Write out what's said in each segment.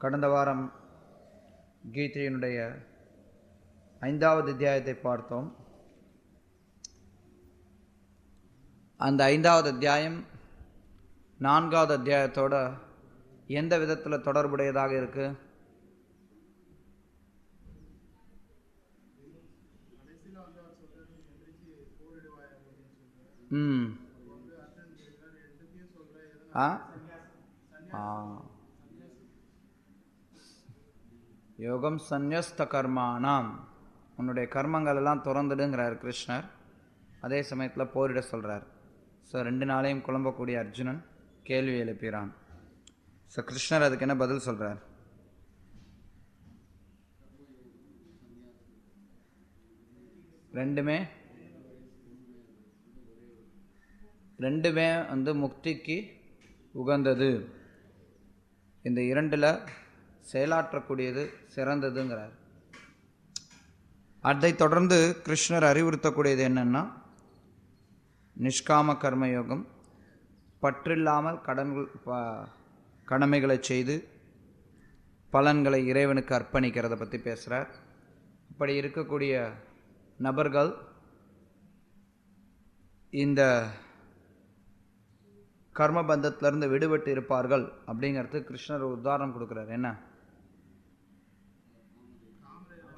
கடந்த வாரம் கீதையினுடைய 5வது அத்தியாயத்தை பார்த்தோம். அந்த 5வது அத்தியாயம் 4வது அத்தியாயத்தோட எந்த விதத்தில் தொடர்புடையதாக இருக்கு? யோகம் சந்நியஸ்த கர்மானாம், உன்னுடைய கர்மங்கள் எல்லாம் திறந்துடுங்கிறார் கிருஷ்ணர். அதே சமயத்தில் போரிட சொல்கிறார். ஸோ 2 நாளையும் குழம்பக்கூடிய அர்ஜுனன் கேள்வி எழுப்பிறான். ஸோ கிருஷ்ணர் அதுக்கு என்ன பதில் சொல்கிறார்? ரெண்டுமே முக்திக்கு உகந்தது. இந்த 2ல் செயலாற்றக்கூடியது சிறந்ததுங்கிறார். அதை தொடர்ந்து கிருஷ்ணர் அறிவுறுத்தக்கூடியது என்னன்னா, நிஷ்காம கர்மயோகம், பற்றில்லாமல் கடமைகளை செய்து பலன்களை இறைவனுக்கு அர்ப்பணிக்கிறத பற்றி பேசுகிறார். அப்படி இருக்கக்கூடிய நபர்கள் இந்த கர்மபந்தத்திலிருந்து விடுபட்டு இருப்பார்கள் அப்படிங்கிறது கிருஷ்ணர் ஒரு உதாரணம் கொடுக்குறார். என்ன?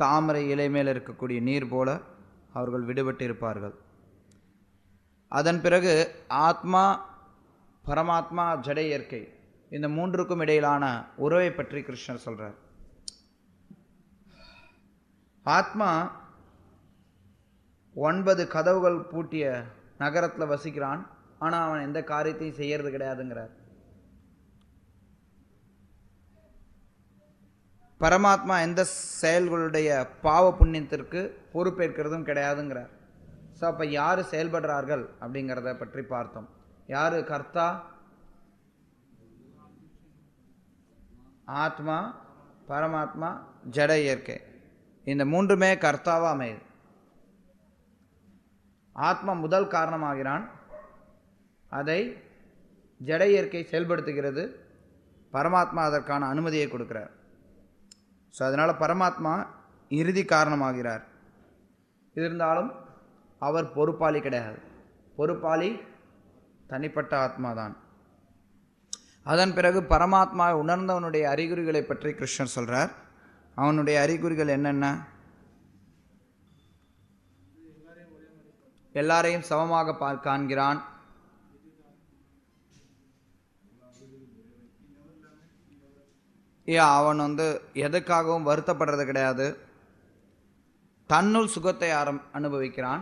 தாமரை இலை மேல் இருக்கக்கூடிய நீர் போல அவர்கள் விடுபட்டு இருப்பார்கள். அதன் பிறகு ஆத்மா, பரமாத்மா, ஜட இயற்கை, இந்த 3க்கும் இடையிலான உறவை பற்றி கிருஷ்ணர் சொல்றார். ஆத்மா 9 கதவுகள் பூட்டிய நகரத்தில் வசிக்கிறான். ஆனால் அவன் எந்த காரியத்தையும் செய்யறது கிடையாதுங்கிறார். பரமாத்மா எந்த செயல்களுடைய பாவ புண்ணியத்திற்கு பொறுப்பேற்கிறதும் கிடையாதுங்கிறார். ஸோ அப்போ யார் செயல்படுறார்கள் அப்படிங்கிறத பற்றி பார்த்தோம். யார் கர்த்தா? ஆத்மா, பரமாத்மா, ஜட இயற்கை, இந்த 3மே கர்த்தாவாக அமையுது. ஆத்மா முதல் காரணமாகிறான், அதை ஜட இயற்கை செயல்படுத்துகிறது, பரமாத்மா அதற்கான அனுமதியை கொடுக்கிறார். ஸோ அதனால் பரமாத்மா இறுதி காரணமாகிறார். இருந்தாலும் அவர் பொறுப்பாளி கிடையாது. பொறுப்பாளி தனிப்பட்ட ஆத்மா தான். அதன் பிறகு பரமாத்மா உணர்ந்தவனுடைய அறிகுறிகளை பற்றி கிருஷ்ணர் சொல்கிறார். அவனுடைய அறிகுறிகள் என்னென்ன? எல்லாரையும் சமமாக காண்கிறான். அவன் எதுக்காகவும் வருத்தப்படுறது கிடையாது. தன்னுள் சுகத்தை அனுபவிக்கிறான்.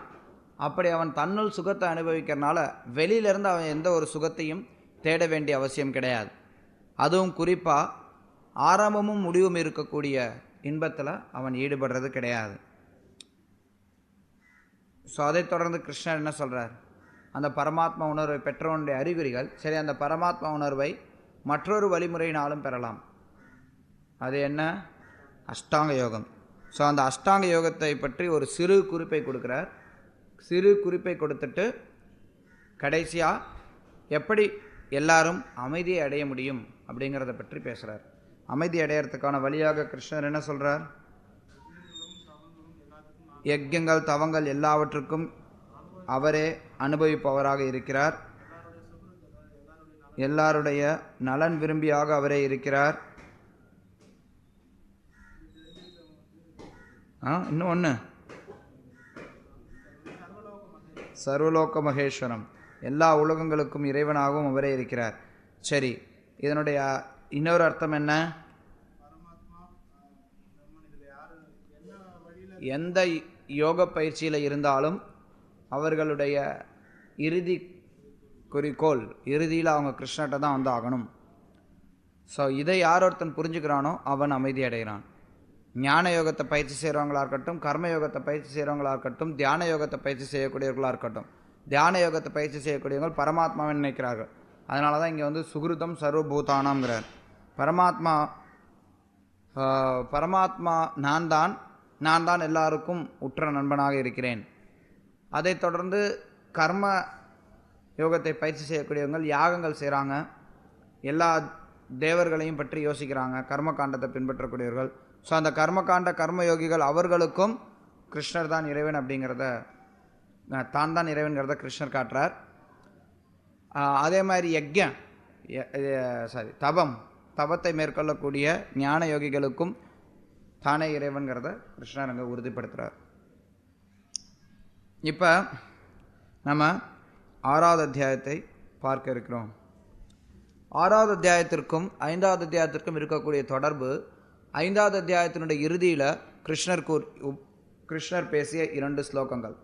அப்படி அவன் தன்னுள் சுகத்தை அனுபவிக்கிறனால வெளியிலிருந்து அவன் எந்த ஒரு சுகத்தையும் தேட வேண்டிய அவசியம் கிடையாது. அதுவும் குறிப்பாக ஆரம்பமும் முடிவும் இருக்கக்கூடிய இன்பத்தில் அவன் ஈடுபடுறது கிடையாது. ஸோ அதை தொடர்ந்து கிருஷ்ணர் என்ன சொல்கிறார்? அந்த பரமாத்மா உணர்வை பெற்றவனுடைய அறிகுறிகள். சரி, அந்த பரமாத்மா உணர்வை மற்றொரு வழிமுறையினாலும் பெறலாம். அது என்ன? அஷ்டாங்க யோகம். ஸோ அந்த அஷ்டாங்க யோகத்தை பற்றி ஒரு சிறு குறிப்பை கொடுக்குறார். சிறு குறிப்பை கொடுத்துட்டு கடைசியாக எப்படி எல்லாரும் அமைதியை அடைய முடியும் அப்படிங்கிறத பற்றி பேசுகிறார். அமைதி அடையிறதுக்கான வழியாக கிருஷ்ணர் என்ன சொல்கிறார்? யஜ்யங்கள், தவங்கள் எல்லாவற்றுக்கும் அவரே அனுபவிப்பவராக இருக்கிறார். எல்லாருடைய நலன் விரும்பியாக அவரே இருக்கிறார். இன்னும் ஒன்று, சர்வலோக மகேஸ்வரம், எல்லா உலகங்களுக்கும் இறைவனாகவும் அவரே இருக்கிறார். சரி, இதனுடைய இன்னொரு அர்த்தம் என்ன? எந்த யோக பயிற்சியில் இருந்தாலும் அவர்களுடைய இறுதி குறிக்கோள், இறுதியில் அவங்க கிருஷ்ணர்கிட்ட தான் ஆகணும். ஸோ இதை யார் ஒருத்தன் புரிஞ்சுக்கிறானோ அவன் அமைதி அடைகிறான். ஞான யோகத்தை பயிற்சி செய்கிறவங்களா இருக்கட்டும், கர்ம யோகத்தை பயிற்சி செய்கிறவங்களா இருக்கட்டும், தியான யோகத்தை பயிற்சி செய்யக்கூடியவர்களாக இருக்கட்டும், தியான யோகத்தை பயிற்சி செய்யக்கூடியவங்க பரமாத்மாவை நினைக்கிறார்கள். அதனால தான் இங்கே சுகிருதம் சர்வபூதானாம்ங்கிறார். பரமாத்மா நான் தான் எல்லாருக்கும் உற்ற நண்பனாக இருக்கிறேன். அதை தொடர்ந்து கர்ம யோகத்தை பயிற்சி செய்யக்கூடியவங்க யாகங்கள் செய்கிறாங்க. எல்லா தேவர்களையும் பற்றி யோசிக்கிறாங்க, கர்மகாண்டத்தை பின்பற்றக்கூடியவர்கள். ஸோ அந்த கர்மகாண்ட கர்மயோகிகள் அவர்களுக்கும் கிருஷ்ணர் தான் இறைவன் அப்படிங்கிறத, தான் தான் இறைவன்கிறத கிருஷ்ணர் காட்டுறார். அதே மாதிரி தபத்தை மேற்கொள்ளக்கூடிய ஞான யோகிகளுக்கும் தானே இறைவன்கிறத கிருஷ்ணர் அங்கே உறுதிப்படுத்துகிறார். இப்போ நம்ம 6வது அத்தியாயத்தை பார்க்க இருக்கிறோம். 6வது அத்தியாயத்திற்கும் 5வது அத்தியாயத்திற்கும் இருக்கக்கூடிய தொடர்பு, 5வது அத்தியாயத்தினுடைய இறுதியில் கிருஷ்ணர் பேசிய 2 ஸ்லோகங்கள்.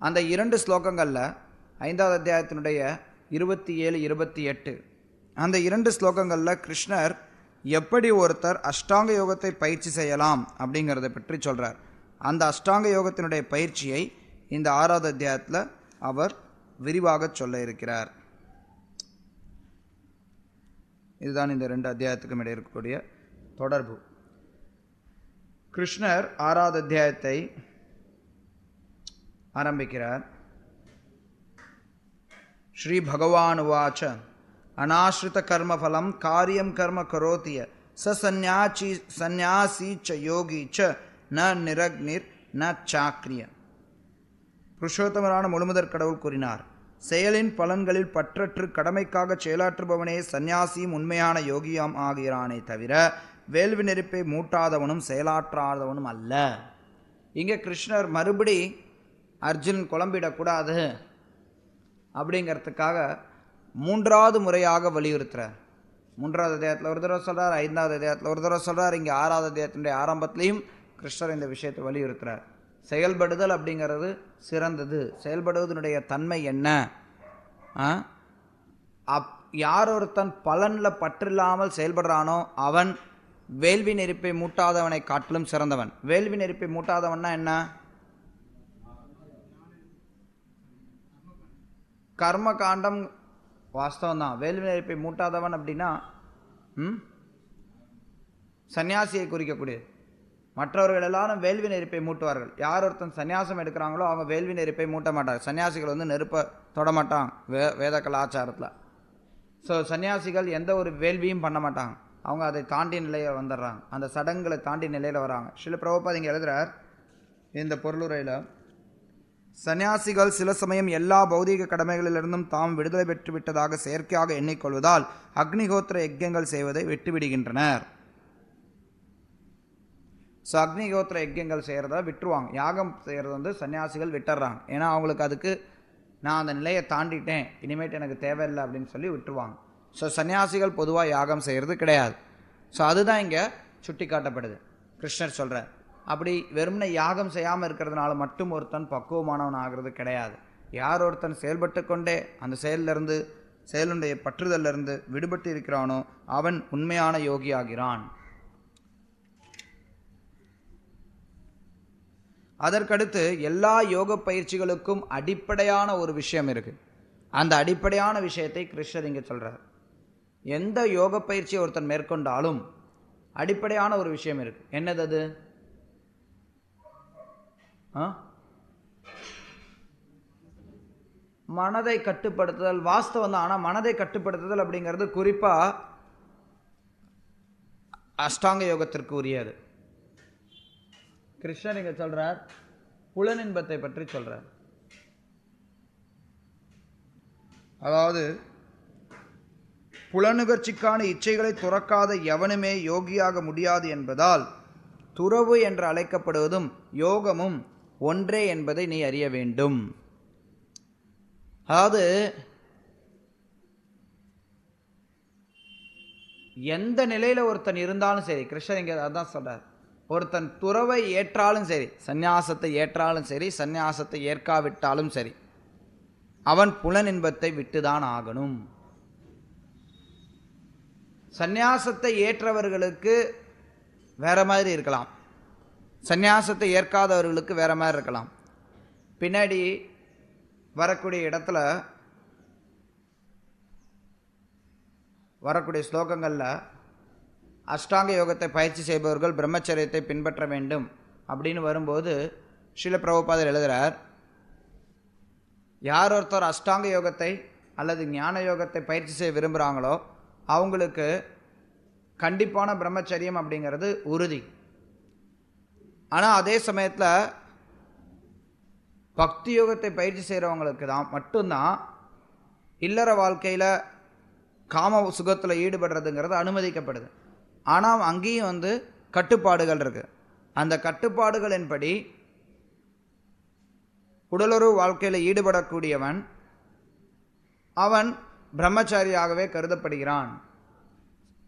அந்த 2 ஸ்லோகங்களில் 5வது அத்தியாயத்தினுடைய 27, 28 அந்த 2 ஸ்லோகங்களில் கிருஷ்ணர் எப்படி ஒருத்தர் அஷ்டாங்க யோகத்தை பயிற்சி செய்யலாம் அப்படிங்கிறத பற்றி சொல்கிறார். அந்த அஷ்டாங்க யோகத்தினுடைய பயிற்சியை இந்த 6வது அத்தியாயத்தில் அவர் விரிவாக சொல்ல இருக்கிறார். இதுதான் இந்த 2 அத்தியாயத்துக்கும் இடையே இருக்கக்கூடிய தொடர்பு. கிருஷ்ணர் 6வது அத்தியாயத்தை ஆரம்பிக்கிறார். ஸ்ரீ பகவான் உவாச்ச அநாஸ்ரித கர்மஃபலம் காரியம் கர்ம கரோதிய சந்நியாசி ச யோகி ச ந நிரக்னிர் ந சாக்ரிய. புருஷோத்தமரான முழுமுதற் கடவுள் கூறினார், செயலின் பலன்களில் பற்றற்று கடமைக்காக செயலாற்றுபவனே சந்நியாசியும் உண்மையான யோகியாம் ஆகிறானே தவிர வேள்வி நெருப்பை மூட்டாதவனும் செயலாற்றாதவனும் அல்ல. இங்கே கிருஷ்ணர் மறுபடி அர்ஜுனன் குழம்பிடக்கூடாது அப்படிங்கிறதுக்காக 3வது முறையாக வலியுறுத்துறார். 3வது அத்தியாயத்தில் ஒரு தடவை சொல்கிறார், 5வது அத்தியாயத்தில் ஒரு தடவை சொல்கிறார். இங்கே 6வது அத்தியாயத்தினுடைய ஆரம்பத்திலையும் கிருஷ்ணர் இந்த விஷயத்தை வலியுறுத்துறார். செயல்படுதல் அப்படிங்கிறது சிறந்தது. செயல்படுவதனுடைய தன்மை என்ன? யார் ஒருத்தன் பலனில் பற்றில்லாமல் செயல்படுறானோ அவன் வேள்வி நெருப்பை மூட்டாதவனை காட்டிலும் சிறந்தவன். வேள்வி நெருப்பை மூட்டாதவன்னா என்ன? கர்ம காண்டம் வாஸ்தவம் தான். வேள்வி நெருப்பை மூட்டாதவன் அப்படின்னா சன்னியாசியை குறிக்கக்கூடியது. மற்றவர்கள் எல்லாரும் வேள்வி நெருப்பை மூட்டுவார்கள். யார் ஒருத்தன் சன்னியாசம் எடுக்கிறாங்களோ அவங்க வேள்வி நெருப்பை மூட்ட மாட்டாங்க. சன்னியாசிகள் வந்து நெருப்பை தொடமாட்டாங்க வேத கலாச்சாரத்தில். ஸோ சன்னியாசிகள் எந்த ஒரு வேள்வியும் பண்ண மாட்டாங்க. அவங்க அதை தாண்டிய நிலையில் வந்துடுறாங்க, அந்த சடங்குகளை தாண்டிய நிலையில் வராங்க. ஸ்ரீல பிரபுபாத் இங்கே எழுதுகிறார் இந்த பொருளுரையில், சன்னியாசிகள் சில சமயம் எல்லா பௌதீக கடமைகளிலிருந்தும் தாம் விடுதலை பெற்று விட்டதாக செயற்கையாக எண்ணிக்கொள்வதால் அக்னிஹோத்திர யஜ்யங்கள் செய்வதை விட்டுவிடுகின்றனர். ஸோ அக்னிஹோத்திர யஜ்யங்கள் செய்கிறத விட்டுருவாங்க. யாகம் செய்கிறது வந்து சன்னியாசிகள் விட்டுறாங்க. ஏன்னா அவங்களுக்கு அதுக்கு நான் அந்த நிலையை தாண்டிட்டேன், இனிமேட்டு எனக்கு தேவையில்லை அப்படின்னு சொல்லி விட்டுருவாங்க. ஸோ சன்னியாசிகள் பொதுவாக யாகம் செய்கிறது கிடையாது. ஸோ அதுதான் இங்கே சுட்டி காட்டப்படுது. கிருஷ்ணர் சொல்கிறார், அப்படி வெறுமனை யாகம் செய்யாமல் இருக்கிறதுனால மட்டும் ஒருத்தன் பக்குவமானவன் ஆகிறது கிடையாது. யார் ஒருத்தன் செயல்பட்டு கொண்டே அந்த செயலிலிருந்து செயலுடைய பற்றுதலிருந்து விடுபட்டு இருக்கிறானோ அவன் உண்மையான யோகி ஆகிறான். அதற்கடுத்து எல்லா யோக பயிற்சிகளுக்கும் அடிப்படையான ஒரு விஷயம் இருக்குது. அந்த அடிப்படையான விஷயத்தை கிருஷ்ணர் இங்கே சொல்கிறார். எந்த யோக பயிற்சியை ஒருத்தன் மேற்கொண்டாலும் அடிப்படையான ஒரு விஷயம் இருக்குது. என்னது அது? மனதை கட்டுப்படுத்துதல். வாஸ்தவம் தான். ஆனால் மனதை கட்டுப்படுத்துதல் அப்படிங்கிறது குறிப்பாக அஷ்டாங்க யோகத்திற்கு உரியது. கிருஷ்ணர் இங்கே சொல்றார், புலனின்பத்தை பற்றி சொல்றார். அதாவது புலனுகர்ச்சிக்கான இச்சைகளை துறக்காத எவனுமே யோகியாக முடியாது என்பதால் துறவு என்று அழைக்கப்படுவதும் யோகமும் ஒன்றே என்பதை நீ அறிய வேண்டும். அதாவது எந்த நிலையில் ஒருத்தன் இருந்தாலும் சரி, கிருஷ்ணர் இங்கே அதான் சொல்றார், ஒருத்தன் துறவை ஏற்றாலும் சரி, சந்நியாசத்தை ஏற்றாலும் சரி, சந்நியாசத்தை ஏற்காவிட்டாலும் சரி, அவன் புலனின்பத்தை விட்டுதான் ஆகணும். சந்நியாசத்தை ஏற்றவர்களுக்கு வேற மாதிரி இருக்கலாம், சந்நியாசத்தை ஏற்காதவர்களுக்கு வேற மாதிரி இருக்கலாம். பின்னாடி வரக்கூடிய இடத்துல வரக்கூடிய ஸ்லோகங்களில் அஷ்டாங்க யோகத்தை பயிற்சி செய்பவர்கள் பிரம்மச்சரியத்தை பின்பற்ற வேண்டும் அப்படின்னு வரும்போது ஸ்ரீல பிரபுபாதர் எழுதுகிறார், யார் ஒருத்தர் அஷ்டாங்க யோகத்தை அல்லது ஞான யோகத்தை பயிற்சி செய்ய விரும்புகிறாங்களோ அவங்களுக்கு கண்டிப்பான பிரம்மச்சரியம் அப்படிங்கிறது உறுதி. ஆனால் அதே சமயத்தில் பக்தி யோகத்தை பயிற்சி செய்கிறவங்களுக்கு தான் மட்டும்தான் இல்லற வாழ்க்கையில் காம சுகத்தில் ஈடுபடுறதுங்கிறது அனுமதிக்கப்படுது. ஆனால் அங்கேயும் கட்டுப்பாடுகள் இருக்குது. அந்த கட்டுப்பாடுகளின்படி உடலுறவு வாழ்க்கையில் ஈடுபடக்கூடியவன் அவன் பிரம்மச்சாரியாகவே கருதப்படுகிறான்.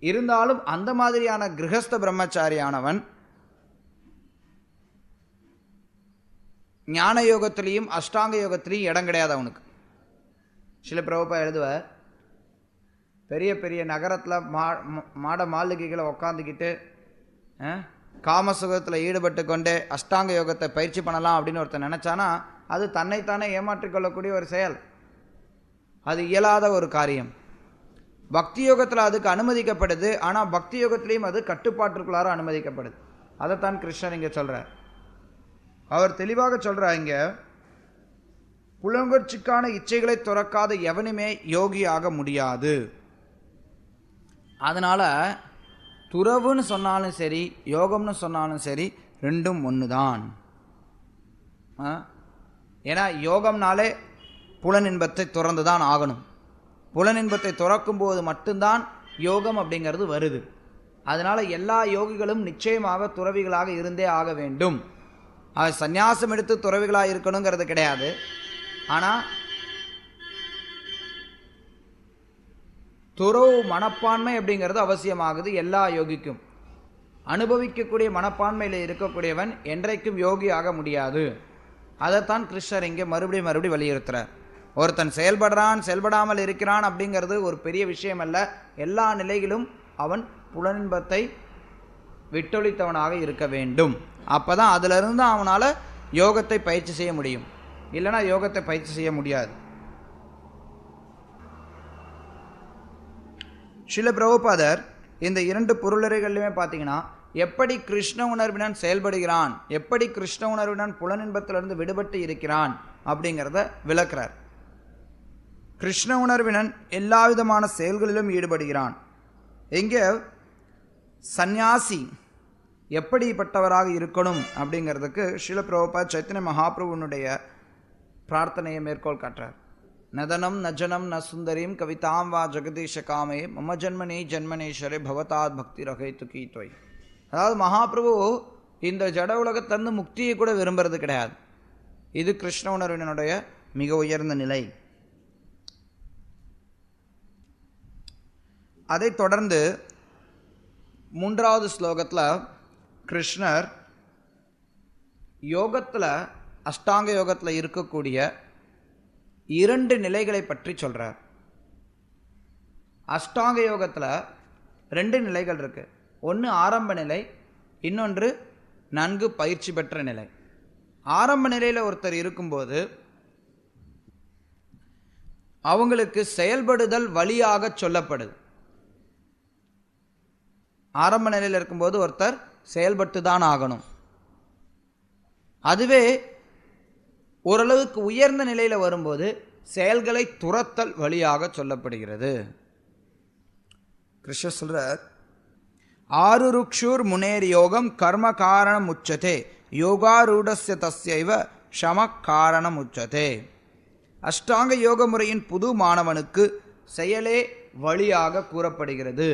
இருந்தாலும் அந்த மாதிரியான கிரகஸ்த பிரம்மச்சாரியானவன் ஞான யோகத்திலையும் அஷ்டாங்க யோகத்திலையும் இடம் கிடையாது அவனுக்கு. சில பிரபுபா எழுதுவார், பெரிய பெரிய நகரத்தில் மாட மாளிகைகளை உக்காந்துக்கிட்டு காமசுகத்தில் ஈடுபட்டு கொண்டே அஷ்டாங்க யோகத்தை பயிற்சி பண்ணலாம் அப்படின்னு ஒருத்தர் நினச்சானா அது தன்னைத்தானே ஏமாற்றிக்கொள்ளக்கூடிய ஒரு செயல். அது இயலாத ஒரு காரியம். பக்தி யோகத்தில் அதுக்கு அனுமதிக்கப்படுது. ஆனால் பக்தி யோகத்திலையும் அது கட்டுப்பாட்டிற்குள்ளார அனுமதிக்கப்படுது. அதைத்தான் கிருஷ்ணர் இங்கே சொல்கிறார். அவர் தெளிவாக சொல்கிறார் இங்கே, புலங்கட்சிக்கான இச்சைகளை துறக்காத எவனுமே யோகியாக முடியாது. அதனால் துறவுன்னு சொன்னாலும் சரி, யோகம்னு சொன்னாலும் சரி, ரெண்டும் ஒன்று தான். ஏன்னா யோகம்னாலே புலனின்பத்தை துறந்து தான் ஆகணும். புலனின்பத்தை துறக்கும்போது மட்டும்தான் யோகம் அப்படிங்கிறது வருது. அதனால் எல்லா யோகிகளும் நிச்சயமாக துறவிகளாக இருந்தே ஆக வேண்டும். அது சந்நியாசம் எடுத்து துறவிகளாக இருக்கணுங்கிறது கிடையாது. ஆனால் துறவு மனப்பான்மை அப்படிங்கிறது அவசியமாகுது எல்லா யோகிக்கும். அனுபவிக்கக்கூடிய மனப்பான்மையில் இருக்கக்கூடியவன் என்றைக்கும் யோகி ஆக முடியாது. அதைத்தான் கிருஷ்ணர் இங்கே மறுபடியும் வலியுறுத்துறார். ஒருத்தன் செயல்படாமல் இருக்கிறான் அப்படிங்கிறது ஒரு பெரிய விஷயம் அல்ல. எல்லா நிலையிலும் அவன் புலனின்பத்தை விட்டொழித்தவனாக இருக்க வேண்டும். அப்போ தான் அதிலிருந்து அவனால் யோகத்தை பயிற்சி செய்ய முடியும். இல்லைனா யோகத்தை பயிற்சி செய்ய முடியாது. ஸ்ரீல பிரபுபாதர் இந்த இரண்டு பொருளுரைகள்லையுமே பார்த்தீங்கன்னா எப்படி கிருஷ்ண உணர்வினன் செயல்படுகிறான், எப்படி கிருஷ்ண உணர்வினன் புலனின்பத்திலிருந்து விடுபட்டு இருக்கிறான் அப்படிங்கிறத விளக்குறார். கிருஷ்ண உணர்வினன் எல்லா விதமான செயல்களிலும் ஈடுபடுகிறான். இங்கே சந்நியாசி எப்படிப்பட்டவராக இருக்கணும் அப்படிங்கிறதுக்கு ஸ்ரீல பிரபுபாத் சைத்தன்ய மகாபிரபுனுடைய பிரார்த்தனையை மேற்கோள் காட்டுறார். நதனம் நஜனம் ந சுந்தரீம் கவிதாம் வா ஜெகதீஷ காமே மம ஜன்மனே ஜன்மனேஸ்வரே பவதாத் பக்தி ரகைத்து கீத்வை. அதாவது மகாபிரபு இந்த ஜட உலகத்திலிருந்து முக்தியை கூட விரும்புறது கிடையாது. இது கிருஷ்ண உணர்வினுடைய மிக உயர்ந்த நிலை. அதை தொடர்ந்து 3வது ஸ்லோகத்தில் கிருஷ்ணர் யோகத்தில் அஷ்டாங்க யோகத்தில் இருக்கக்கூடிய 2 நிலைகளை பற்றி சொல்கிறார். அஷ்டாங்க யோகத்தில் 2 நிலைகள் இருக்கு. ஒன்று ஆரம்ப நிலை, இன்னொன்று நன்கு பயிற்சி பெற்ற நிலை. ஆரம்ப நிலையில் ஒருத்தர் இருக்கும்போது அவங்களுக்கு செயல்படுதல் வழியாக சொல்லப்படுது. ஆரம்ப நிலையில் இருக்கும்போது ஒருத்தர் செயல்பட்டு தான் ஆகணும். அதுவே ஓரளவுக்கு உயர்ந்த நிலையில் வரும்போது செயல்களை துரத்தல் வழியாக சொல்லப்படுகிறது. கிருஷ்ணர் சொல்றார், ஆருருக்ஷூர் முனேர் யோகம் கர்ம காரணம் உச்சதே யோகாரூடஸ்ய தஸ்யைவ ஷம காரணம் உச்சதே. அஷ்டாங்க யோக முறையின் புது மாணவனுக்கு செயலே வழியாக கூறப்படுகிறது.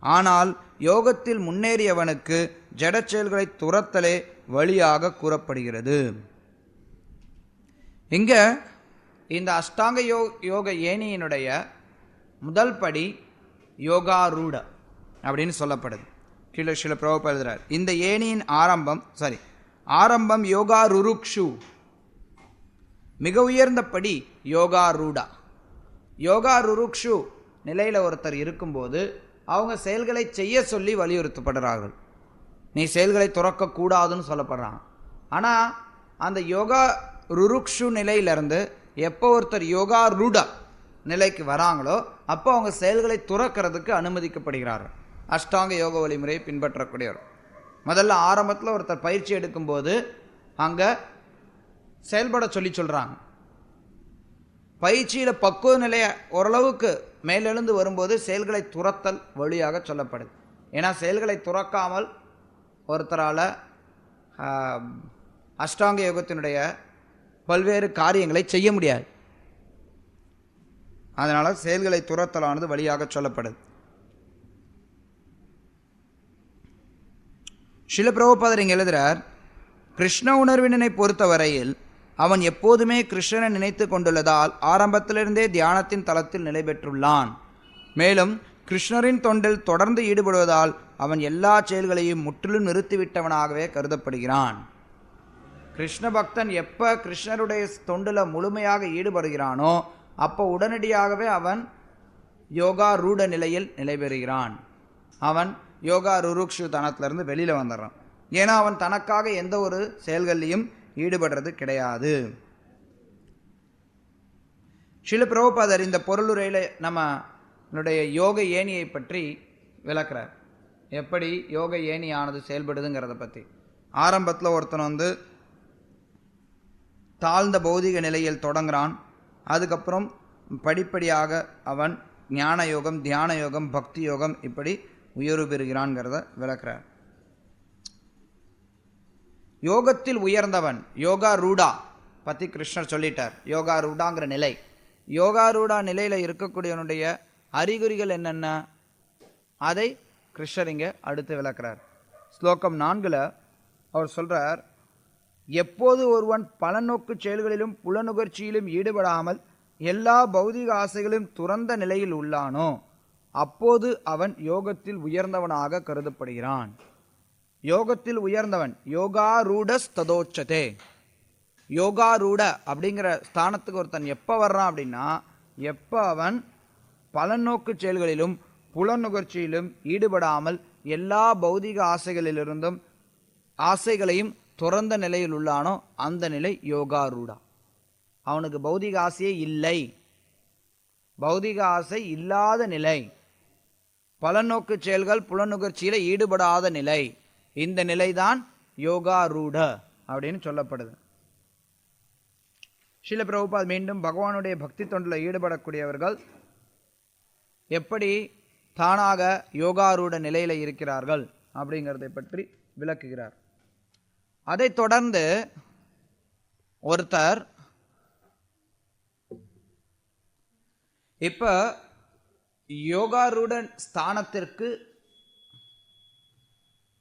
ஆனால் யோகத்தில் முன்னேறியவனுக்கு ஜட செயல்களை துரத்தலே வழியாக கூறப்படுகிறது. இங்க இந்த அஷ்டாங்க யோக ஏணியினுடைய முதல் படி யோகாரூட அப்படின்னு சொல்லப்படுது. கீழே சில பிரபுபாதர் எழுதுறார், இந்த ஏணியின் ஆரம்பம் யோகாருருக்ஷு, மிக உயர்ந்த படி யோகாரூடா. யோகாருருக்ஷு நிலையில் ஒருத்தர் இருக்கும்போது அவங்க செயல்களை செய்ய சொல்லி வலியுறுத்தப்படுறார்கள். நீ செயல்களை துறக்கக்கூடாதுன்னு சொல்லப்படுறாங்க. ஆனால் அந்த யோகா ருருக்ஷு நிலையிலிருந்து எப்போ ஒருத்தர் யோகா ரூட நிலைக்கு வராங்களோ அப்போ அவங்க செயல்களை துறக்கிறதுக்கு அனுமதிக்கப்படுகிறார்கள். அஷ்டாங்க யோக வழிமுறையை பின்பற்றக்கூடியவர். முதல்ல ஆரம்பத்தில் ஒருத்தர் பயிற்சி எடுக்கும்போது அங்கே செயல்பட சொல்கிறாங்க. பயிற்சியில் பக்குவ நிலையை ஓரளவுக்கு மேலெழுந்து வரும்போது செயல்களை துரத்தல் வழியாக சொல்லப்படுது. ஏன்னா செயல்களை துறக்காமல் ஒருத்தரால் அஷ்டாங்க யோகத்தினுடைய பல்வேறு காரியங்களை செய்ய முடியாது. அதனால் செயல்களை துரத்தலானது வழியாக சொல்லப்படுது. ஸ்ரீல பிரபுபாதர் இங்கே எழுதுகிறார், கிருஷ்ண உணர்வினை பொறுத்தவரையில் அவன் எப்போதுமே கிருஷ்ணனை நினைத்து கொண்டுள்ளதால் ஆரம்பத்திலிருந்தே தியானத்தின் தளத்தில் நிலை பெற்றுள்ளான். மேலும் கிருஷ்ணரின் தொண்டில் தொடர்ந்து ஈடுபடுவதால் அவன் எல்லா செயல்களையும் முற்றிலும் நிறுத்திவிட்டவனாகவே கருதப்படுகிறான். கிருஷ்ண பக்தன் எப்போ கிருஷ்ணருடைய தொண்டில் முழுமையாக ஈடுபடுகிறானோ அப்போ உடனடியாகவே அவன் யோகா ரூட நிலையில் நிலை பெறுகிறான். அவன் யோகா ருருக்ஷு தனத்திலிருந்து வெளியில் வந்துடுறான். ஏன்னா அவன் தனக்காக எந்த ஒரு செயல்கள்லையும் ஈடுபடுறது கிடையாது. ஸ்ரீல பிரபுபாதர் இந்த பொருளுரையில் நம்மளுடைய யோக ஏணியை பற்றி விளக்குறார். எப்படி யோக ஏணியானது செயல்படுதுங்கிறத பற்றி. ஆரம்பத்தில் ஒருத்தன் தாழ்ந்த பௌதிக நிலையில் தொடங்குறான். அதுக்கப்புறம் படிப்படியாக அவன் ஞான யோகம், தியான யோகம், பக்தி யோகம் இப்படி உயர்வு பெறுகிறான்ங்கிறத விளக்குறார். யோகத்தில் உயர்ந்தவன் யோகா ரூடா பற்றி கிருஷ்ணர் சொல்லிட்டார். யோகா ரூடாங்கிற நிலை, யோகா ரூடா நிலையில் இருக்கக்கூடியவனுடைய அறிகுறிகள் என்னென்ன அதை கிருஷ்ணர் இங்கே அடுத்து விளக்குறார். ஸ்லோகம் 4 அவர் சொல்கிறார், எப்போது ஒருவன் பலநோக்கு செயல்களிலும் புலனுகர்ச்சியிலும் ஈடுபடாமல் எல்லா பௌதிக ஆசைகளும் துறந்த நிலையில் உள்ளானோ அப்போது அவன் யோகத்தில் உயர்ந்தவனாக கருதப்படுகிறான். யோகத்தில் உயர்ந்தவன் யோகா ரூடஸ் ததோச்சதே. யோகா ரூட அப்படிங்கிற ஸ்தானத்துக்கு ஒருத்தன் எப்போ வர்றான் அப்படின்னா, எப்போ அவன் பலநோக்கு செயல்களிலும் புலனுகர்ச்சியிலும் ஈடுபடாமல் எல்லா பௌதிக ஆசைகளையும் துறந்த நிலையில் உள்ளானோ அந்த நிலை யோகா ரூடா. அவனுக்கு பௌதிக ஆசையே இல்லை, பௌதிக ஆசை இல்லாத நிலை, பலநோக்கு செயல்கள் புலனுகர்ச்சியில் ஈடுபடாத நிலை, இந்த நிலைதான் யோகா ரூட அப்படின்னு சொல்லப்படுது. ஸ்ரீல பிரபுபாத் மீண்டும் பகவானுடைய பக்தி தொண்டில் ஈடுபடக்கூடியவர்கள் எப்படி தானாக யோகாரூட நிலையில் இருக்கிறார்கள் அப்படிங்கிறதை பற்றி விளக்குகிறார். அதைத் தொடர்ந்து ஒருத்தர் இப்போ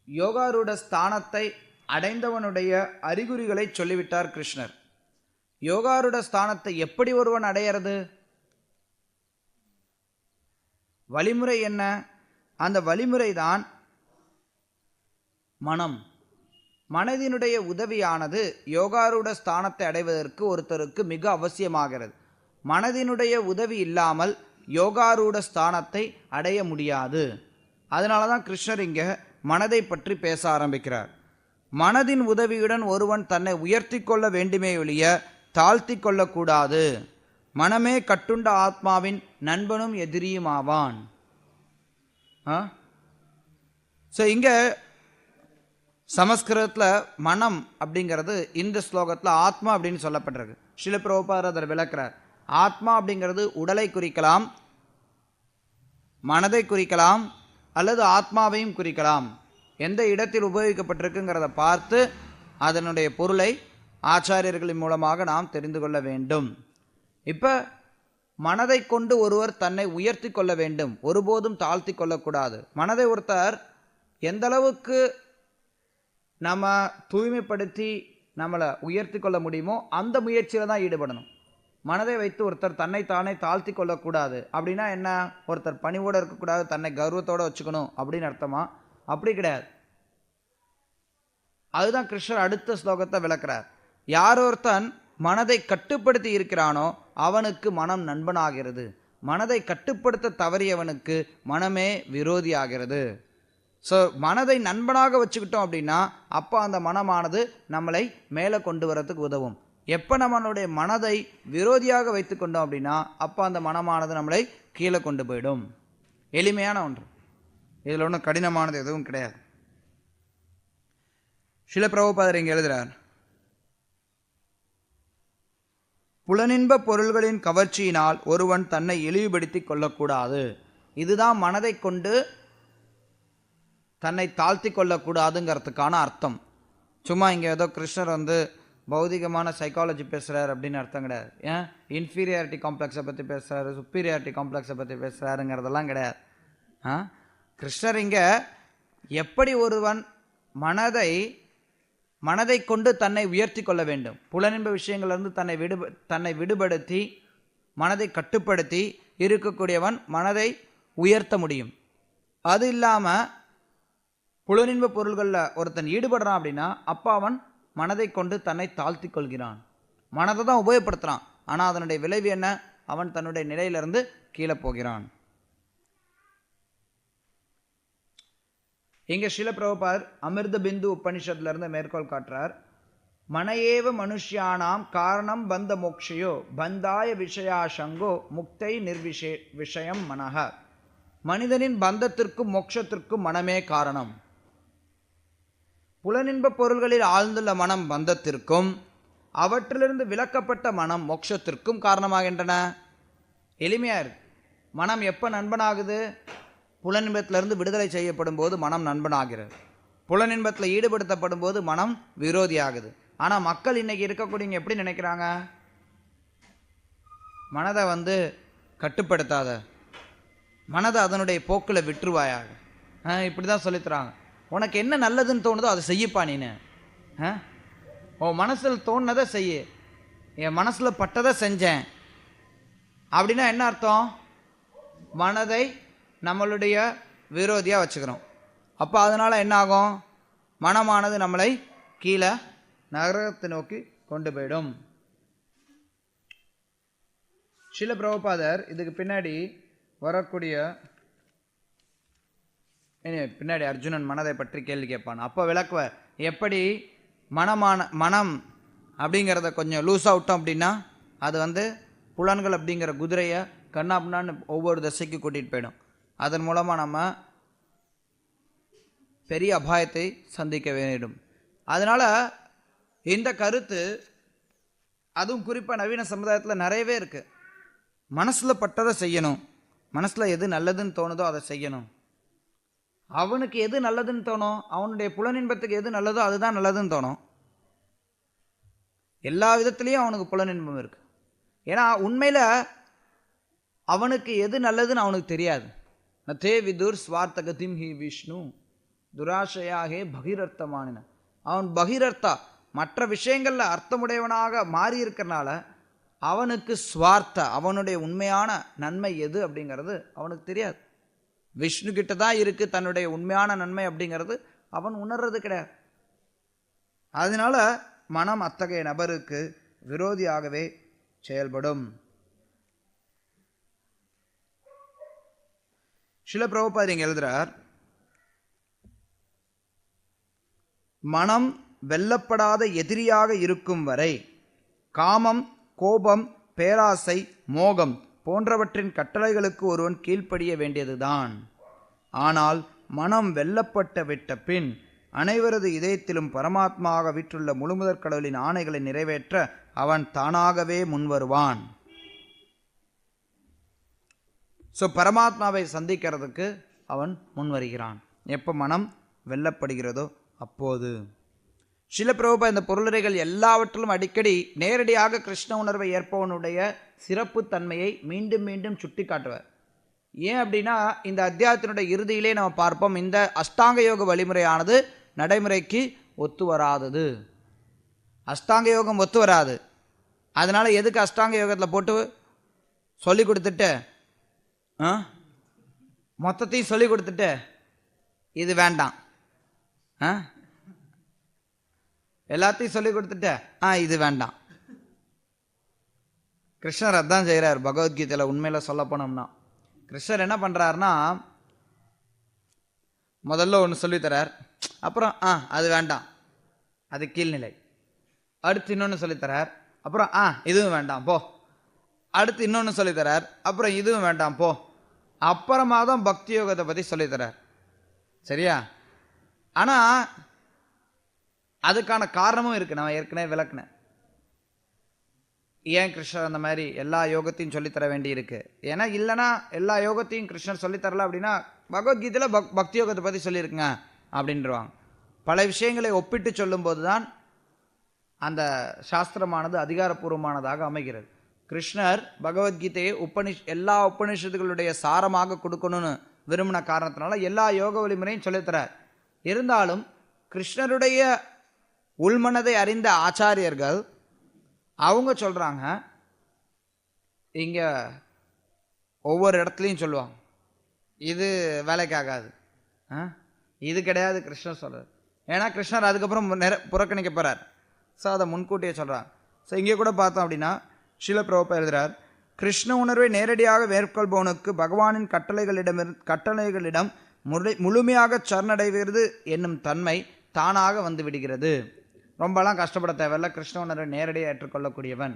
யோகாரூட ஸ்தானத்தை அடைந்தவனுடைய அறிகுறிகளை சொல்லிவிட்டார் கிருஷ்ணர். யோகாரூட ஸ்தானத்தை எப்படி ஒருவன் அடையிறது, வழிமுறை என்ன? அந்த வழிமுறை தான் மனதினுடைய உதவியானது யோகாரூட ஸ்தானத்தை அடைவதற்கு ஒருத்தருக்கு மிக அவசியமாகிறது. மனதினுடைய உதவி இல்லாமல் யோகாரூட ஸ்தானத்தை அடைய முடியாது. அதனால தான் கிருஷ்ணர் இங்கே மனதை பற்றி பேச ஆரம்பிக்கிறார். மனதின் உதவியுடன் ஒருவன் தன்னை உயர்த்தி கொள்ள வேண்டுமே ஒழிய தாழ்த்தி கொள்ளக்கூடாது. மனமே கட்டுண்ட ஆத்மாவின் நண்பனும் எதிரியும் ஆவான். ஸோ இங்கே சமஸ்கிருதத்தில் மனம் அப்படிங்கிறது இந்த ஸ்லோகத்தில் ஆத்மா அப்படின்னு சொல்லப்பட்டிருக்கு. ஸ்ரீல பிரபுபாதர் அதை விளக்குறார். ஆத்மா அப்படிங்கிறது உடலை குறிக்கலாம், மனதை குறிக்கலாம், அல்லது ஆத்மாவையும் குறிக்கலாம். எந்த இடத்தில் உபயோகிக்கப்பட்டிருக்குங்கிறத பார்த்து அதனுடைய பொருளை ஆச்சாரியர்களின் மூலமாக நாம் தெரிந்து கொள்ள வேண்டும். இப்போ மனதை கொண்டு ஒருவர் தன்னை உயர்த்தி கொள்ள வேண்டும், ஒருபோதும் தாழ்த்தி கொள்ளக்கூடாது. மனதை ஒருத்தர் எந்த அளவுக்கு நம்ம தூய்மைப்படுத்தி நம்மளை உயர்த்தி கொள்ள முடியுமோ அந்த முயற்சியில் தான் ஈடுபடணும். மனதை வைத்து ஒருத்தர் தன்னை தானே தாழ்த்தி கொள்ளக்கூடாது. அப்படின்னா என்ன? ஒருத்தர் பணிவோடு இருக்கக்கூடாது, தன்னை கர்வத்தோடு வச்சுக்கணும் அப்படின்னு அர்த்தமா? அப்படி கிடையாது. அதுதான் கிருஷ்ணர் அடுத்த ஸ்லோகத்தை விளக்குறார். யார் ஒருத்தன் மனதை கட்டுப்படுத்தி இருக்கிறானோ அவனுக்கு மனம் நண்பனாகிறது. மனதை கட்டுப்படுத்த தவறியவனுக்கு மனமே விரோதியாகிறது. ஸோ மனதை நண்பனாக வச்சுக்கிட்டோம் அப்படின்னா அப்போ அந்த மனமானது நம்மளை மேலே கொண்டு வரதுக்கு உதவும். எப்போ நம்மளுடைய மனதை விரோதியாக வைத்து கொண்டோம் அப்படின்னா அப்போ அந்த மனமானது நம்மளை கீழே கொண்டு போயிடும். எளிமையான ஒன்று, இதில் ஒன்றும் கடினமானது எதுவும் கிடையாது. ஸ்ரீல பிரபுபாதர் இங்கே எழுதுகிறார், புலனின்ப பொருள்களின் கவர்ச்சியினால் ஒருவன் தன்னை இழிவுபடுத்தி கொள்ளக்கூடாது. இதுதான் மனதை கொண்டு தன்னை தாழ்த்தி கொள்ளக்கூடாதுங்கிறதுக்கான அர்த்தம். சும்மா இங்கே ஏதோ கிருஷ்ணர் பௌதிகமான சைக்காலஜி பேசுகிறார் அப்படின்னு அர்த்தம் கிடையாது. ஏன் இன்ஃபீரியாரிட்டி காம்ப்ளெக்ஸை பற்றி பேசுகிறாரு, சுப்பீரியாரிட்டி காம்ப்ளெக்ஸை பற்றி பேசுகிறாருங்கிறதெல்லாம் கிடையாது. கிருஷ்ணர் இங்கே எப்படி ஒருவன் மனதை கொண்டு தன்னை உயர்த்தி கொள்ள வேண்டும், புலனின்ப விஷயங்கள்லேருந்து தன்னை விடுபடுத்தி மனதை கட்டுப்படுத்தி இருக்கக்கூடியவன் மனதை உயர்த்த முடியும். அது இல்லாமல் புலனின்ப பொருள்களில் ஒருத்தன் ஈடுபடுறான் அப்படின்னா அப்போ அவன் மனதை கொண்டு தன்னை தாழ்த்தி கொள்கிறான். மனதை தான் உபயோகப்படுத்துகிறான், ஆனால் அதனுடைய விளைவு என்ன? அவன் தன்னுடைய நிலையிலிருந்து கீழே போகிறான். இங்கே ஸ்ரீல பிரபுபாதர் அமிர்த பிந்து உபனிஷத்துலேருந்து மேற்கோள் காட்டுறார். மனையேவ மனுஷ்யானாம் காரணம் பந்த மோக்ஷயோ பந்தாய விஷயாசங்கோ முக்தை விஷயம் மனஹ. மனிதனின் பந்தத்திற்கும் மோட்சத்திற்கும் மனமே காரணம். புலனின்ப பொருள்களில் ஆழ்ந்துள்ள மனம் பந்தத்திற்கும் அவற்றிலிருந்து விலக்கப்பட்ட மனம் மோட்சத்திற்கும் காரணமாகின்றன. எளிமையாக இருக்கு. மனம் எப்போ நண்பனாகுது? புலனின்பத்திலிருந்து விடுதலை செய்யப்படும் போது மனம் நண்பனாகிறது. புலனின்பத்தில் ஈடுபடுத்தப்படும் போது மனம் விரோதியாகுது. ஆனால் மக்கள் இன்றைக்கி இருக்கக்கூடியவங்க எப்படி நினைக்கிறாங்க? மனதை கட்டுப்படுத்தாத, மனதை அதனுடைய போக்கில் விட்டுருவாயாக, இப்படி தான் சொல்லித்தராங்க. உனக்கு என்ன நல்லதுன்னு தோணுதோ அதை செய்யப்பா. நீனு உன் மனசில் தோணுனதை செய்ய, என் மனசில் பட்டதை செஞ்சேன் அப்படின்னா என்ன அர்த்தம்? மனதை நம்மளுடைய விரோதியாக வச்சுக்கிறோம். அப்போ அதனால் என்ன ஆகும்? மனமானது நம்மளை கீழே நரகத்தை நோக்கி கொண்டு போயிடும். ஸ்ரீல பிரபுபாதர் இதுக்கு பின்னாடி வரக்கூடிய பின்னாடி அர்ஜுனன் மனதை பற்றி கேள்வி கேட்பான். அப்போ விளக்குவார், எப்படி மனம் அப்படிங்கிறத கொஞ்சம் லூஸாக விட்டோம் அப்படின்னா அது புலன்கள் அப்படிங்கிற குதிரையை கண்ணாப்புனான்னு ஒவ்வொரு திசைக்கு கூட்டிகிட்டு போயிடும். அதன் மூலமாக நம்ம பெரிய அபாயத்தை சந்திக்க வேண்டும். அதனால் இந்த கருத்து அதுவும் குறிப்பாக நவீன சமுதாயத்தில் நிறையவே இருக்குது. மனசில் பட்டதை செய்யணும், மனசில் எது நல்லதுன்னு தோணுதோ அதை செய்யணும். அவனுக்கு எது நல்லதுன்னு தோணும், அவனுடைய புலனின்பத்துக்கு எது நல்லதோ அதுதான் நல்லதுன்னு தோணும். எல்லா விதத்துலேயும் அவனுக்கு புலனின்பம் இருக்குது. ஏன்னா உண்மையில் அவனுக்கு எது நல்லதுன்னு அவனுக்கு தெரியாது. நத்தே விதுர் ஸ்வார்த்தகதிம் ஹி விஷ்ணு துராசையாகே பகிரர்த்தமானின. அவன் பகிரர்த்தா, மற்ற விஷயங்களில் அர்த்தமுடையவனாக மாறி இருக்கிறனால அவனுக்கு ஸ்வார்த்த, அவனுடைய உண்மையான நன்மை எது அப்படிங்கிறது அவனுக்கு தெரியாது. விஷ்ணு கிட்ட தான் இருக்குது தன்னுடைய உண்மையான நன்மை அப்படிங்கிறது அவன் உணர்றது கிடையாது. அதனால மனம் அத்தகைய நபருக்கு விரோதியாகவே செயல்படும். ஸ்ரீல பிரபுபாதர் இங்கே எழுதுறார், மனம் வெல்லப்படாத எதிரியாக இருக்கும் வரை காமம், கோபம், பேராசை, மோகம் போன்றவற்றின் கட்டளைகளுக்கு ஒருவன் கீழ்ப்படிய வேண்டியதுதான். ஆனால் மனம் வெல்லப்பட்ட விட்ட பின் அனைவரது இதயத்திலும் பரமாத்மாவாக வீற்றுள்ள முழுமுதற் கடவுளின் ஆணைகளை நிறைவேற்ற அவன் தானாகவே முன்வருவான். ஸோ பரமாத்மாவை சந்திக்கிறதுக்கு அவன் முன்வருகிறான் எப்போ மனம் வெல்லப்படுகிறதோ அப்போது. ஸ்ரீல பிரபுபா இந்த பொருளுரைகள் எல்லாவற்றிலும் அடிக்கடி நேரடியாக கிருஷ்ண உணர்வை ஏற்பவனுடைய சிறப்பு தன்மையை மீண்டும் மீண்டும் சுட்டி காட்டுவார். ஏன் அப்படின்னா இந்த அத்தியாயத்தினுடைய இறுதியிலே நம்ம பார்ப்போம், இந்த அஷ்டாங்க யோக வழிமுறையானது நடைமுறைக்கு ஒத்து வராதது. அஷ்டாங்க யோகம் ஒத்து வராது. அதனால் எதுக்கு அஷ்டாங்க யோகத்தில் போட்டு சொல்லி கொடுத்துட்டு மொத்தத்தையும் சொல்லி கொடுத்துட்டு இது வேண்டாம், எல்லாத்தையும் சொல்லி கொடுத்துட்டு இது வேண்டாம். கிருஷ்ணர் அதான் செய்கிறார் பகவத்கீதையில். உண்மையில் சொல்ல போனோம்னா கிருஷ்ணர் என்ன பண்ணுறாருன்னா, முதல்ல ஒன்று சொல்லித்தரார், அப்புறம் அது வேண்டாம், அது கீழ்நிலை. அடுத்து இன்னொன்று சொல்லித்தரார், அப்புறம் இதுவும் வேண்டாம் போ. அடுத்து இன்னொன்று சொல்லித்தரார், அப்புறம் இதுவும் வேண்டாம் போ. அப்புறமா தான் பக்தி யோகத்தை பற்றி சொல்லித்தரார். சரியா? ஆனால் அதுக்கான காரணமும் இருக்குது, நான் ஏற்கனவே விளக்குனேன். ஏன் கிருஷ்ணர் அந்த மாதிரி எல்லா யோகத்தையும் சொல்லித்தர வேண்டி இருக்கு? ஏன்னா இல்லைன்னா எல்லா யோகத்தையும் கிருஷ்ணர் சொல்லித்தரல அப்படின்னா பகவத்கீதையில் பக்தி யோகத்தை பற்றி சொல்லியிருக்குங்க அப்படின்றவாங்க. பல விஷயங்களை ஒப்பிட்டு சொல்லும்போது தான் அந்த சாஸ்திரமானது அதிகாரப்பூர்வமானதாக அமைகிறது. கிருஷ்ணர் பகவத்கீதையை எல்லா உபனிஷத்துகளுடைய சாரமாக கொடுக்கணும்னு விரும்பின காரணத்தினால எல்லா யோக வழிமுறையும் சொல்லித்தரார். இருந்தாலும் கிருஷ்ணருடைய உள்மனதை அறிந்த ஆச்சாரியர்கள் அவங்க சொல்கிறாங்க, இங்கே ஒவ்வொரு இடத்துலையும் சொல்லுவாங்க இது வேலைக்காகாது, இது கிடையாது கிருஷ்ணர் சொல்கிறார். ஏன்னா கிருஷ்ணர் அதுக்கப்புறம் புறக்கணிக்க போகிறார். ஸோ அதை முன்கூட்டியே சொல்கிறார். ஸோ இங்கே கூட பார்த்தோம் அப்படின்னா ஸ்ரீல பிரபுபா எழுதுகிறார், கிருஷ்ண உணர்வை நேரடியாக மேற்கொள்பவனுக்கு பகவானின் கட்டளைகளிடம் முழுமையாக சரணடைகிறது என்னும் தன்மை தானாக வந்து விடுகிறது. ரொம்பலாம் கஷ்டப்பட தேவையில்ல, கிருஷ்ண உணர்வை நேரடியாக ஏற்றுக்கொள்ளக்கூடியவன்.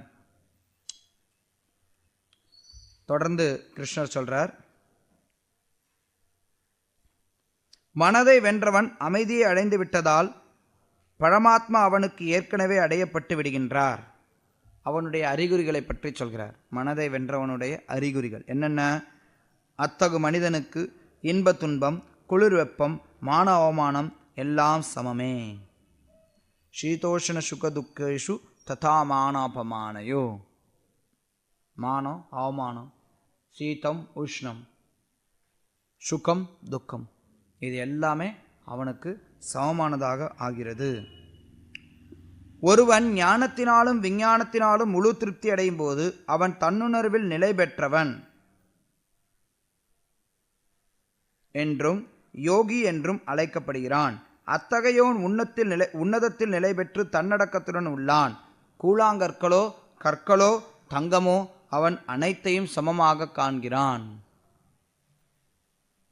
தொடர்ந்து கிருஷ்ணர் சொல்றார், மனதை வென்றவன் அமைதியை அடைந்து விட்டதால் பரமாத்மா அவனுக்கு ஏற்கனவே அடையப்பட்டு விடுகின்றார். அவனுடைய அறிகுறிகளை பற்றி சொல்கிறார். மனதை வென்றவனுடைய அறிகுறிகள் என்னென்ன? அத்தகு மனிதனுக்கு இன்ப துன்பம், குளிர் வெப்பம், மான அவமானம் எல்லாம் சமமே. சீதோஷண சுக துக்கேஷு ததா மானாபமானயோ. மானம் அவமானம், சீதம் உஷ்ணம், சுகம் துக்கம், இது எல்லாமே அவனுக்கு சமமானதாக ஆகிறது. ஒருவன் ஞானத்தினாலும் விஞ்ஞானத்தினாலும் முழு திருப்தி அடையும் போது அவன் தன்னுணர்வில் நிலை பெற்றவன் என்றும் யோகி என்றும் அழைக்கப்படுகிறான். அத்தகையோன் உன்னதத்தில் நிலை பெற்று தன்னடக்கத்துடன் உள்ளான். கூழாங்கற்களோ கற்களோ தங்கமோ அவன் அனைத்தையும் சமமாக காண்கிறான்.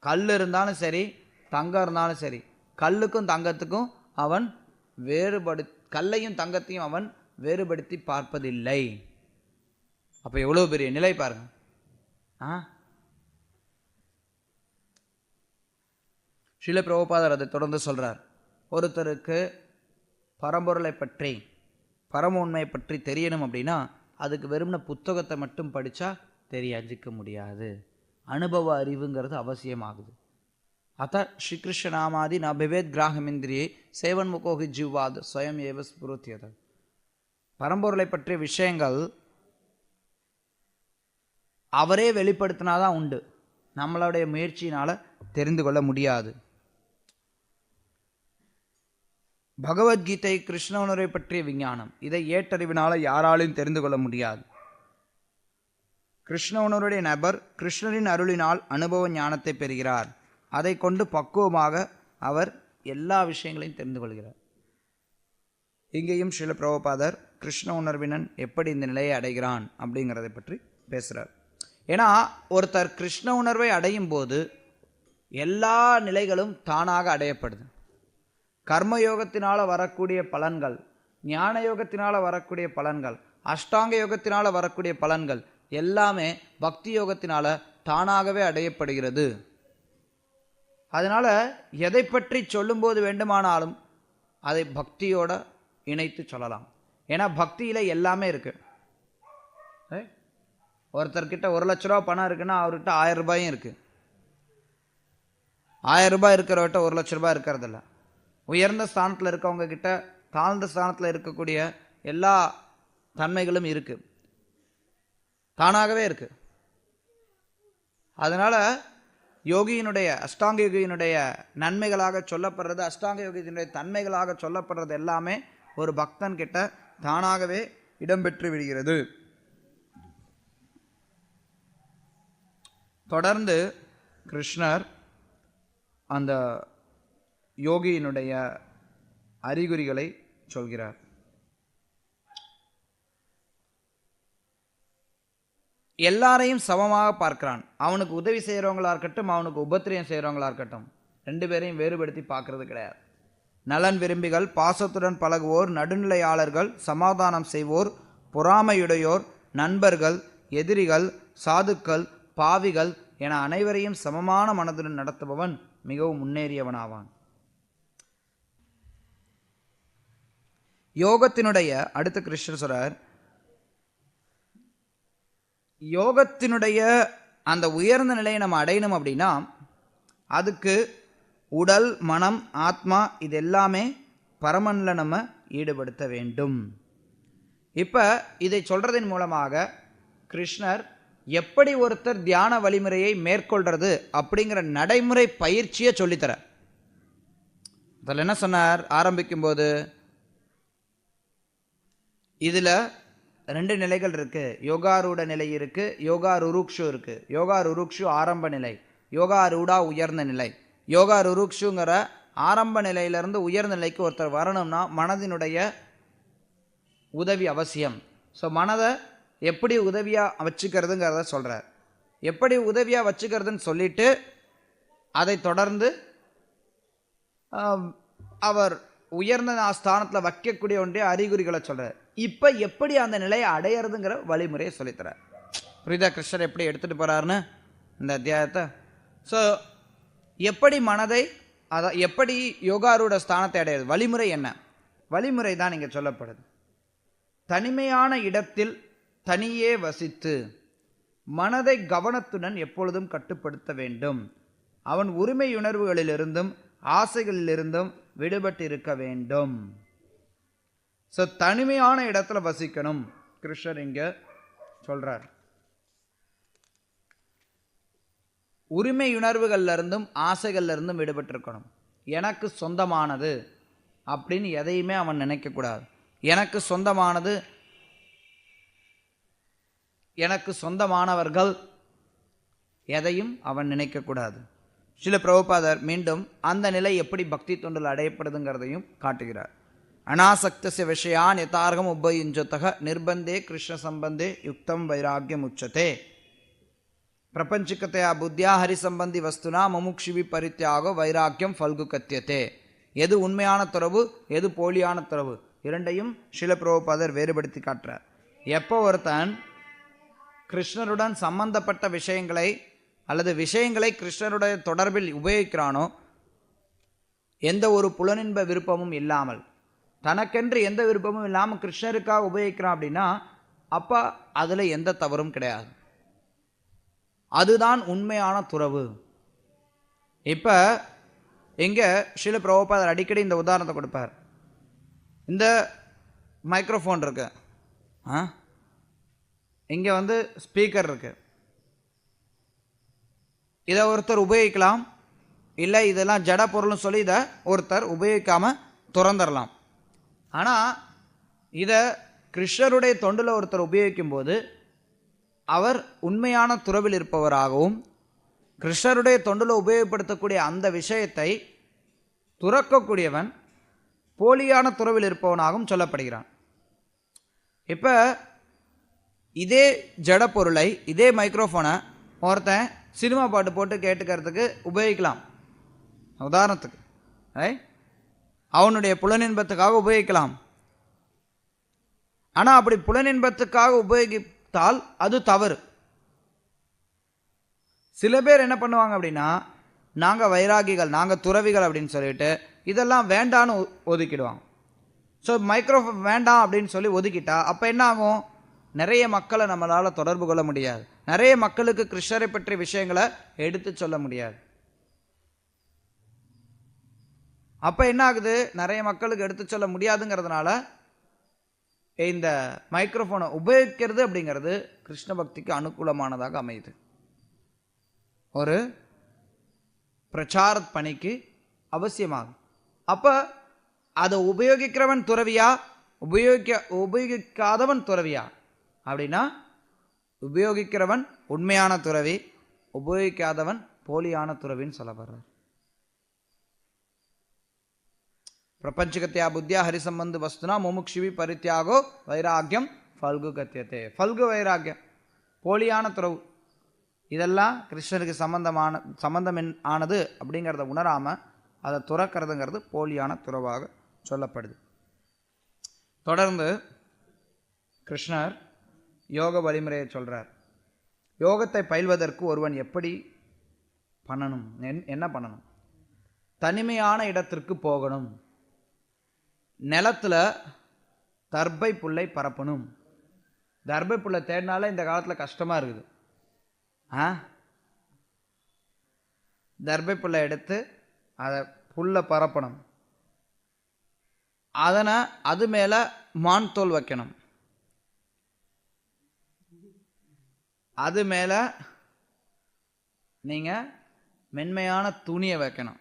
கல் இருந்தாலும் சரி, தங்கம் இருந்தாலும் சரி, கல்லுக்கும் தங்கத்துக்கும் அவன் கல்லையும் தங்கத்தையும் அவன் வேறுபடுத்தி பார்ப்பதில்லை. அப்போ எவ்வளோ பெரிய நிலை பாருங்க. ஸ்ரீல பிரபுபாதர் அதை தொடர்ந்து சொல்றார், ஒருத்தருக்கு பரம்பொருளை பற்றி பரம உண்மையை பற்றி தெரியணும் அப்படின்னா அதுக்கு வெறும்ன புத்தகத்தை மட்டும் படித்தா தெரிஞ்சிக்க முடியாது. அனுபவ அறிவுங்கிறது அவசியமாகுது. அத்த ஸ்ரீகிருஷ்ண நாமாதி நபிவேத் கிராகமிந்திரியை சேவன்முகோகி ஜீவாத் ஸ்வயம் ஏவ ஸ்புருத்தியது. பரம்பொருளை பற்றிய விஷயங்கள் அவரே வெளிப்படுத்தினாதான் உண்டு, நம்மளுடைய முயற்சியினால் தெரிந்து கொள்ள முடியாது. பகவத்கீதை கிருஷ்ண உணர்வை பற்றிய விஞ்ஞானம், இதை ஏற்றறிவினால யாராலையும் தெரிந்து கொள்ள முடியாது. கிருஷ்ண உணர்வுடைய நபர் கிருஷ்ணரின் அருளினால் அனுபவ ஞானத்தை பெறுகிறார். அதை கொண்டு பக்குவமாக அவர் எல்லா விஷயங்களையும் தெரிந்து கொள்கிறார். இங்கேயும் ஸ்ரீல பிரபுபாதர் கிருஷ்ண உணர்வினன் எப்படி இந்த நிலையை அடைகிறான் அப்படிங்கிறதை பற்றி பேசுகிறார். ஏன்னா ஒருத்தர் கிருஷ்ண உணர்வை அடையும் போது எல்லா நிலைகளும் தானாக அடையப்படுது. கர்மயோகத்தினால் வரக்கூடிய பலன்கள், ஞான யோகத்தினால் வரக்கூடிய பலன்கள், அஷ்டாங்க யோகத்தினால் வரக்கூடிய பலன்கள் எல்லாமே பக்தி யோகத்தினால் தானாகவே அடையப்படுகிறது. அதனால் எதை பற்றி சொல்லும்போது வேண்டுமானாலும் அதை பக்தியோட இணைத்து சொல்லலாம். ஏன்னா பக்தியில் எல்லாமே இருக்குது. ஒருத்தர்கிட்ட 1 லட்ச ரூபா பணம் இருக்குன்னா அவர்கிட்ட 1000 ரூபாயும் இருக்குது. 1000 ரூபாய் இருக்கிறவர்கிட்ட 1 லட்ச ரூபாய் இருக்கிறதில்ல. உயர்ந்த ஸ்தானத்தில் இருக்கவங்க கிட்ட தாழ்ந்த ஸ்தானத்தில் இருக்கக்கூடிய எல்லா தன்மைகளும் இருக்குது, தானாகவே இருக்குது. அதனால் யோகியினுடைய அஷ்டாங்க யோகியினுடைய நன்மைகளாக சொல்லப்படுறது, அஷ்டாங்க யோகியினுடைய தன்மைகளாக சொல்லப்படுறது எல்லாமே ஒரு பக்தன் கிட்ட தானாகவே இடம்பெற்று விடுகிறது. தொடர்ந்து கிருஷ்ணர் அந்த யோகியினுடைய அறிகுறிகளை சொல்கிறார். எல்லாரையும் சமமாக பார்க்கிறான். அவனுக்கு உதவி செய்கிறவங்களா இருக்கட்டும், அவனுக்கு உபத்திரியம் செய்கிறவங்களா இருக்கட்டும், 2 பேரையும் வேறுபடுத்தி பார்க்கறது கிடையாது. நலன் விரும்பிகள், பாசத்துடன் பழகுவோர், நடுநிலையாளர்கள், சமாதானம் செய்வோர், பொறாமையுடையோர், நண்பர்கள், எதிரிகள், சாதுக்கள், பாவிகள் என அனைவரையும் சமமான மனதுடன் நடத்துபவன் மிகவும் முன்னேறியவனாவான். யோகத்தினுடைய அடுத்த கிருஷ்ணர் சொல்றார், யோகத்தினுடைய அந்த உயர்ந்த நிலையை நம்ம அடையணும் அப்படின்னா அதுக்கு உடல், மனம், ஆத்மா இது எல்லாமே பரமனில் நம்ம ஈடுபடுத்த வேண்டும். இப்போ இதை சொல்கிறதன் மூலமாக கிருஷ்ணர் எப்படி ஒருத்தர் தியான வழிமுறையை மேற்கொள்கிறது அப்படிங்கிற நடைமுறை பயிற்சியை சொல்லித்தர. அதில் என்ன சொன்னார்? ஆரம்பிக்கும்போது இதில் 2 நிலைகள் இருக்குது. யோகாரூட நிலை இருக்குது, யோகா ருருக்ஷு இருக்குது. யோகா ருருக்ஷு ஆரம்ப நிலை, யோகா ரூடா உயர்ந்த நிலை. யோகா ருருக்ஷுங்கிற ஆரம்ப நிலையிலிருந்து உயர்ந்த நிலைக்கு ஒருத்தர் வரணும்னா மனதினுடைய உதவி அவசியம். ஸோ மனதை எப்படி உதவியாக வச்சுக்கிறதுங்கிறத சொல்கிறார். எப்படி உதவியாக வச்சுக்கிறதுன்னு சொல்லிட்டு அதை தொடர்ந்து அவர் உயர்ந்த ஸ்தானத்தில் வைக்கக்கூடிய ஒன்றே அறிகுறிகளை சொல்கிறார். இப்போ எப்படி அந்த நிலையை அடையிறதுங்கிற வழிமுறையை சொல்லித்தரார். புரியுதா கிருஷ்ணர் எப்படி எடுத்துகிட்டு போகிறாருன்னு இந்த அத்தியாயத்தை? ஸோ எப்படி மனதை எப்படி யோகாரூட ஸ்தானத்தை அடையிறது, வழிமுறை என்ன? வழிமுறை தான் இங்கே சொல்லப்படுது. தனிமையான இடத்தில் தனியே வசித்து மனதை கவனத்துடன் எப்பொழுதும் கட்டுப்படுத்த வேண்டும். அவன் உரிமையுணர்வுகளிலிருந்தும் ஆசைகளிலிருந்தும் விடுபட்டு இருக்க வேண்டும். ஸோ தனிமையான இடத்துல வசிக்கணும் கிருஷ்ணர் இங்க சொல்றார். உரிமையுணர்வுகள்ல இருந்தும் ஆசைகள்ல இருந்தும் விடுபட்டு இருக்கணும். எனக்கு சொந்தமானது அப்படின்னு எதையுமே அவன் நினைக்கக்கூடாது. எனக்கு சொந்தமானது, எனக்கு சொந்தமானவர்கள் எதையும் அவன் நினைக்கக்கூடாது. ஸ்ரீல பிரபுபாதர் மீண்டும் அந்த நிலை எப்படி பக்தி தொண்டில் அடையப்படுதுங்கிறதையும் காட்டுகிறார். அனாசக்தஸ்ய விஷயான் யதார்கம் உபயுஞ்சதக நிர்பந்தே கிருஷ்ண சம்பந்தே யுக்தம் வைராக்கியம் உச்சதே பிரபஞ்சிகத்தையா புத்தியா ஹரிசம்பந்தி வஸ்துனா முமுக்ஷிவி பரித்தியாகோ வைராக்கியம் ஃபல்கு கத்தியத்தே. எது உண்மையான துறவு, எது போலியான துறவு, இரண்டையும் ஸ்ரீல பிரபுபாதர் வேறுபடுத்தி காட்டுறார். எப்போ ஒருத்தன் கிருஷ்ணருடன் சம்பந்தப்பட்ட விஷயங்களை அல்லது விஷயங்களை கிருஷ்ணருடைய தொடர்பில் உபயோகிக்கிறானோ, எந்த ஒரு புலனின்ப விருப்பமும் இல்லாமல், தனக்கென்று எந்த விருப்பமும் இல்லாமல் கிருஷ்ணருக்காக உபயோகிக்கிறான் அப்படின்னா அப்போ அதில் எந்த தவறும் கிடையாது. அதுதான் உண்மையான துறவு. இப்போ இங்கே ஸ்ரீல பிரபுபாதர் அடிக்கடி இந்த உதாரணத்தை கொடுப்பார். இந்த மைக்ரோஃபோன் இருக்கு, இங்கே ஸ்பீக்கர் இருக்கு. இதை ஒருத்தர் உபயோகிக்கலாம், இல்லை இதெல்லாம் ஜட பொருள்னு சொல்லி இதை ஒருத்தர் உபயோகிக்காமல் துறந்துடலாம். ஆனால் இதை கிருஷ்ணருடைய தொண்டில் ஒருத்தர் உபயோகிக்கும் போது அவர் உண்மையான துறவில் இருப்பவராகவும், கிருஷ்ணருடைய தொண்டில் உபயோகப்படுத்தக்கூடிய அந்த விஷயத்தை துறக்கக்கூடியவன் போலியான துறவில் இருப்பவனாகவும் சொல்லப்படுகிறான். இப்போ இதே ஜட பொருளை, இதே மைக்ரோஃபோனை ஒருத்தன் சினிமா பாட்டு போட்டு கேட்டுக்கிறதுக்கு உபயோகிக்கலாம். உதாரணத்துக்கு அவனுடைய புலனின்பத்துக்காக உபயோகிக்கலாம். ஆனால் அப்படி புலனின்பத்துக்காக உபயோகித்தால் அது தவறு. சில பேர் என்ன பண்ணுவாங்க அப்படின்னா, நாங்கள் வைராகிகள், நாங்கள் துறவிகள் அப்படின்னு சொல்லிட்டு இதெல்லாம் வேண்டான்னு ஒதுக்கிடுவாங்க. ஸோ மைக்ரோஃபோன் வேண்டாம் அப்படின்னு சொல்லி ஒதுக்கிட்டா அப்போ என்ன ஆகும்? நிறைய மக்களை நம்மளால் தொடர்பு கொள்ள முடியாது. நிறைய மக்களுக்கு கிருஷ்ணரை பற்றிய விஷயங்களை எடுத்து சொல்ல முடியாது. அப்போ என்ன ஆகுது? நிறைய மக்களுக்கு எடுத்து சொல்ல முடியாதுங்கிறதுனால இந்த மைக்ரோஃபோனை உபயோகிக்கிறது அப்படிங்கிறது கிருஷ்ண பக்திக்கு அனுகூலமானதாக அமையுது. ஒரு பிரச்சார பணிக்கு அவசியமாகும். அப்போ அதை உபயோகிக்கிறவன் துறவியா, உபயோகிக்காதவன் துறவியா அப்படின்னா, உபயோகிக்கிறவன் உண்மையான துறவி, உபயோகிக்காதவன் போலியான துறவின்னு சொல்லப்படுறார். பிரபஞ்சகத்தையா புத்தியா ஹரிசம்பந்து வஸ்துனா முமுக்ஷிவி பரித்தியாகோ வைராக்கியம் ஃபல்கு கத்தியத்தே. ஃபல்கு வைராக்கியம், போலியான துறவு, இதெல்லாம் கிருஷ்ணருக்கு சம்பந்தம் ஆனது அப்படிங்கிறத உணராமல் அதை துறக்கிறதுங்கிறது போலியான துறவாக சொல்லப்படுது. தொடர்ந்து கிருஷ்ணர் யோக வழிமுறையை சொல்கிறார். யோகத்தை பயில்வதற்கு ஒருவன் எப்படி பண்ணணும், என்ன பண்ணணும்? தனிமையான இடத்திற்கு போகணும், நிலத்தில் தர்பை புல்லை பரப்பணும், தர்பை புல்லை தேடினாலே இந்த காலத்தில் கஷ்டமாக இருக்குது. தர்பை புல்லை எடுத்து அதை புல்லை பரப்பணும். அதனை அது மேலே மான் தோல் வைக்கணும். அது மேலே நீங்கள் மென்மையான துணியை வைக்கணும்.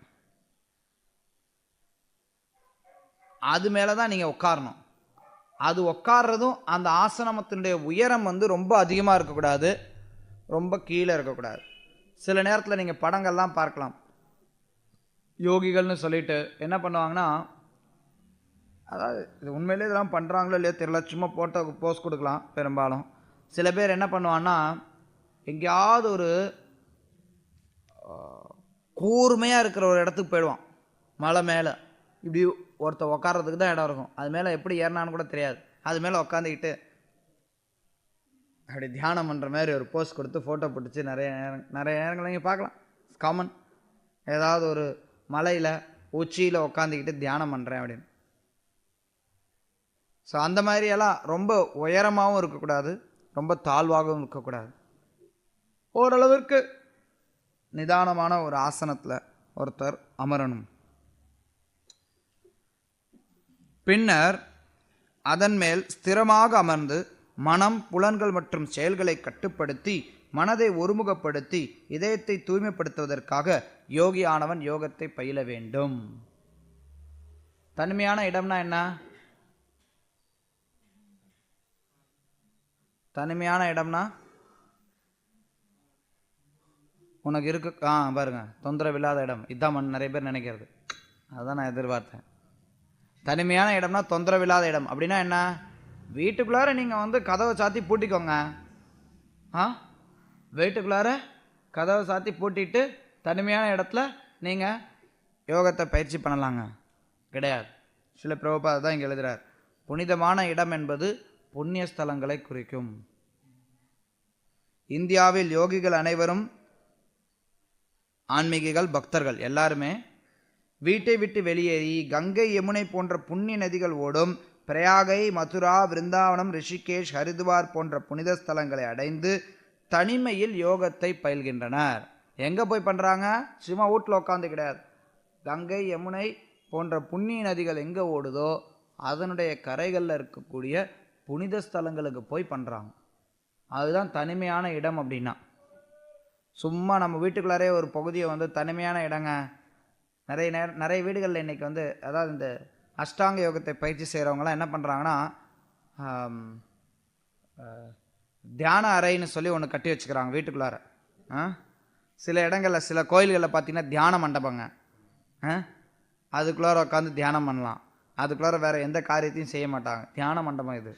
அது மேலே தான் நீங்கள் உட்காரணும். அது உட்கார்றதும் அந்த ஆசனத்தினுடைய உயரம் ரொம்ப அதிகமாக இருக்கக்கூடாது, ரொம்ப கீழே இருக்கக்கூடாது. சில நேரத்தில் நீங்கள் படங்கள்லாம் பார்க்கலாம். யோகிகள்னு சொல்லிட்டு என்ன பண்ணுவாங்கன்னா, அதாவது இது உண்மையிலே இதெல்லாம் பண்ணுறாங்களோ இல்லையோ தெரியல, சும்மா போட்டோ போஸ் கொடுக்கலாம். பெரும்பாலும் சில பேர் என்ன பண்ணுவான்னா, எங்கேயாவது ஒரு கூர்மையாக இருக்கிற ஒரு இடத்துக்கு போயிடுவான். மலை மேலே இப்படி ஒருத்தர் உட்கார்றதுக்கு தான் இடம் இருக்கும். அது மேலே எப்படி ஏறினான்னு கூட தெரியாது. அது மேலே உட்காந்துக்கிட்டு அப்படி தியானம் பண்ணுற மாதிரி ஒரு போஸ் கொடுத்து ஃபோட்டோ பிடிச்சி நிறைய நேரங்கள் நீங்கள் பார்க்கலாம். காமன். ஏதாவது ஒரு மலையில் உச்சியில் உட்காந்துக்கிட்டு தியானம் பண்ணுறேன் அப்படின்னு. ஸோ அந்த மாதிரியெல்லாம் ரொம்ப உயரமாகவும் இருக்கக்கூடாது, ரொம்ப தாழ்வாகவும் இருக்கக்கூடாது. ஓரளவிற்கு நிதானமான ஒரு ஆசனத்தில் ஒருத்தர் அமரணும். பின்னர் அதன் மேல் ஸ்திரமாக அமர்ந்து மனம், புலன்கள் மற்றும் செயல்களை கட்டுப்படுத்தி மனதை ஒருமுகப்படுத்தி இதயத்தை தூய்மைப்படுத்துவதற்காக யோகியானவன் யோகத்தை பயில வேண்டும். தனிமையான இடம்னா என்ன? தனிமையான இடம்னா உனக்கு இருக்கு பாருங்க, தொந்தரவில்லாத இடம். இதுதான் நிறைய பேர் நினைக்கிறது. அதுதான் நான் எதிர்பார்த்தேன். தனிமையான இடம்னா தொந்தரவில்லாத இடம் அப்படின்னா என்ன? வீட்டுக்குள்ளார நீங்கள் கதவை சாத்தி பூட்டிக்கோங்க. வீட்டுக்குள்ளார கதவை சாத்தி பூட்டிட்டு தனிமையான இடத்துல நீங்கள் யோகத்தை பயிற்சி பண்ணலாங்க? கிடையாது. சில பிரபுபாதா தான் இங்கே எழுதுகிறார், புனிதமான இடம் என்பது புண்ணிய ஸ்தலங்களை குறிக்கும். இந்தியாவில் யோகிகள் அனைவரும் ஆன்மீகிகள், பக்தர்கள் எல்லாருமே வீட்டை விட்டு வெளியேறி கங்கை, யமுனை போன்ற புண்ணிய நதிகள் ஓடும் பிரயாகை, மதுரா, விருந்தாவனம், ரிஷிகேஷ், ஹரித்வார் போன்ற புனித ஸ்தலங்களை அடைந்து தனிமையில் யோகத்தை பயில்கின்றனர். எங்கே போய் பண்ணுறாங்க? சும்மா வீட்டில் உட்காந்து கிடையாது. கங்கை, யமுனை போன்ற புண்ணிய நதிகள் எங்கே ஓடுதோ அதனுடைய கரைகளில் இருக்கக்கூடிய புனித ஸ்தலங்களுக்கு போய் பண்ணுறாங்க. அதுதான் தனிமையான இடம். அப்படின்னா சும்மா நம்ம வீட்டுக்குள்ளாரே ஒரு பகுதியை தனிமையான இடங்க. நிறைய வீடுகளில் இன்றைக்கி அதாவது இந்த அஷ்டாங்க யோகத்தை பயிற்சி செய்கிறவங்களாம் என்ன பண்ணுறாங்கன்னா, தியான அறைன்னு சொல்லி ஒன்று கட்டி வச்சுக்கிறாங்க வீட்டுக்குள்ளார. சில இடங்களில், சில கோயில்களில் பார்த்திங்கன்னா தியான மண்டபங்க. அதுக்குள்ளார உட்காந்து தியானம் பண்ணலாம். அதுக்குள்ளார வேறு எந்த காரியத்தையும் செய்ய மாட்டாங்க. தியான மண்டபம் இது.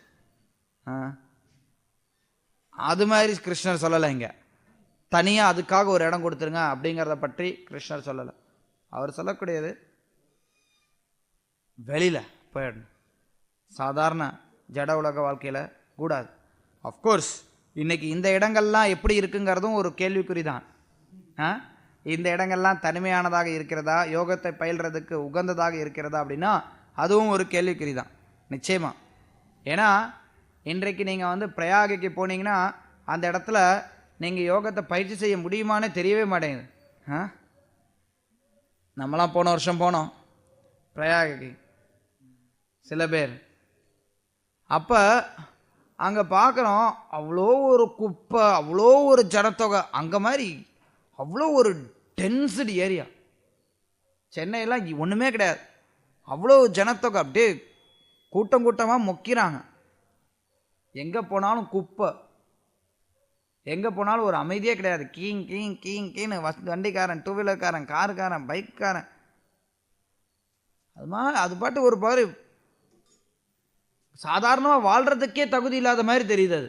அது மாதிரி கிருஷ்ணர் சொல்லலை. இங்கே தனியாக அதுக்காக ஒரு இடம் கொடுத்துருங்க அப்படிங்கிறத பற்றி கிருஷ்ணர் சொல்லலை. அவர் சொல்லக்கூடியது வெளியில் போயிடணும். சாதாரண ஜட உலக வாழ்க்கையில் கூடாது. அஃப்கோர்ஸ் இன்றைக்கி இந்த இடங்கள்லாம் எப்படி இருக்குங்கிறதும் ஒரு கேள்விக்குறி தான். இந்த இடங்கள்லாம் தனிமையானதாக இருக்கிறதா, யோகத்தை பயில்றதுக்கு உகந்ததாக இருக்கிறதா அப்படின்னா அதுவும் ஒரு கேள்விக்குறி தான் நிச்சயமாக. ஏன்னா இன்றைக்கு நீங்கள் பிரயாகைக்கு போனீங்கன்னா அந்த இடத்துல நீங்கள் யோகத்தை பயிற்சி செய்ய முடியுமானே தெரியவே மாட்டேங்குது. நம்மளாம் போன வருஷம் போனோம் பிரயாகைக்கு சில பேர். அப்போ அங்கே பார்க்குறோம், அவ்வளோ ஒரு குப்பை, அவ்வளோ ஒரு ஜனத்தொகை. அங்கே மாதிரி அவ்வளோ ஒரு டென்சிட்டி ஏரியா. சென்னையெல்லாம் ஒன்றுமே கிடையாது. அவ்வளோ ஜனத்தொகை, அப்படியே கூட்டம் கூட்டமாக மொக்கிறாங்க. எங்கே போனாலும் குப்பை, எங்கே போனாலும் ஒரு அமைதியே கிடையாது. கீங் கீங் கீங் கீன்னு வண்டிக்காரன், டூ வீலர்காரன், காருக்காரன், பைக்காரன், அது பாட்டு ஒரு பாரு சாதாரணமாக வாழ்கிறதுக்கே தகுதி இல்லாத மாதிரி தெரியுது. அது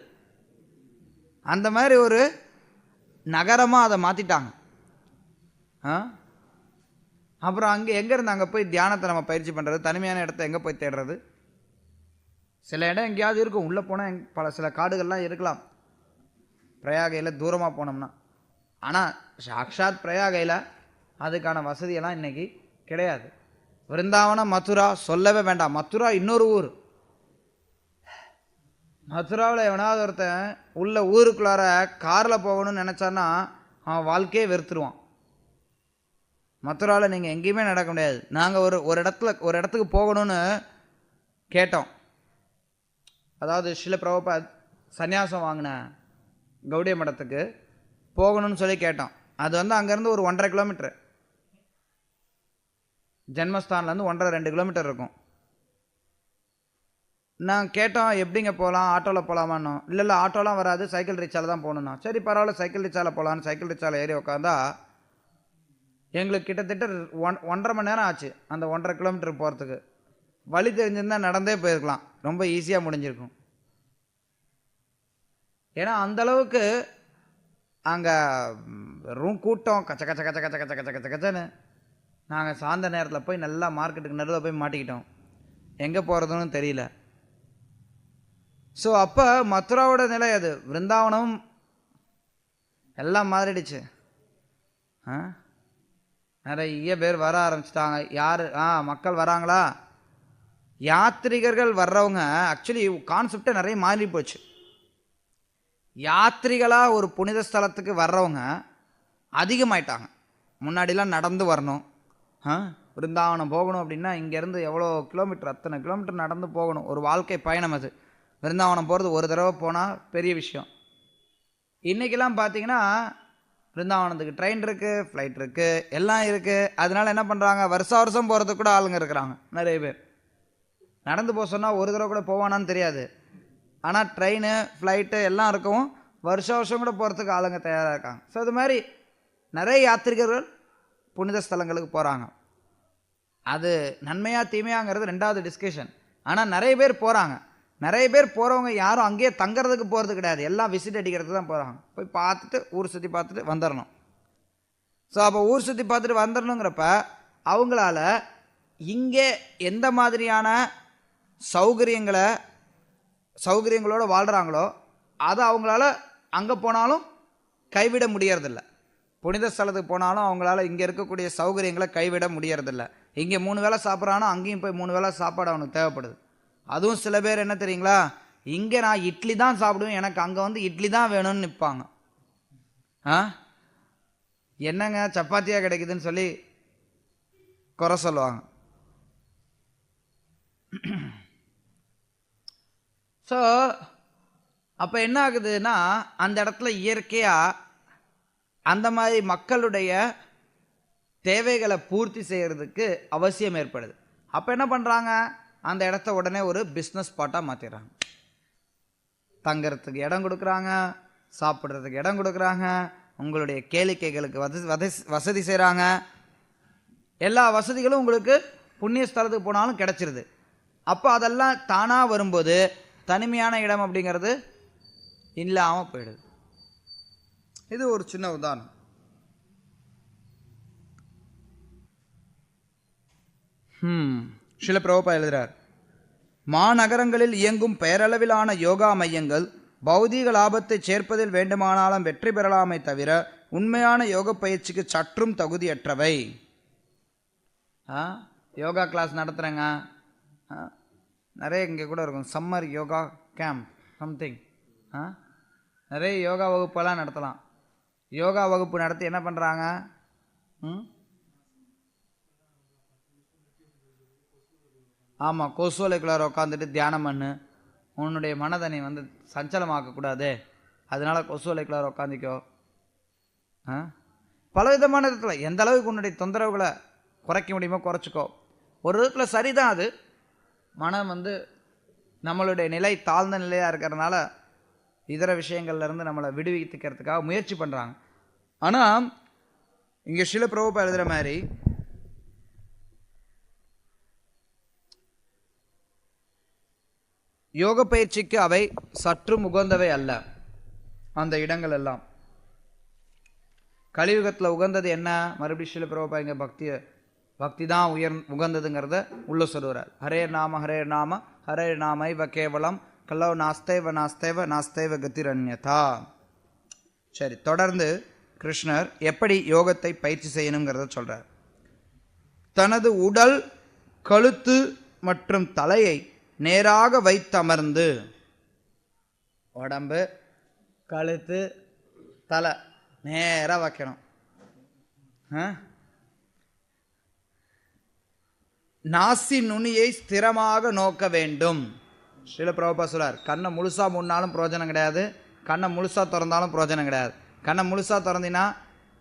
அந்த மாதிரி ஒரு நகரமாக அதை மாற்றிட்டாங்க. அப்புறம் எங்கேருந்து அங்கே போய் தியானத்தை நம்ம பயிற்சி பண்ணுறது? தனிமையான இடத்த எங்கே போய் தேடுறது? சில இடம் எங்கேயாவது இருக்கும், உள்ளே போனால் சில காடுகள்லாம் இருக்கலாம் பிரயாகையில் தூரமாக போனோம்னா. ஆனால் சாக்ஷாத் பிரயாகையில் அதுக்கான வசதியெல்லாம் இன்றைக்கி கிடையாது. விருந்தாவனம், மதுரா சொல்லவே வேண்டாம். மதுரா இன்னொரு ஊர். மதுராவில் எவனாவது ஒருத்தன் உள்ள ஊருக்குள்ளார காரில் போகணும்னு நினச்சான்னா அவன் வாழ்க்கையே வெறுத்துருவான். மதுராவில் நீங்கள் எங்கேயுமே நடக்க முடியாது. நாங்கள் ஒரு இடத்துக்கு போகணும்னு கேட்டோம். அதாவது ஸ்ரீல பிரபுபாத் சன்னியாசம் வாங்கின கௌடிய மடத்துக்கு போகணும்னு சொல்லி கேட்டோம். அது அங்கேருந்து ஒரு 1.5 கிலோமீட்டர், ஜென்மஸ்தான்லேருந்து 1.5-2 கிலோமீட்டர் இருக்கும். நான் கேட்டோம், எப்படிங்க போகலாம், ஆட்டோவில் போகலாமான்னோ. இல்லை ஆட்டோலாம் வராது, சைக்கிள் ரிக்ஷாவில் தான் போகணுன்னா. சரி பரவாயில்ல, சைக்கிள் ரிக்ஷாவில் போகலான்னு சைக்கிள் ரிக்ஷாவில் ஏறி உட்காந்தா எங்களுக்கு கிட்டத்தட்ட 1.5 மணி நேரம் ஆச்சு அந்த 1.5 கிலோமீட்டர் போகிறதுக்கு. வழி தெரிஞ்சிருந்தால் நடந்தே போயிருக்கலாம், ரொம்ப ஈஸியாக முடிஞ்சிருக்கும். ஏன்னா அந்தளவுக்கு அங்கே கூட்டம் கச்ச கச்ச கச்ச கச்ச கச்ச கச்ச கச்ச கச்சன்னு. நாங்கள் சாயந்த நேரத்தில் போய் நல்லா மார்க்கெட்டுக்கு நடுவில் போய் மாட்டிக்கிட்டோம், எங்கே போகிறதுன்னு தெரியல. ஸோ அப்போ மதுராவோட நிலை அது. விருந்தாவனம் எல்லாம் மாறிடுச்சு. நிறைய பேர் வர ஆரம்பிச்சிட்டாங்க. யார் மக்கள் வராங்களா, யாத்திரிகர்கள் வர்றவங்க. ஆக்சுவலி கான்செப்டே நிறைய மாறி போச்சு. யாத்திரிகளாக ஒரு புனித ஸ்தலத்துக்கு வர்றவங்க அதிகமாயிட்டாங்க. முன்னாடிலாம் நடந்து வரணும், விருந்தாவனம் போகணும் அப்படின்னா இங்கேருந்து எவ்வளோ கிலோமீட்டர், அத்தனை கிலோமீட்டர் நடந்து போகணும். ஒரு வாழ்க்கை பயணம் அது. விருந்தாவனம் போகிறது ஒரு தடவை போனால் பெரிய விஷயம். இன்றைக்கெல்லாம் பார்த்தீங்கன்னா விருந்தாவனத்துக்கு ட்ரெயின் இருக்குது, ஃப்ளைட் இருக்குது, எல்லாம் இருக்குது. அதனால என்ன பண்ணுறாங்க, வருஷம் போகிறதுக்கு கூட ஆளுங்க இருக்கிறாங்க நிறைய பேர். நடந்து போக சொன்னால் ஒரு தடவை கூட போவானான்னு தெரியாது. ஆனால் ட்ரெயின் ஃப்ளைட்டு எல்லாம் இருக்கவும் வருஷம் கூட போகிறதுக்கு ஆளுங்க தயாராக இருக்காங்க. ஸோ இது மாதிரி நிறைய யாத்திரிகர்கள் புனித ஸ்தலங்களுக்கு போகிறாங்க. அது நன்மையா தீமையாங்கிறது 2வது டிஸ்கஷன். ஆனால் நிறைய பேர் போகிறாங்க. நிறைய பேர் போகிறவங்க யாரும் அங்கேயே தங்கிறதுக்கு போகிறது கிடையாது, எல்லாம் விசிட் அடிக்கிறதுக்கு தான் போகிறாங்க. போய் பார்த்துட்டு ஊர் சுற்றி பார்த்துட்டு வந்துடணும். ஸோ அப்போ ஊர் சுற்றி பார்த்துட்டு வந்துடணுங்கிறப்ப அவங்களால இங்கே எந்த மாதிரியான சௌகரியங்களோடு வாழ்கிறாங்களோ அதை அவங்களால அங்கே போனாலும் கைவிட முடியறதில்ல. புனித ஸ்தலத்துக்கு போனாலும் அவங்களால இங்கே இருக்கக்கூடிய சௌகரியங்களை கைவிட முடியறதில்ல. இங்கே 3 வேளை சாப்பிட்றானோ அங்கேயும் போய் 3 வேளை சாப்பாடு அவனுக்கு தேவைப்படுது. அதுவும் சில பேர் என்ன தெரியுங்களா, இங்கே நான் இட்லி தான் சாப்பிடுவேன், எனக்கு அங்கே இட்லி தான் வேணும்னு நிற்பாங்க. என்னங்க சப்பாத்தியாக கிடைக்குதுன்னு சொல்லி குறை சொல்லுவாங்க. ஸோ அப்போ என்ன ஆகுதுன்னா அந்த இடத்துல இயற்கையாக அந்த மாதிரி மக்களுடைய தேவைகளை பூர்த்தி செய்கிறதுக்கு அவசியம் ஏற்படுது. அப்போ என்ன பண்ணுறாங்க, அந்த இடத்த உடனே ஒரு பிஸ்னஸ் ஸ்பாட்டாக மாற்றிடுறாங்க. தங்கிறதுக்கு இடம் கொடுக்குறாங்க, சாப்பிட்றதுக்கு இடம் கொடுக்குறாங்க, உங்களுடைய கேளிக்கைகளுக்கு வசதி செய்கிறாங்க. எல்லா வசதிகளும் உங்களுக்கு புண்ணிய ஸ்தலத்துக்கு போனாலும் கிடச்சிருது. அப்போ அதெல்லாம் தானாக வரும்போது தனிமையான இடம் அப்படிங்கிறது இல்லாமல் போயிடுது. இது ஒரு சின்ன உதாரணம். ஸ்ரீல பிரபுபாத் எழுதுகிறார், மாநகரங்களில் இயங்கும் பெயரளவிலான யோகா மையங்கள் பௌதீக லாபத்தை சேர்ப்பதில் வேண்டுமானாலும் வெற்றி பெறலாமே தவிர உண்மையான யோக பயிற்சிக்கு சற்றும் தகுதியற்றவை. யோகா கிளாஸ் நடத்துகிறேங்க, நிறைய இங்கே கூட இருக்கும் சம்மர் யோகா கேம்ப் சம்திங், நிறைய யோகா வகுப்பெல்லாம் நடத்தலாம். யோகா வகுப்பு நடத்தி என்ன பண்ணுறாங்க, ஆமாம் கொசுவலைக்குள்ளார உட்காந்துட்டு தியானம் பண்ணு, உன்னுடைய மனதை நீ சஞ்சலமாக்கக்கூடாது, அதனால் கொசுவலைக்குள்ளார உட்காந்துக்கோ. பலவிதமான விதத்தில் எந்த அளவுக்கு உன்னுடைய தொந்தரவுகளை குறைக்க முடியுமோ குறைச்சிக்கோ. ஒரு விதத்தில் சரிதான், அது மனம் நம்மளுடைய நிலை தாழ்ந்த நிலையாக இருக்கிறதுனால இதர விஷயங்கள்லேருந்து நம்மளை விடுவித்துக்கிறதுக்காக முயற்சி பண்ணுறாங்க. ஆனால் இங்கே ஸ்ரீல பிரபுபாத் எழுதுகிற மாதிரி யோக பயிற்சிக்கு அவை சற்றும் உகந்தவை அல்ல. அந்த இடங்கள் எல்லாம் கலியுகத்தில் உகந்தது என்ன, மறுபடியும் ஸ்ரீல பிரபுபாத் இங்கே பக்தி தான் உகந்ததுங்கிறத உள்ள சொல்லுறார். ஹரே நாம ஹரே நாமைவ கேவலம் கல்லவ் நாஸ்தேவ கதிரண்யதா. சரி, தொடர்ந்து கிருஷ்ணர் எப்படி யோகத்தை பயிற்சி செய்யணுங்கிறத சொல்றார். தனது உடல், கழுத்து மற்றும் தலையை நேராக வைத்தமர்ந்து உடம்பு, கழுத்து, தலை நேராக வைக்கணும். நாசி நுனியை ஸ்திரமாக நோக்க வேண்டும். ஸ்ரீல பிரபுபா சொல்றார், கண்ணை முழுசாக மூடினாலும் பிரயோஜனம் கிடையாது, கண்ணை முழுசாக திறந்தாலும் பிரயோஜனம் கிடையாது. கண்ணை முழுசாக திறந்தினா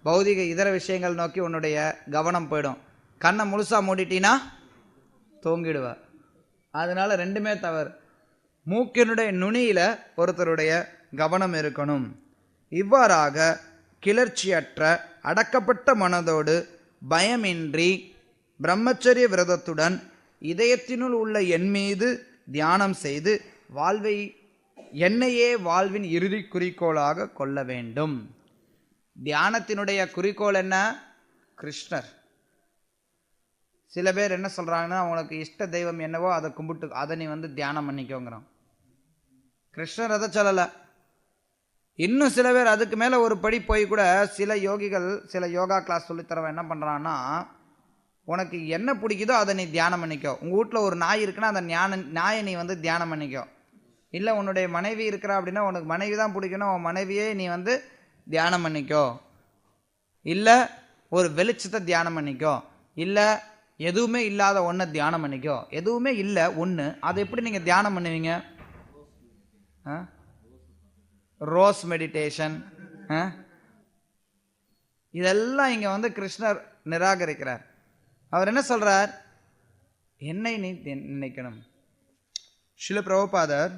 பௌதிக இதர விஷயங்கள் நோக்கி உன்னுடைய கவனம் போயிடும். கண்ணை முழுசாக மூடிட்டினா தூங்கிடுவார். அதனால ரெண்டுமே தவறு. மூக்கினுடைய நுனியில் ஒருத்தருடைய கவனம் இருக்கணும். இவ்வாறாக கிளர்ச்சியற்ற அடக்கப்பட்ட மனதோடு பயமின்றி பிரம்மச்சரிய விரதத்துடன் இதயத்தினுள் உள்ள என் மீது தியானம் செய்து என்னையே வாழ்வின் இறுதி குறிக்கோளாக கொள்ள வேண்டும். தியானத்தினுடைய குறிக்கோள் என்ன? கிருஷ்ணர். சில பேர் என்ன சொல்கிறாங்கன்னா, அவங்களுக்கு இஷ்ட தெய்வம் என்னவோ அதை கும்பிட்டு அதை நீ தியானம் பண்ணிக்கோங்கிறான். கிருஷ்ணர் அதை சொல்லலை. இன்னும் சில பேர் அதுக்கு மேலே ஒரு படி போய் கூட சில யோகிகள், சில யோகா கிளாஸ் சொல்லித்தரவன் என்ன பண்ணுறான்னா, உனக்கு என்ன பிடிக்குதோ அதை நீ தியானம் பண்ணிக்கோ. உங்கள் வீட்டில் ஒரு நாய் இருக்குன்னா அந்த நாயை நீ தியானம் பண்ணிக்கோ. இல்லை உன்னுடைய மனைவி இருக்கிறா அப்படின்னா உனக்கு மனைவி தான் பிடிக்கணும், உன் மனைவியே நீ தியானம் பண்ணிக்கோ. இல்லை ஒரு வெளிச்சத்தை தியானம் பண்ணிக்கோ. இல்லை எதுவுமே இல்லாத ஒன்றை தியானம் பண்ணிக்கோ. எதுவுமே இல்லை ஒன்று, அதை எப்படி நீங்கள் தியானம் பண்ணுவீங்க? ரோஸ் மெடிடேஷன் இதெல்லாம் இங்கே கிருஷ்ணர் நிராகரிக்கிறார். அவர் என்ன சொல்றார்? என்னை நீ நினைக்கணும். ஸ்ரீல பிரபுபாதர்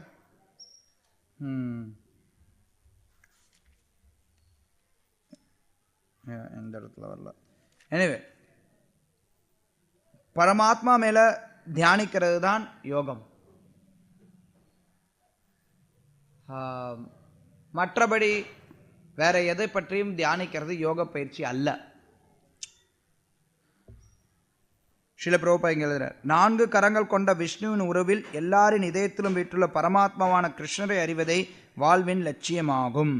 எந்த இடத்துல வரல. எனிவே, பரமாத்மா மேல தியானிக்கிறது தான் யோகம். மற்றபடி வேற எதை பற்றியும் தியானிக்கிறது யோக பயிற்சி அல்ல. ஸ்ரீல பிரபுபா இங்கே எழுதுறார், 4 கரங்கள் கொண்ட விஷ்ணுவின் உறவில் எல்லாரின் இதயத்திலும் வீட்டுள்ள பரமாத்மாவான கிருஷ்ணரை அறிவதை வாழ்வின் லட்சியமாகும்.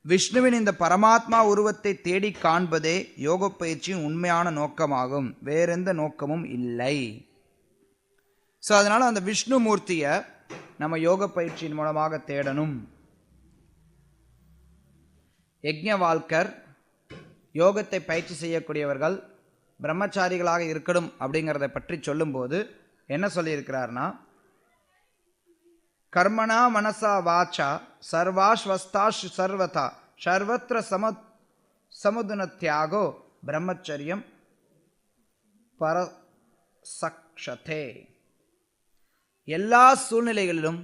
விஷ்ணுவின் இந்த பரமாத்மா உருவத்தை தேடி காண்பதே யோக பயிற்சியின் உண்மையான நோக்கமாகும். வேறெந்த நோக்கமும் இல்லை. ஸோ அதனால அந்த விஷ்ணு மூர்த்தியை நம்ம யோக பயிற்சியின் மூலமாக தேடணும். யக்ஞவால்கர் யோகத்தை பயிற்சி செய்யக்கூடியவர்கள் பிரம்மச்சாரிகளாக இருக்கணும் அப்படிங்கிறத பற்றி சொல்லும்போது என்ன சொல்லியிருக்கிறார்னா, கர்மணா மனசா வாச்சா சர்வாஸ்வஸ்தாஷ் சர்வதா சர்வத்திர சமுதுன தியாகோ பிரம்மச்சரியம் பரசக்ஷதே. எல்லா சூழ்நிலைகளிலும்,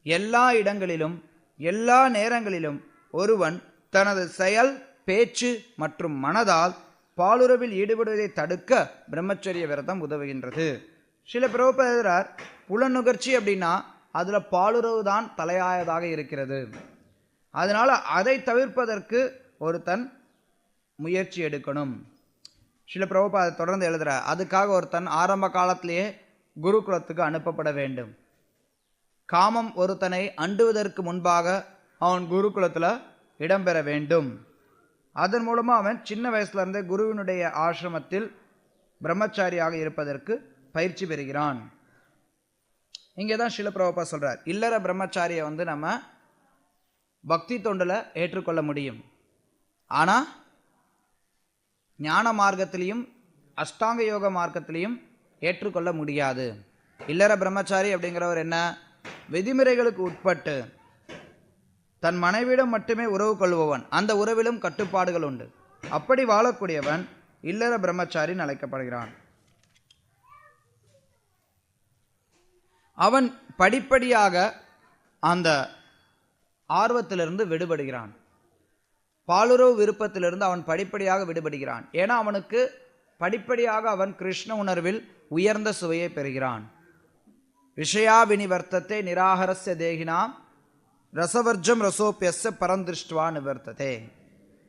எல்லா இடங்களிலும், எல்லா நேரங்களிலும் ஒருவன் தனது செயல், பேச்சு மற்றும் மனதால் பாலுறவில் ஈடுபடுவதை தடுக்க பிரம்மச்சரிய விரதம் உதவுகின்றது. சில பிரபுபாதர் புலநுகர்ச்சி அப்படின்னா அதுல பாலுறவு தான் தலையாயதாக இருக்கிறது. அதனால அதை தவிர்ப்பதற்கு ஒருத்தன் முயற்சி எடுக்கணும். சில பிரபுபாதர் தொடர்ந்து எழுதுறார், அதுக்காக ஒருத்தன் ஆரம்ப காலத்திலேயே குருகுலத்துக்கு அனுப்பப்பட வேண்டும். காமம் ஒருத்தனை அண்டுவதற்கு முன்பாக அவன் குருகுலத்தில் இடம்பெற வேண்டும். அதன் மூலமாக அவன் சின்ன வயசுல இருந்தே குருவினுடைய ஆசிரமத்தில் பிரம்மச்சாரியாக இருப்பதற்கு பயிற்சி பெறுகிறான். இங்கே தான் ஸ்ரீல பிரபுபா சொல்றார், இல்லற பிரம்மச்சாரியை நம்ம பக்தி தொண்டில் ஏற்றுக்கொள்ள முடியும். ஆனால் ஞான மார்க்கத்திலையும் அஷ்டாங்க யோக மார்க்கத்திலையும் ஏற்றுக்கொள்ள முடியாது. இல்லற பிரம்மச்சாரி அப்படிங்கிறவர் என்ன, விதிமுறைகளுக்கு உட்பட்டு தன் மனைவியிடம் மட்டுமே உறவு கொள்பவன். அந்த உறவிலும் கட்டுப்பாடுகள் உண்டு. அப்படி வாழக்கூடியவன் இல்லற பிரம்மச்சாரி அழைக்கப்படுகிறான். அவன் படிப்படியாக அந்த ஆர்வத்திலிருந்து விடுபடுகிறான். பாலுறவு விருப்பத்திலிருந்து அவன் படிப்படியாக விடுபடுகிறான். ஏன்னா அவனுக்கு படிப்படியாக அவன் கிருஷ்ண உணர்வில் உயர்ந்த சுவையை பெறுகிறான். விஷயாபினிவர்த்தத்தை நிராகரஸ்ய தேகினாம் ரசவர்ஜம் ரசோப்பியஸ்ய பரந்திருஷ்டுவா நிவர்த்ததே.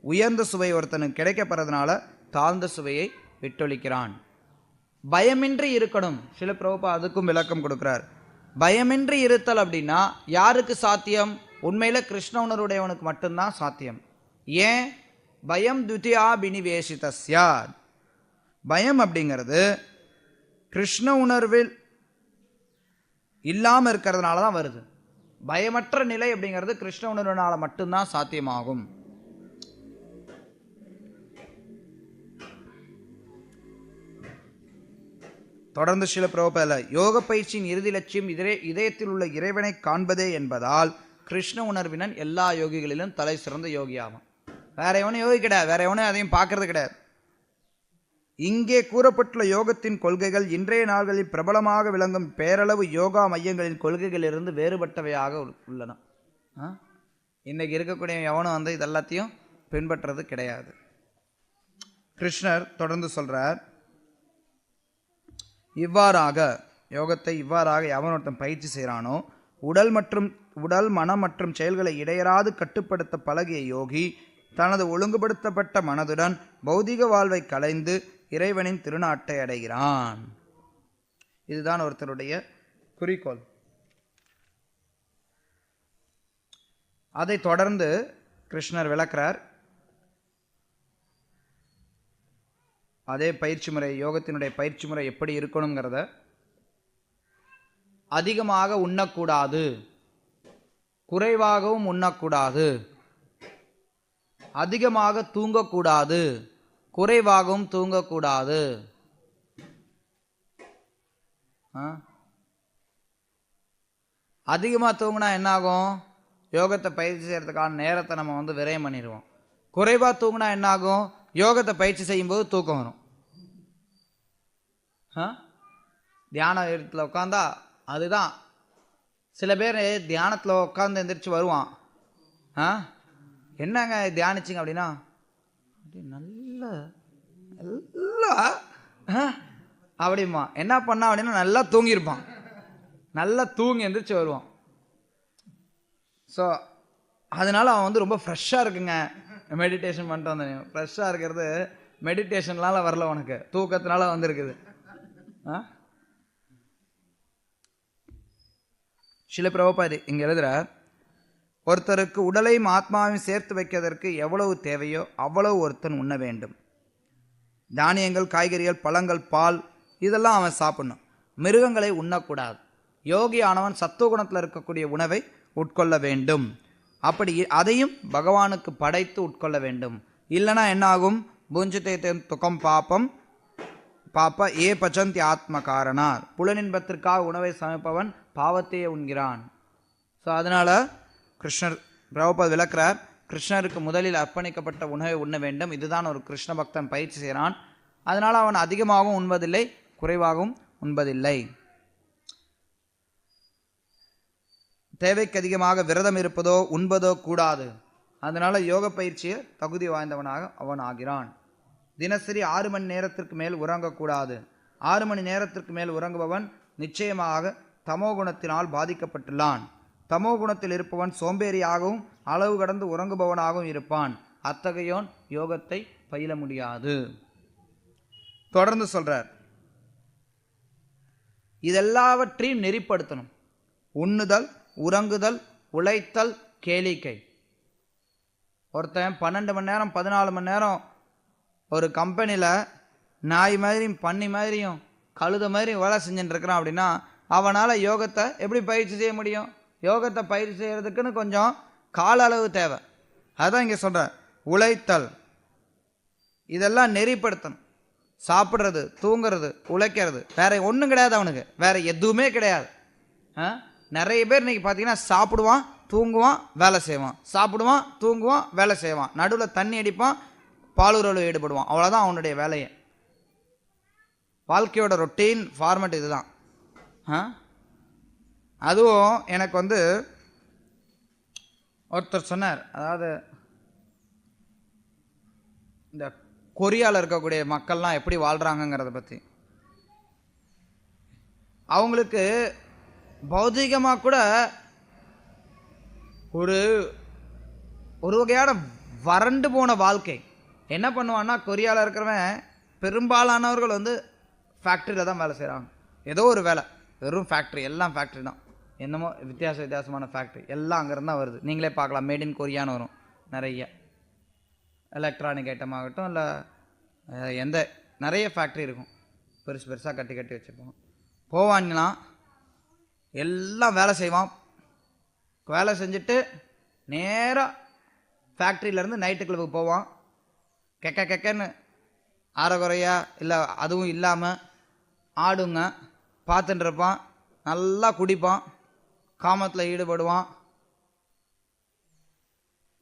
உயர்ந்த சுவை ஒருத்தனுக்கு கிடைக்கப்படுறதுனால தாழ்ந்த சுவையை விட்டொழிக்கிறான். பயமின்றி இருக்கணும். சில பிரபுபா அதுக்கும் விளக்கம் கொடுக்கிறார். பயமின்றி இருத்தல் அப்படின்னா யாருக்கு சாத்தியம்? உண்மையில கிருஷ்ண உணர்வுடையவனுக்கு மட்டும்தான் சாத்தியம். ஏன்? பயம் துதியாபினிவேசிதஸ்யா. பயம் அப்படிங்கிறது கிருஷ்ண உணர்வில் இல்லாமல் இருக்கிறதுனால தான் வருது. பயமற்ற நிலை அப்படிங்கிறது கிருஷ்ண உணர்வினால் மட்டும்தான் சாத்தியமாகும். தொடர்ந்து ஸ்ரீல பிரபுபாதர், யோக பயிற்சியின் இறுதி லட்சியம் இதயத்தில் உள்ள இறைவனை காண்பதே என்பதால் கிருஷ்ண உணர்வினன் எல்லா யோகிகளிலும் தலை சிறந்த யோகியாகும். வேற எவனும் யோகி கிடையாது, வேற எவனும் அதையும் பார்க்கறது கிடையாது. இங்கே கூறப்பட்டுள்ள யோகத்தின் கொள்கைகள் இன்றைய நாள்களில் பிரபலமாக விளங்கும் பேரளவு யோகா மையங்களின் கொள்கைகளிலிருந்து வேறுபட்டவையாக உள்ளன. இன்னைக்கு இருக்கக்கூடிய எவனும் இதெல்லாத்தையும் பின்பற்றது கிடையாது. கிருஷ்ணர் தொடர்ந்து சொல்றார், இவ்வாறாக யோகத்தை எவன் ஒருத்தன் பயிற்சி செய்கிறானோ, உடல் மனம் மற்றும் செயல்களை இடையராது கட்டுப்படுத்த பழகிய யோகி தனது ஒழுங்குபடுத்தப்பட்ட மனதுடன் பௌதிக வாழ்வை களைந்து இறைவனின் திருநாட்டை அடைகிறான். இதுதான் ஒருத்தருடைய குறிக்கோள். அதை தொடர்ந்து கிருஷ்ணர் விளக்கிறார். அதே பயிற்சி முறை, யோகத்தினுடைய பயிற்சி முறை எப்படி இருக்கணுங்கிறத, அதிகமாக உண்ணக்கூடாது, குறைவாகவும் உண்ணக்கூடாது, அதிகமாக தூங்கக்கூடாது, குறைவாகவும் தூங்கக்கூடாது. அதிகமாக தூங்கினா என்னாகும்? யோகத்தை பயிற்சி செய்யறதுக்கான நேரத்தை நம்ம விரயம் பண்ணிடுவோம். குறைவாக தூங்கினா என்னாகும்? யோகத்தை பயிற்சி செய்யும்போது தூக்கம் வரும். தியான இடத்துல உட்காந்தா அதுதான். சில பேர் தியானத்தில் உட்காந்து எந்திரிச்சு வருவான், என்னங்க தியானிச்சிங்க அப்படின்னா, நல்லா அப்படிமா என்ன பண்ணா அப்படின்னா நல்லா தூங்கியிருப்பான். நல்லா தூங்கி எந்திரிச்சு வருவான். ஸோ அதனால அவன் ரொம்ப ஃப்ரெஷ்ஷாக இருக்குங்க. மெடிடேஷன் பண்ணிட்டு வந்தேன். ஃப்ரெஷ்ஷாக இருக்கிறது மெடிடேஷன்னால வரல, உனக்கு தூக்கத்தினால வந்திருக்குது. ஸ்ரீல பிரபுபாதர் இங்கே எழுதுற, ஒருத்தருக்கு உடலையும் ஆத்மாவையும் சேர்த்து வைக்கிறதற்கு எவ்வளவு தேவையோ அவ்வளவு ஒருத்தன் உண்ண வேண்டும். தானியங்கள், காய்கறிகள், பழங்கள், பால் இதெல்லாம் அவன் சாப்பிடணும். மிருகங்களை உண்ணக்கூடாது. யோகி ஆனவன் சத்துவகுணத்தில் இருக்கக்கூடிய உணவை உட்கொள்ள வேண்டும். அப்படி அதையும் பகவானுக்கு படைத்து உட்கொள்ள வேண்டும். இல்லைனா என்னாகும்? பூஞ்சித்தை துக்கம் பாப்பம் பாப்ப ஏ பச்சந்தி ஆத்ம காரணார். புலனின்பத்திற்காக உணவை சமைப்பவன் பாவத்தையே உண்கிறான். ஸோ அதனால் கிருஷ்ணர் பிரபுபாதர் விளக்கிறார், கிருஷ்ணருக்கு முதலில் அர்ப்பணிக்கப்பட்ட உணவை உண்ண வேண்டும். இதுதான் ஒரு கிருஷ்ண பக்தன் பயிற்சி செய்கிறான். அதனால் அவன் அதிகமாகவும் உண்பதில்லை, குறைவாகவும் உண்பதில்லை. தேவைக்கு அதிகமாக விரதம் இருப்பதோ உண்பதோ கூடாது. அதனால் யோக பயிற்சியை தகுதி வாய்ந்தவனாக அவன் ஆகிறான். தினசரி 6 மணி நேரத்திற்கு மேல் உறங்கக்கூடாது. 6 மணி நேரத்திற்கு மேல் உறங்குபவன் நிச்சயமாக தமோ குணத்தினால் பாதிக்கப்பட்டுள்ளான். தமோ குணத்தில் இருப்பவன் சோம்பேறியாகவும் அளவு கடந்து உறங்குபவனாகவும் இருப்பான். அத்தகையோன் யோகத்தை பயில முடியாது. தொடர்ந்து சொல்றார், இதெல்லாவற்றையும் நெறிப்படுத்தணும். உண்ணுதல், உறங்குதல், உழைத்தல், கேளிக்கை. ஒருத்தன் 12 மணி நேரம் 14 மணி நேரம் ஒரு கம்பெனியில் நாய் மாதிரியும் பண்ணி மாதிரியும் கழுத மாதிரியும் வேலை செஞ்சுட்டு இருக்கிறான் அப்படின்னா அவனால் யோகத்தை எப்படி பயிற்சி செய்ய முடியும்? யோகத்தை பயிற்சி செய்கிறதுக்குன்னு கொஞ்சம் கால அளவு தேவை. அதுதான் இங்கே சொல்கிற உழைத்தல். இதெல்லாம் நெறிப்படுத்தணும். சாப்பிட்றது, தூங்கிறது, உழைக்கிறது, வேற ஒன்றும் கிடையாது அவனுக்கு, வேற எதுவுமே கிடையாது. நிறைய பேர் இன்னைக்கு பார்த்தீங்கன்னா சாப்பிடுவான், தூங்குவான், வேலை செய்வான், சாப்பிடுவான், தூங்குவான், வேலை செய்வான், நடுவில் தண்ணி அடிப்பான், பாலுறவில் ஈடுபடுவான். அவ்வளோதான் அவனுடைய வேலையை. வாழ்க்கையோட ரொட்டீன் ஃபார்மேட் இதுதான். அதுவும் எனக்கு ஒருத்தர் சொன்னார், அதாவது இந்த கொரியாவில் இருக்கக்கூடிய மக்கள்லாம் எப்படி வாழ்கிறாங்கங்கிறத பற்றி. அவங்களுக்கு பௌதிகமாக கூட ஒரு வகையான வறண்டு போன வாழ்க்கை. என்ன பண்ணுவான்னா, கொரியாவில் இருக்கிறவன் பெரும்பாலானவர்கள் ஃபேக்ட்ரியில் தான் வேலை செய்கிறாங்க. ஏதோ ஒரு வேலை, வெறும் ஃபேக்ட்ரி, எல்லாம் ஃபேக்ட்ரி தான். என்னமோ வித்தியாசமான ஃபேக்ட்ரி எல்லாம் அங்கேருந்து தான் வருது. நீங்களே பார்க்கலாம், மேட் இன் கொரியான்னு வரும். நிறைய எலக்ட்ரானிக் ஐட்டம் ஆகட்டும், இல்லை நிறைய ஃபேக்ட்ரி இருக்கும். பெருசு பெருசாக கட்டி கட்டி வச்சுருப்போம். போவாங்கன்னா எல்லாம் வேலை செய்வான், வேலை செஞ்சுட்டு நேராக ஃபேக்ட்ரியிலேருந்து நைட்டு கிளப்புக்கு போவான். கெக்கன்னு அரைகுறையா இல்லை அதுவும் இல்லாமல் ஆடுங்க பார்த்துட்டு இருப்பான். நல்லா குடிப்பான், காமத்தில் ஈடுபடுவான்.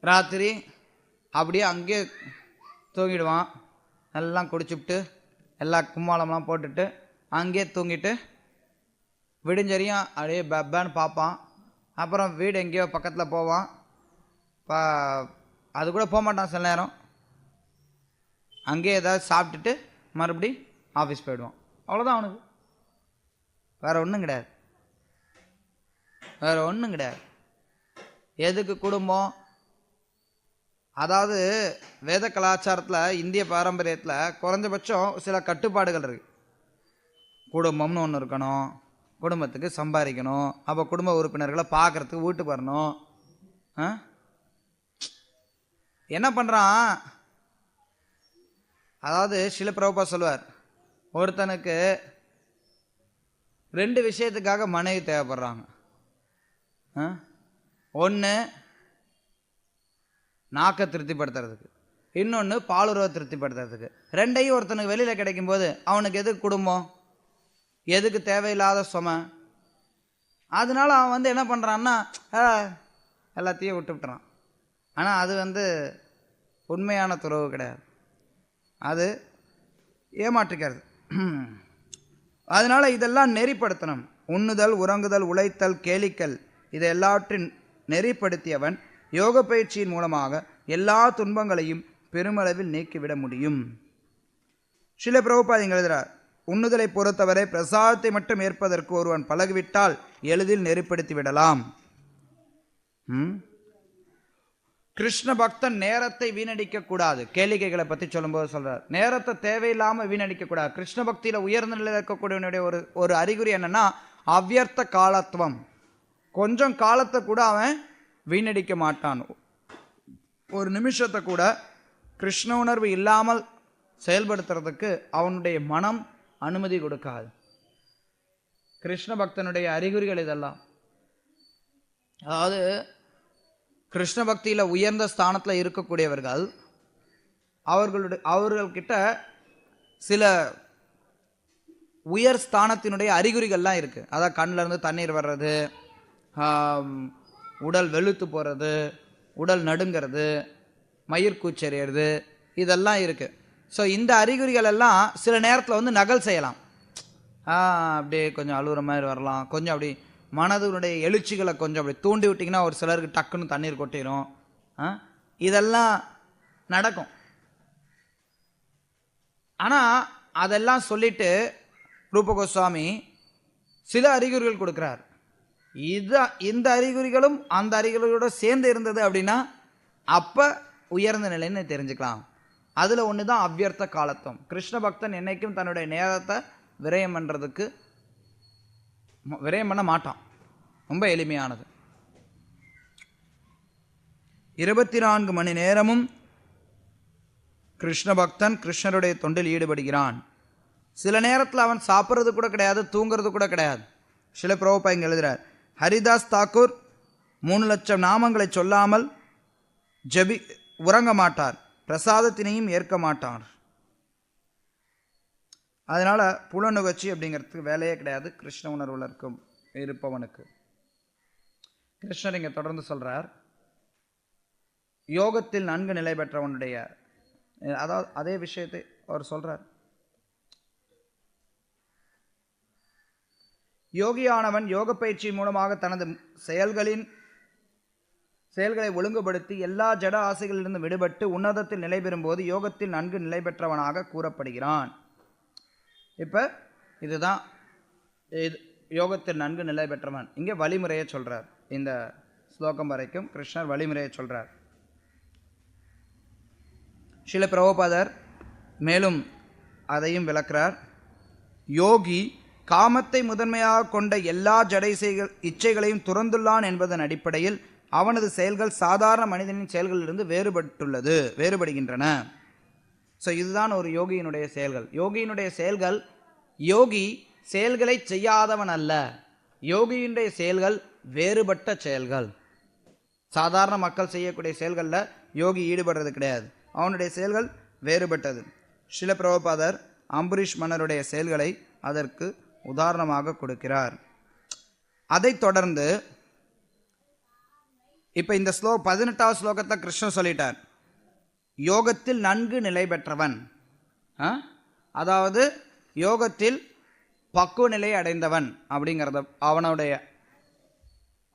ராத்திரி அப்படியே அங்கேயே தூங்கிடுவான். எல்லாம் குடிச்சுவிட்டு எல்லா கும்மாளம்லாம் போட்டுட்டு அங்கேயே தூங்கிட்டு விடிஞ்சரியும் அப்படியே பேன்னு பார்ப்பான். அப்புறம் வீடு எங்கேயோ பக்கத்தில் போவான். அது கூட போக மாட்டான். சில நேரம் அங்கேயே ஏதாவது சாப்பிட்டுட்டு மறுபடி ஆஃபீஸ் போயிடுவான். அவ்வளோதான் அவனுக்கு. வேறு ஒன்றும் கிடையாது, வேறு ஒன்றும் கிடையாது. எதுக்கு குடும்பம்? அதாவது வேத கலாச்சாரத்தில், இந்திய பாரம்பரியத்தில் குறைஞ்சபட்சம் சில கட்டுப்பாடுகள் இருக்குது. குடும்பம்னு ஒன்று இருக்கணும், குடும்பத்துக்கு சம்பாதிக்கணும், அப்போ குடும்ப உறுப்பினர்களை பார்க்குறதுக்கு வீட்டுக்கு வரணும். என்ன பண்ணுறான்? அதாவது சில பிரபுபா சொல்லுவார், ஒருத்தனுக்கு 2 விஷயத்துக்காக மனைவி தேவைப்படுறாங்க. ஒன்று நாக்கை திருப்திப்படுத்துறதுக்கு, இன்னொன்று பாலுறவை திருப்திப்படுத்துறதுக்கு. 2ஐயும் ஒருத்தனுக்கு வெளியில் கிடைக்கும்போது அவனுக்கு எதுக்கு குடும்பம்? எதுக்கு தேவையில்லாத சுமை? அதனால அவன் என்ன பண்ணுறான்னா எல்லாத்தையும் விட்டுவிட்டுறான். ஆனால் அது உண்மையான துறவு கிடையாது, அது ஏமாற்றுக்கிறது. அதனால் இதெல்லாம் நெறிப்படுத்தணும். உண்ணுதல், உறங்குதல், உழைத்தல், கேளிக்கல், இதை எல்லாவற்றின் நெறிப்படுத்தியவன் யோக பயிற்சியின் மூலமாக எல்லா துன்பங்களையும் பெருமளவில் நீக்கிவிட முடியும். சில பிரபுபாத எழுதுகிறார், உண்ணுதலை பொறுத்தவரை பிரசாதத்தை மட்டும் ஏற்பதற்கு ஒருவன் பழகிவிட்டால் எளிதில் நெறிப்படுத்தி விடலாம். கிருஷ்ண பக்தன் நேரத்தை வீணடிக்க கூடாது. கேளிக்கைகளை பற்றி சொல்லும்போது சொல்றார், நேரத்தை தேவையில்லாமல் வீணடிக்க கூடாது. கிருஷ்ண பக்தியில் உயர்ந்த நிலையில் இருக்கக்கூடியவனுடைய ஒரு அறிகுறி என்னன்னா அவ்வியர்த்த காலத்துவம். கொஞ்சம் காலத்தை கூட அவன் வீணடிக்க மாட்டான். ஒரு நிமிஷத்தை கூட கிருஷ்ண உணர்வு இல்லாமல் செயல்படுத்துறதுக்கு அவனுடைய மனம் அனுமதி கொடுக்காது. கிருஷ்ண பக்தனுடைய அறிகுறிகள் இதெல்லாம். அதாவது கிருஷ்ண பக்தியில் உயர்ந்த ஸ்தானத்தில் இருக்கக்கூடியவர்கள் அவர்கள்கிட்ட சில உயர் ஸ்தானத்தினுடைய அறிகுறிகள்லாம் இருக்குது. அதாவது கண்ணில் இருந்து தண்ணீர் வர்றது, உடல் வெளுத்து போகிறது, உடல் நடுங்கிறது, மயிர்கூச்செறியறது, இதெல்லாம் இருக்குது. ஸோ இந்த அறிகுறிகள் எல்லாம் சில நேரத்தில் நகல் செய்யலாம். அப்படியே கொஞ்சம் அழுகிற மாதிரி வரலாம், கொஞ்சம் அப்படி மனதுடைய எழுச்சிகளை கொஞ்சம் அப்படி தூண்டி விட்டிங்கன்னா ஒரு சிலருக்கு டக்குன்னு தண்ணீர் கொட்டிடும். இதெல்லாம் நடக்கும். ஆனால் அதெல்லாம் சொல்லிட்டு ரூப கோஸ்வாமி சில அறிகுறிகள் கொடுக்குறார். இந்த அறிகுறிகளும் அந்த அறிகுறிகளோட சேர்ந்து இருந்தது அப்படின்னா அப்போ உயர்ந்த நிலைன்னு தெரிஞ்சுக்கலாம். அதில் ஒன்று தான் அவ்வியர்த்த காலத்துவம். கிருஷ்ண பக்தன் என்னைக்கும் தன்னுடைய நேரத்தை விரயம் பண்ண மாட்டான். ரொம்ப எளிமையானது. 24 மணி நேரமும் கிருஷ்ண பக்தன் கிருஷ்ணருடைய தொண்டில் ஈடுபடுகிறான். சில நேரத்தில் அவன் சாப்பிட்றது கூட கிடையாது, தூங்கிறது கூட கிடையாது. சில பிரபுபா இங்கே எழுதுகிறார், ஹரிதாஸ் தாக்கூர் 3 லட்சம் நாமங்களை சொல்லாமல் உறங்க மாட்டார், பிரசாதத்தினையும் ஏற்க மாட்டார். அதனால் புலனுகழ்ச்சி அப்படிங்கிறதுக்கு வேலையே கிடையாது கிருஷ்ண உணர்வில் இருப்பவனுக்கு. கிருஷ்ணர் இங்கே தொடர்ந்து சொல்கிறார், யோகத்தில் நன்கு நிலை பெற்றவனுடைய, அதாவது அதே விஷயத்தை அவர் சொல்கிறார். யோகியானவன் யோக பயிற்சி மூலமாக தனது செயல்களை ஒழுங்குபடுத்தி எல்லா ஜட ஆசைகளிலிருந்து விடுபட்டு உன்னதத்தில் நிலை பெறும்போது யோகத்தில் நன்கு நிலை பெற்றவனாக கூறப்படுகிறான். இப்போ இதுதான் யோகத்தில் நன்கு நிலை பெற்றவன். இங்கே வழிமுறையை சொல்கிறார். இந்த ஸ்லோகம் வரைக்கும் கிருஷ்ணர் வழிமுறையை சொல்கிறார். ஸ்ரீல பிரபுபாதர் மேலும் அதையும் விளக்கிறார். யோகி காமத்தை முதன்மையாக கொண்ட எல்லா ஜடை இச்சைகளையும் துறந்துள்ளான் என்பதன் அடிப்படையில் அவனது செயல்கள் சாதாரண மனிதனின் செயல்களிலிருந்து வேறுபடுகின்றன. ஸோ இதுதான் ஒரு யோகியினுடைய செயல்கள். யோகியினுடைய செயல்கள், யோகி செயல்களை செய்யாதவன் அல்ல, யோகியினுடைய செயல்கள் வேறுபட்ட செயல்கள். சாதாரண மக்கள் செய்யக்கூடிய செயல்களில் யோகி ஈடுபடுறது கிடையாது. அவனுடைய செயல்கள் வேறுபட்டது. ஸ்ரீல பிரபுபாதர் அம்பரீஷ் மன்னருடைய செயல்களை அதற்கு உதாரணமாக கொடுக்கிறார். அதைத் தொடர்ந்து இப்போ இந்த 18வது ஸ்லோகத்தை கிருஷ்ணர் சொல்லிட்டார். யோகத்தில் நன்கு நிலை பெற்றவன், அதாவது யோகத்தில் பக்குவ நிலை அடைந்தவன் அப்படிங்கிறத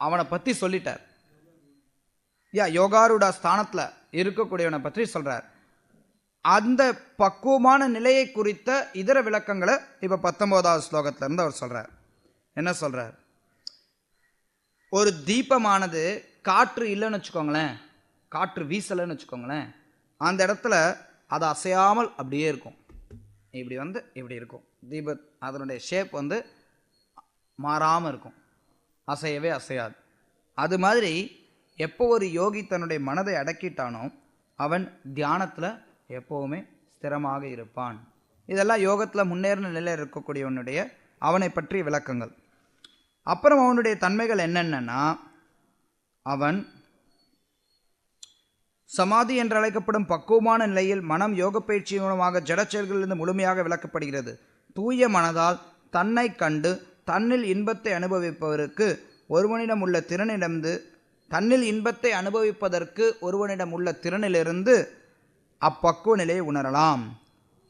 அவனை பற்றி சொல்லிட்டார். யோகாரூட ஸ்தானத்தில் இருக்கக்கூடியவனை பற்றி சொல்கிறார். அந்த பக்குவமான நிலையை குறித்த இதர விளக்கங்களை இப்போ 19வது ஸ்லோகத்திலிருந்து அவர் சொல்கிறார். என்ன சொல்கிறார்? ஒரு தீபமானது காற்று இல்லைன்னு வச்சுக்கோங்களேன், காற்று வீசலைன்னு வச்சுக்கோங்களேன், அந்த இடத்துல அது அசையாமல் அப்படியே இருக்கும். இப்படி வந்து இப்படி இருக்கும். அதனுடைய ஷேப் வந்து மாறாமல் இருக்கும், அசையவே அசையாது. அது மாதிரி எப்போ ஒரு யோகி தன்னுடைய மனதை அடக்கிட்டானோ அவன் தியானத்தில் எப்போவுமே ஸ்திரமாக இருப்பான். இதெல்லாம் யோகத்தில் முன்னேறின நிலையில் இருக்கக்கூடியவனுடைய அவனை பற்றிய விளக்கங்கள். அப்புறம் அவனுடைய தன்மைகள் என்னென்னா, அவன் சமாதி என்று அழைக்கப்படும் பக்குவமான நிலையில் மனம் யோக பயிற்சி மூலமாக ஜட செயல்களிலிருந்து முழுமையாக விளக்கப்படுகிறது. தூய மனதால் தன்னை கண்டு தன்னில் இன்பத்தை அனுபவிப்பவருக்கு ஒருவனிடம் உள்ள திறனிலிருந்து அப்பக்குவ நிலையை உணரலாம்.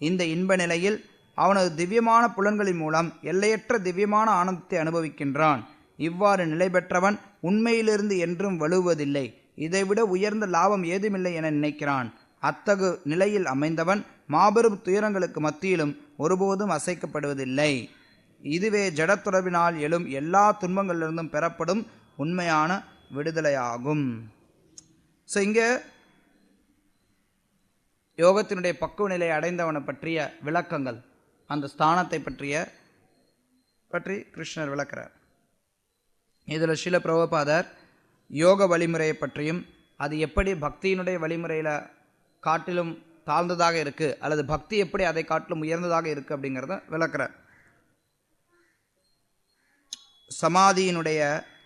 இந்த இன்ப நிலையில் அவனது திவ்யமான புலன்களின் மூலம் எல்லையற்ற திவ்யமான ஆனந்தத்தை அனுபவிக்கின்றான். இவ்வாறு நிலை பெற்றவன் உண்மையிலிருந்து என்றும் வலுவதில்லை, இதைவிட உயர்ந்த லாபம் ஏதுமில்லை என நினைக்கிறான். அத்தகு நிலையில் அமைந்தவன் மாபெரும் துயரங்களுக்கு மத்தியிலும் ஒருபோதும் அசைக்கப்படுவதில்லை. இதுவே ஜடத்துறவினால் எழும் எல்லா துன்பங்களிலிருந்தும் பெறப்படும் உண்மையான விடுதலையாகும். ஸோ இங்கே யோகத்தினுடைய பக்குவ நிலையை அடைந்தவனை பற்றிய விளக்கங்கள், அந்த ஸ்தானத்தை பற்றி கிருஷ்ணர் விளக்கிறார். இதில் ஸ்ரீல பிரபுபாதர் யோக வழிமுறையை பற்றியும் அது எப்படி பக்தியினுடைய வழிமுறையில் காட்டிலும் தாழ்ந்ததாக இருக்குது அல்லது பக்தி எப்படி அதை காட்டிலும் உயர்ந்ததாக இருக்குது அப்படிங்கிறத விளக்கிறார். சமாதியினுடைய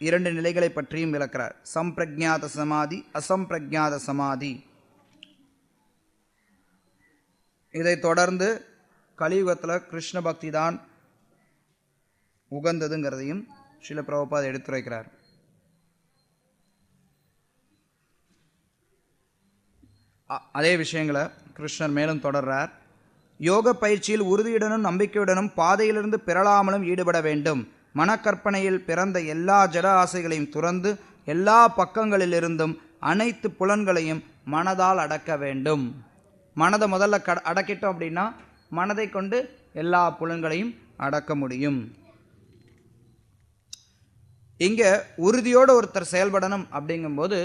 2 நிலைகளை பற்றியும் விளக்கிறார். சம்பிரஜாத சமாதி, அசம்பிரஜாத சமாதி. இதை தொடர்ந்து கலியுகத்தில் கிருஷ்ண பக்தி தான் உகந்ததுங்கிறதையும் ஸ்ரீல பிரபுபாத் எடுத்துரைக்கிறார். அதே விஷயங்களை கிருஷ்ணர் மேலும் தொடர்றார். யோக பயிற்சியில் உறுதியுடனும் நம்பிக்கையுடனும் பாதையிலிருந்து பிறளாமலும் ஈடுபட வேண்டும். மனக்கற்பனையில் பிறந்த எல்லா ஜட ஆசைகளையும் துறந்து எல்லா பக்கங்களிலிருந்தும் அனைத்து புலன்களையும் மனதால் அடக்க வேண்டும். மனதை முதல்ல அடக்கிட்டோம் அப்படின்னா மனதை கொண்டு எல்லா புலன்களையும் அடக்க முடியும். இங்கே உறுதியோடு ஒருத்தர் செயல்படணும் அப்படிங்கும்போது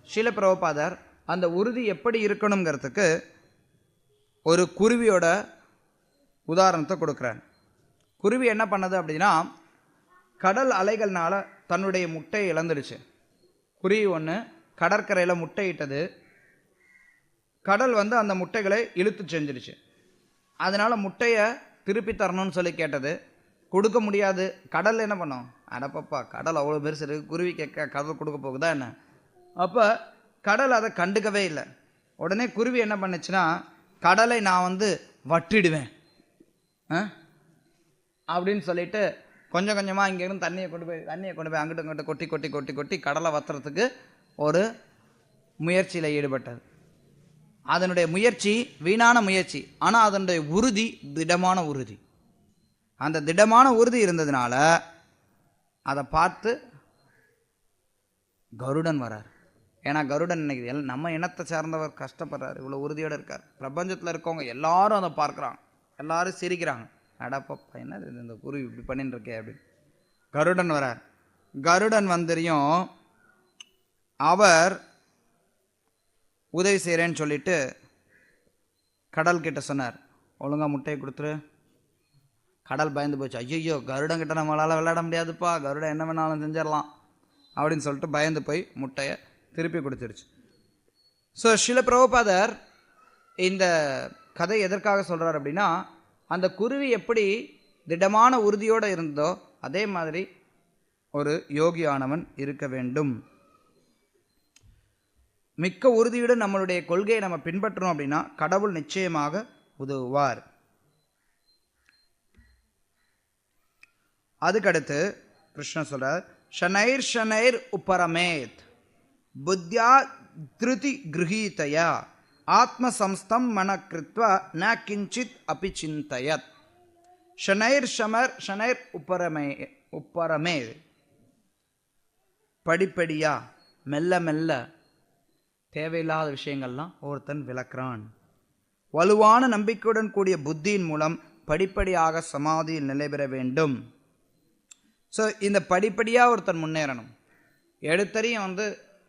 ஸ்ரீல பிரபுபாதர் அந்த உறுதி எப்படி இருக்கணுங்கிறதுக்கு ஒரு குருவியோட உதாரணத்தை கொடுக்குறார். குருவி என்ன பண்ணது அப்படின்னா, கடல் அலைகள்னால தன்னுடைய முட்டையை இழந்துடுச்சு. குருவி ஒன்று கடற்கரையில் முட்டையிட்டது. கடல் வந்து அந்த முட்டைகளை இழுத்து செஞ்சிருச்சு. அதனால் முட்டையை திருப்பி தரணும்னு சொல்லி கேட்டது. கொடுக்க முடியாது. கடல் என்ன பண்ணோம்? அடப்பப்பா, கடல் அவ்வளோ பெருசு இருக்குது, குருவி கேட்க கடல் கொடுக்க போகுதா என்ன? அப்போ கடல் அதை கண்டுக்கவே இல்லை. உடனே குருவி என்ன பண்ணுச்சுன்னா, கடலை நான் வந்து வட்டிடுவேன் அப்படின்னு சொல்லிட்டு கொஞ்சம் கொஞ்சமாக இங்கேருந்து தண்ணியை கொண்டு போய் அங்கிட்டு இங்கிட்ட கொட்டி கொட்டி கொட்டி கொட்டி கடலை வத்துறதுக்கு ஒரு முயற்சியில் ஈடுபட்டது. அதனுடைய முயற்சி வீணான முயற்சி, ஆனால் அதனுடைய உறுதி திடமான உறுதி. அந்த திடமான உறுதி இருந்ததுனால அதை பார்த்து கருடன் வரார். ஏன்னா கருடன் நினைக்குது நம்ம இனத்தை சார்ந்தவர் கஷ்டப்படுறாரு, இவ்வளோ உறுதியோடு இருக்கார். பிரபஞ்சத்தில் இருக்கவங்க எல்லாரும் அதை பார்க்குறாங்க, எல்லாரும் சிரிக்கிறாங்க. அடப்பப்பா, என்ன இந்த குருவி இப்படி பண்ணின்னு இருக்கே அப்படின்னு கருடன் வரார். கருடன் வந்துரியும் அவர் உதவி செய்கிறேன்னு சொல்லிட்டு கடல்கிட்ட சொன்னார், ஒழுங்காக முட்டையை கொடுத்துரு. கடல் பயந்து போச்சு. ஐயோ, கருடங்கிட்ட நம்மளால் விளையாட முடியாதுப்பா, கருடன் என்ன வேணாலும் செஞ்சிடலாம் அப்படின்னு சொல்லிட்டு பயந்து போய் முட்டையை திருப்பி கொடுத்துருச்சு. ஸோ ஸ்ரீல பிரபுபாதர் இந்த கதை எதற்காக சொல்கிறார் அப்படின்னா, அந்த குருவி எப்படி திடமான உறுதியோடு இருந்தோ அதே மாதிரி ஒரு யோகியானவன் இருக்க வேண்டும். மிக்க உறுதியுடன் நம்மளுடைய கொள்கையை நம்ம பின்பற்றோம் அப்படின்னா கடவுள் நிச்சயமாக உதவுவார். அதுக்கடுத்து கிருஷ்ணன் சொல்றார், ஷனைர் ஷனைர் உபரமேத் புத்தியா திருதி கிருஹீதயா ஆத்மசம்ஸ்தம் மனக்கிருத்வா ந கிஞ்சித் அபி சிந்தயத். ஷனைர் ஷனைர் உப்பரமே படிப்படியா மெல்ல மெல்ல தேவையில்லாத விஷயங்கள்லாம் ஒருத்தன் விளக்குறான். வலுவான நம்பிக்கையுடன் கூடிய புத்தியின் மூலம் படிப்படியாக சமாதியில் நிலை பெற வேண்டும். ஸோ இந்த படிப்படியாக ஒருத்தன் முன்னேறணும். எடுத்தறியும்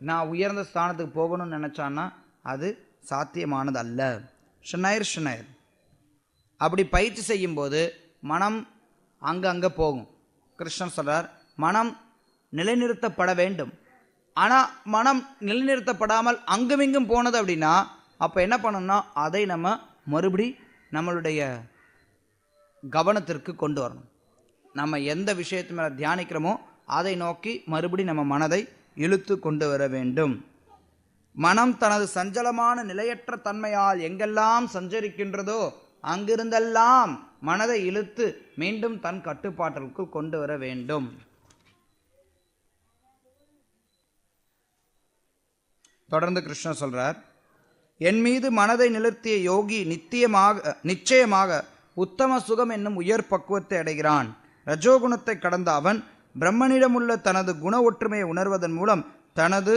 நான் உயர்ந்த ஸ்தானத்துக்கு போகணும்னு நினச்சான்னா அது சாத்தியமானது அல்ல. ஷனைர் ஷனைர் அப்படி பயிற்சி செய்யும்போது மனம் அங்கே போகும். கிருஷ்ணன் சொல்கிறார், மனம் நிலைநிறுத்தப்பட வேண்டும். ஆனால் மனம் நிலைநிறுத்தப்படாமல் அங்குமிங்கும் போனது அப்படின்னா அப்போ என்ன பண்ணணும்னா அதை நம்ம மறுபடி நம்மளுடைய கவனத்திற்கு கொண்டு வரணும். நம்ம எந்த விஷயத்து மேலே தியானிக்கிறோமோ அதை நோக்கி மறுபடி நம்ம மனதை இழுத்து கொண்டு வர வேண்டும். மனம் தனது சஞ்சலமான நிலையற்ற தன்மையால் எங்கெல்லாம் சஞ்சரிக்கின்றதோ அங்கிருந்தெல்லாம் மனதை இழுத்து மீண்டும் தன் கட்டுப்பாட்டிற்குள் கொண்டு வர வேண்டும். தொடர்ந்து கிருஷ்ணர் சொல்றார், என் மீது மனதை நிறுத்திய யோகி நிச்சயமாக உத்தம சுகம் என்னும் உயர் பக்குவத்தை அடைகிறான். ரஜோகுணத்தை கடந்த அவன் பிரம்மனிடமுள்ள தனது குண ஒற்றுமையை உணர்வதன் மூலம் தனது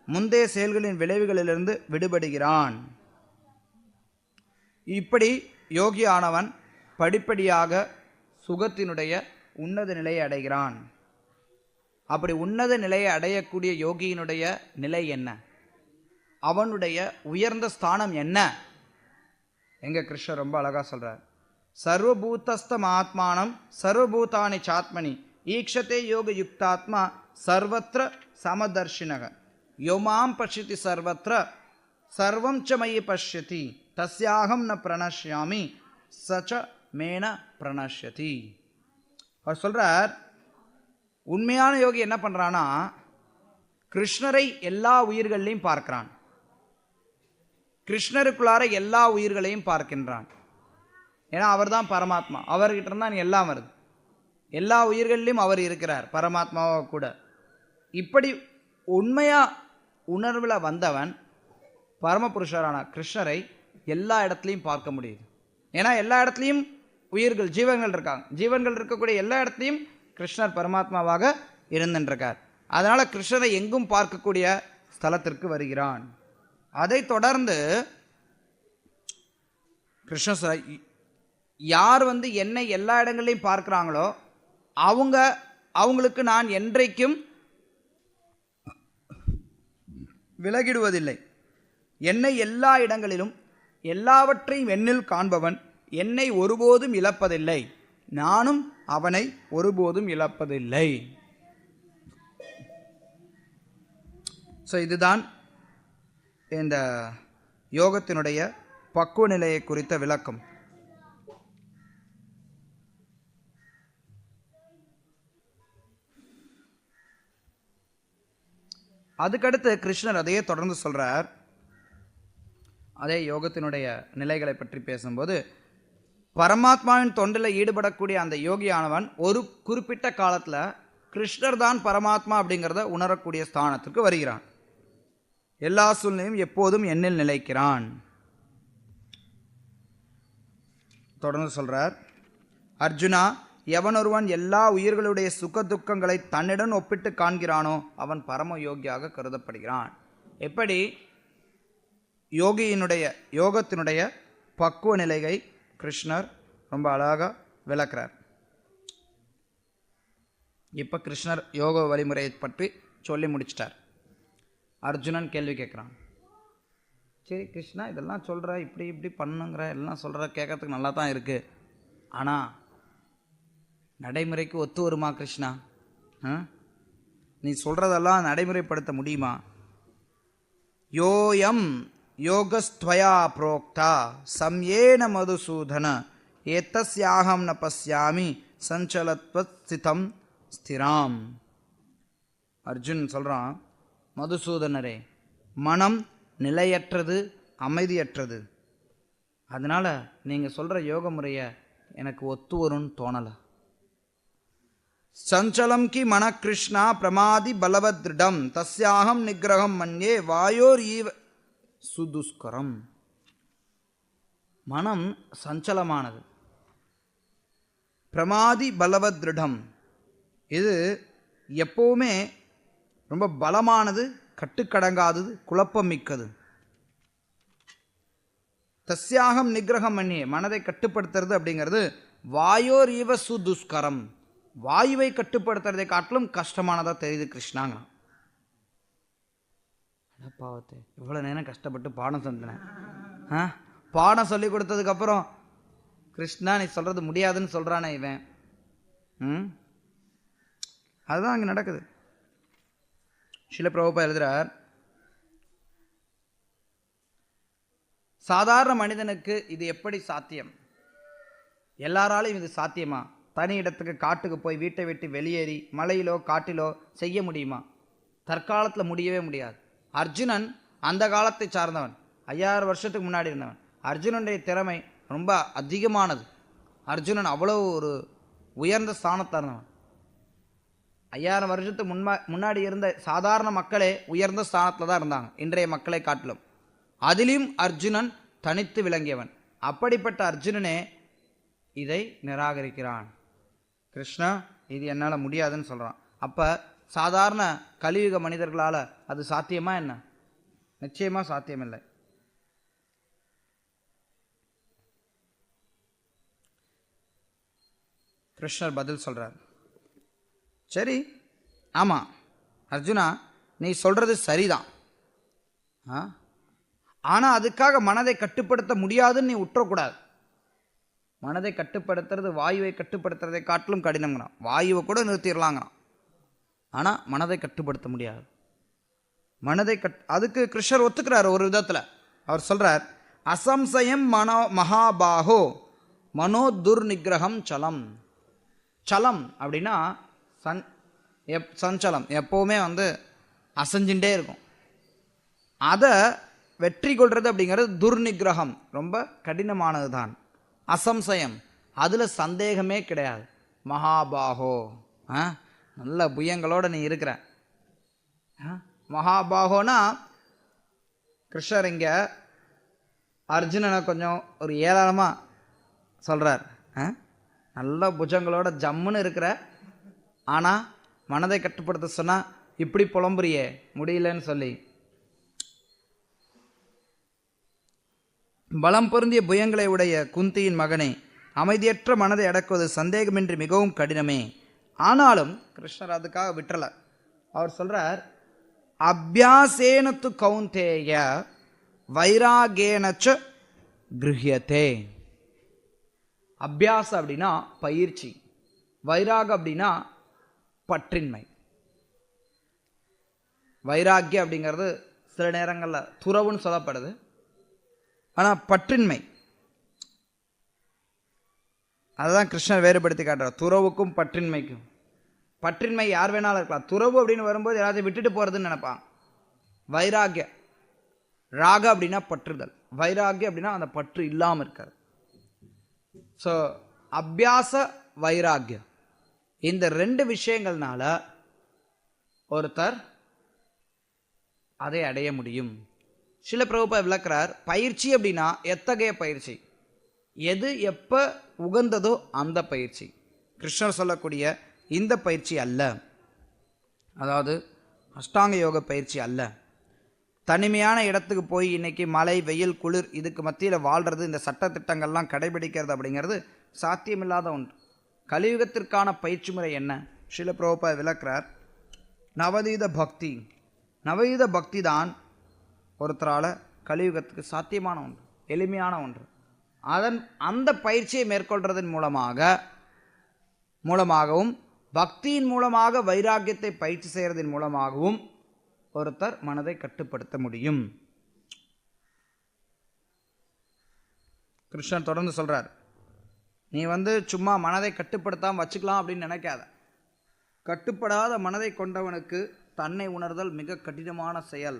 முந்தைய செயல்களின் விளைவுகளிலிருந்து விடுபடுகிறான். இப்படி யோகியானவன் படிப்படியாக சுகத்தினுடைய உன்னத நிலையை அடைகிறான். அப்படி உன்னத நிலையை அடையக்கூடிய யோகியினுடைய நிலை என்ன, அவனுடைய உயர்ந்த ஸ்தானம் என்ன? எங்க கிருஷ்ணர் ரொம்ப அழகா சொல்றார், சர்வபூதஸ்தம் ஆத்மானம் சர்வபூதானி சாத்மனி ஈக்ஷதே யோக யுக்தாத்மா சர்வத்ர சமதர்ஷினக யோமாம் பஷ்யதி சர்வத்ர சர்வம் ச மயி பஷ்யதி தஸ்யாகம் ந பிரணஷ்யாமி சச்ச மேன பிரணஷ்யதி. அவர் சொல்றார், உண்மையான யோகி என்ன பண்றானா கிருஷ்ணரை எல்லா உயிர்களையும் பார்க்கிறான். கிருஷ்ணருக்குள்ளார எல்லா உயிர்களையும் பார்க்கின்றான். ஏன்னா அவர் தான் பரமாத்மா, அவர்கிட்ட இருந்தான் எல்லாம் வருது. எல்லா உயிர்களிலும் அவர் இருக்கிறார், பரமாத்மாவாக கூட. இப்படி உண்மையா உணர்வில் வந்தவன் பரமபுருஷரான கிருஷ்ணரை எல்லா இடத்துலையும் பார்க்க முடியுது. ஏன்னா எல்லா இடத்துலையும் உயிர்கள் ஜீவன்கள் இருக்காங்க. ஜீவன்கள் இருக்கக்கூடிய எல்லா இடத்துலையும் கிருஷ்ணர் பரமாத்மாவாக இருந்துருக்கார். அதனால கிருஷ்ணரை எங்கும் பார்க்கக்கூடிய ஸ்தலத்திற்கு வருகிறான். அதை தொடர்ந்து கிருஷ்ணர் யார் என்னை எல்லா இடங்களையும் பார்க்கிறாங்களோ அவங்களுக்கு நான் என்றைக்கும் விலகிடுவதில்லை. என்னை எல்லா இடங்களிலும் எல்லாவற்றையும் என்னில் காண்பவன் என்னை ஒருபோதும் இழப்பதில்லை, நானும் அவனை ஒருபோதும் இழப்பதில்லை. ஸோ இதுதான் இந்த யோகத்தினுடைய பக்குவ நிலையை குறித்த விளக்கம். அதுக்கடுத்து கிருஷ்ணர் அதையே தொடர்ந்து சொல்றார். அதே யோகத்தினுடைய நிலைகளை பற்றி பேசும்போது, பரமாத்மாவின் தொண்டில் ஈடுபடக்கூடிய அந்த யோகியானவன் ஒரு குறிப்பிட்ட காலத்தில் கிருஷ்ணர் தான் பரமாத்மா அப்படிங்கிறத உணரக்கூடிய ஸ்தானத்துக்கு வருகிறான். எல்லா சூழ்நிலையும் எப்போதும் என்னில் நிலைக்கிறான். தொடர்ந்து சொல்றார், அர்ஜுனா, எவனொருவன் எல்லா உயிர்களுடைய சுக துக்கங்களை தன்னிடம் ஒப்பிட்டு காண்கிறானோ அவன் பரம யோகியாக கருதப்படுகிறான். எப்படி யோகத்தினுடைய பக்குவ நிலையை கிருஷ்ணர் ரொம்ப அழகாக விளக்குறார். இப்போ கிருஷ்ணர் யோக வழிமுறையை பற்றி சொல்லி முடிச்சிட்டார். அர்ஜுனன் கேள்வி கேட்குறான், சரி கிருஷ்ணா இதெல்லாம் சொல்கிற, இப்படி இப்படி பண்ணுங்கிற எல்லாம் சொல்கிற, கேட்கறதுக்கு நல்லா தான் இருக்குது, ஆனால் நடைமுறைக்கு ஒத்து வருமா கிருஷ்ணா? நீ சொல்கிறதெல்லாம் நடைமுறைப்படுத்த முடியுமா? யோயம் யோகஸ்த்வயா புரோக்தா சம்யேன மதுசூதன ஏத்தஸ்யாஹம் ந பஸ்யாமி சஞ்சலத்வத் ஸ்திதம் ஸ்திராம். அர்ஜுன் சொல்கிறான், மதுசூதனரே, மனம் நிலையற்றது, அமைதியற்றது. அதனால் நீங்கள் சொல்கிற யோக முறையை எனக்கு ஒத்து வரும்னு தோணலை. சஞ்சலம் கி மன கிருஷ்ணா பிரமாதி பலவத் திருடம் தஸ்யாகம் நிகிரகம் மன்யே வாயோர் ஈவ சுதுஸ்கரம். மனம் சஞ்சலமானது, பிரமாதி பலவத் திருடம், இது எப்போவுமே ரொம்ப பலமானது, கட்டுக்கடங்காதது, குழப்பம் மிக்கது. தஸ்யாகம் நிகிரகம் மன்யே, மனதை கட்டுப்படுத்துறது அப்படிங்கிறது வாயோர் ஈவ சுதுஸ்கரம், வாயுவை கட்டுப்படுத்துறதை காட்டிலும் கஷ்டமானதாக தெரியுது கிருஷ்ணாங்க. பாவத்தை இவ்வளோ நேரம் கஷ்டப்பட்டு பாடம் சொன்னேன். பாடம் சொல்லி கொடுத்ததுக்கப்புறம் கிருஷ்ணா நீ சொல்கிறது முடியாதுன்னு சொல்கிறானே இவன். அதுதான் அங்கே நடக்குது. ஸ்ரீல பிரபுபாதர் எழுதுறார், சாதாரண மனிதனுக்கு இது எப்படி சாத்தியம்? எல்லாராலையும் இது சாத்தியமா? தனி இடத்துக்கு காட்டுக்கு போய் வீட்டை விட்டு வெளியேறி மலையிலோ காட்டிலோ செய்ய முடியுமா? தற்காலத்தில் முடியவே முடியாது. அர்ஜுனன் அந்த காலத்தை சார்ந்தவன், 5000 வருஷத்துக்கு முன்னாடி இருந்தவன். அர்ஜுனனுடைய திறமை ரொம்ப அதிகமானது. அர்ஜுனன் அவ்வளோ ஒரு உயர்ந்த ஸ்தானத்தை இருந்தவன். 5000 வருஷத்துக்கு முன்னாடி இருந்த சாதாரண மக்களே உயர்ந்த ஸ்தானத்தில் தான் இருந்தாங்க, இன்றைய மக்களை காட்டிலும். அதிலும் அர்ஜுனன் தனித்து விளங்கியவன். அப்படிப்பட்ட அர்ஜுனனே இதை நிராகரிக்கிறான். கிருஷ்ணா இது என்னால் முடியாதுன்னு சொல்கிறான். அப்போ சாதாரண கலியுக மனிதர்களால் அது சாத்தியமா என்ன? நிச்சயமாக சாத்தியமில்லை. கிருஷ்ணர் பதில் சொல்கிறார், சரி ஆமாம் அர்ஜுனா நீ சொல்கிறது சரிதான், ஆனால் அதுக்காக மனதை கட்டுப்படுத்த முடியாதுன்னு நீ விட்டுறக்கூடாது. மனதை கட்டுப்படுத்துறது வாயுவை கட்டுப்படுத்துறதை காட்டிலும் கடினங்கிறான். வாயுவை கூட நிறுத்திடலாங்கிறான், ஆனால் மனதை கட்டுப்படுத்த முடியாது. அதுக்கு கிருஷ்ணர் ஒத்துக்கிறார் ஒரு விதத்தில். அவர் சொல்கிறார், அசம்சயம் மகாபாகோ மனோ துர்நிகிரகம் சலம். சலம் அப்படின்னா சஞ்சலம், எப்போவுமே அசைஞ்சுட்டே இருக்கும். அதை வெற்றி கொள்வது அப்படிங்கிறது துர்நிகிரகம், ரொம்ப கடினமானது தான். அசம்சயம், அதில் சந்தேகமே கிடையாது. மகாபாகோ, நல்ல புயங்களோடு நீ இருக்கிற. மகாபாகோனா கிருஷ்ணர் இங்கே அர்ஜுனனை கொஞ்சம் ஒரு ஏளனமாக சொல்கிறார். நல்ல புஜங்களோட ஜம்முன்னு இருக்கிற, ஆனால் மனதை கட்டுப்படுத்த சொன்னால் இப்படி புலம்புறியே முடியலன்னு சொல்லி. பலம் பொருந்திய புயங்களை உடைய குந்தியின் மகனே, அமைதியற்ற மனதை அடக்குவது சந்தேகமின்றி மிகவும் கடினமே. ஆனாலும் கிருஷ்ணர் அதுக்காக விட்டுறல. அவர் சொல்றார், அபியாசேனத்து கௌந்தேய வைராகேனச்ச கிருஹ்யதே. அபியாசம் அப்படின்னா பயிற்சி, வைராகம் அப்படின்னா பற்றின்மை. வைராக்கியம் அப்படிங்கிறது சில நேரங்களில் துறவுன்னு சொல்லப்படுது, ஆனால் பற்றின்மை அதுதான் கிருஷ்ணர் வேறுபடுத்தி காட்டுறார், துறவுக்கும் பற்றின்மைக்கும். பற்றின்மை யார் வேணாலும் இருக்கலாம். துறவு அப்படின்னு வரும்போது எல்லாத்தையும் விட்டுட்டு போகிறதுன்னு நினைப்பான். வைராக்கிய ராக அப்படின்னா பற்றுதல், வைராக்கியம் அப்படின்னா அந்த பற்று இல்லாமல் இருக்காது. ஸோ அபியாச வைராக்கியம், இந்த 2 விஷயங்கள்னால ஒருத்தர் அதை அடைய முடியும். சில பிரபுபா விளக்குறார், பயிற்சி அப்படின்னா எத்தகைய பயிற்சி, எது எப்போ உகந்ததோ அந்த பயிற்சி. கிருஷ்ணர் சொல்லக்கூடிய இந்த பயிற்சி அல்ல, அதாவது அஷ்டாங்க யோக பயிற்சி அல்ல. தனிமையான இடத்துக்கு போய் இன்னைக்கு மழை வெயில் குளிர் இதுக்கு மத்தியில் வாழ்கிறது, இந்த சட்டத்திட்டங்கள்லாம் கடைபிடிக்கிறது அப்படிங்கிறது சாத்தியமில்லாத ஒன்று. கலியுகத்திற்கான பயிற்சி முறை என்ன? ஸ்ரீல பிரபுபா விளக்குறார், நவநீத பக்தி. நவநீத பக்தி தான் ஒருத்தரால் கலியுகத்துக்கு சாத்தியமான ஒன்று, எளிமையான ஒன்று. அந்த பயிற்சியை மேற்கொள்றதன் மூலமாகவும் பக்தியின் மூலமாக வைராக்கியத்தை பயிற்சி செய்கிறதன் மூலமாகவும் ஒருத்தர் மனதை கட்டுப்படுத்த முடியும். கிருஷ்ணன் தொடர்ந்து சொல்றார், நீ சும்மா மனதை கட்டுப்படுத்தாமல் வச்சுக்கலாம் அப்படின்னு நினைக்காத. கட்டுப்படாத மனதை கொண்டவனுக்கு தன்னை உணர்தல் மிக கடினமான செயல்.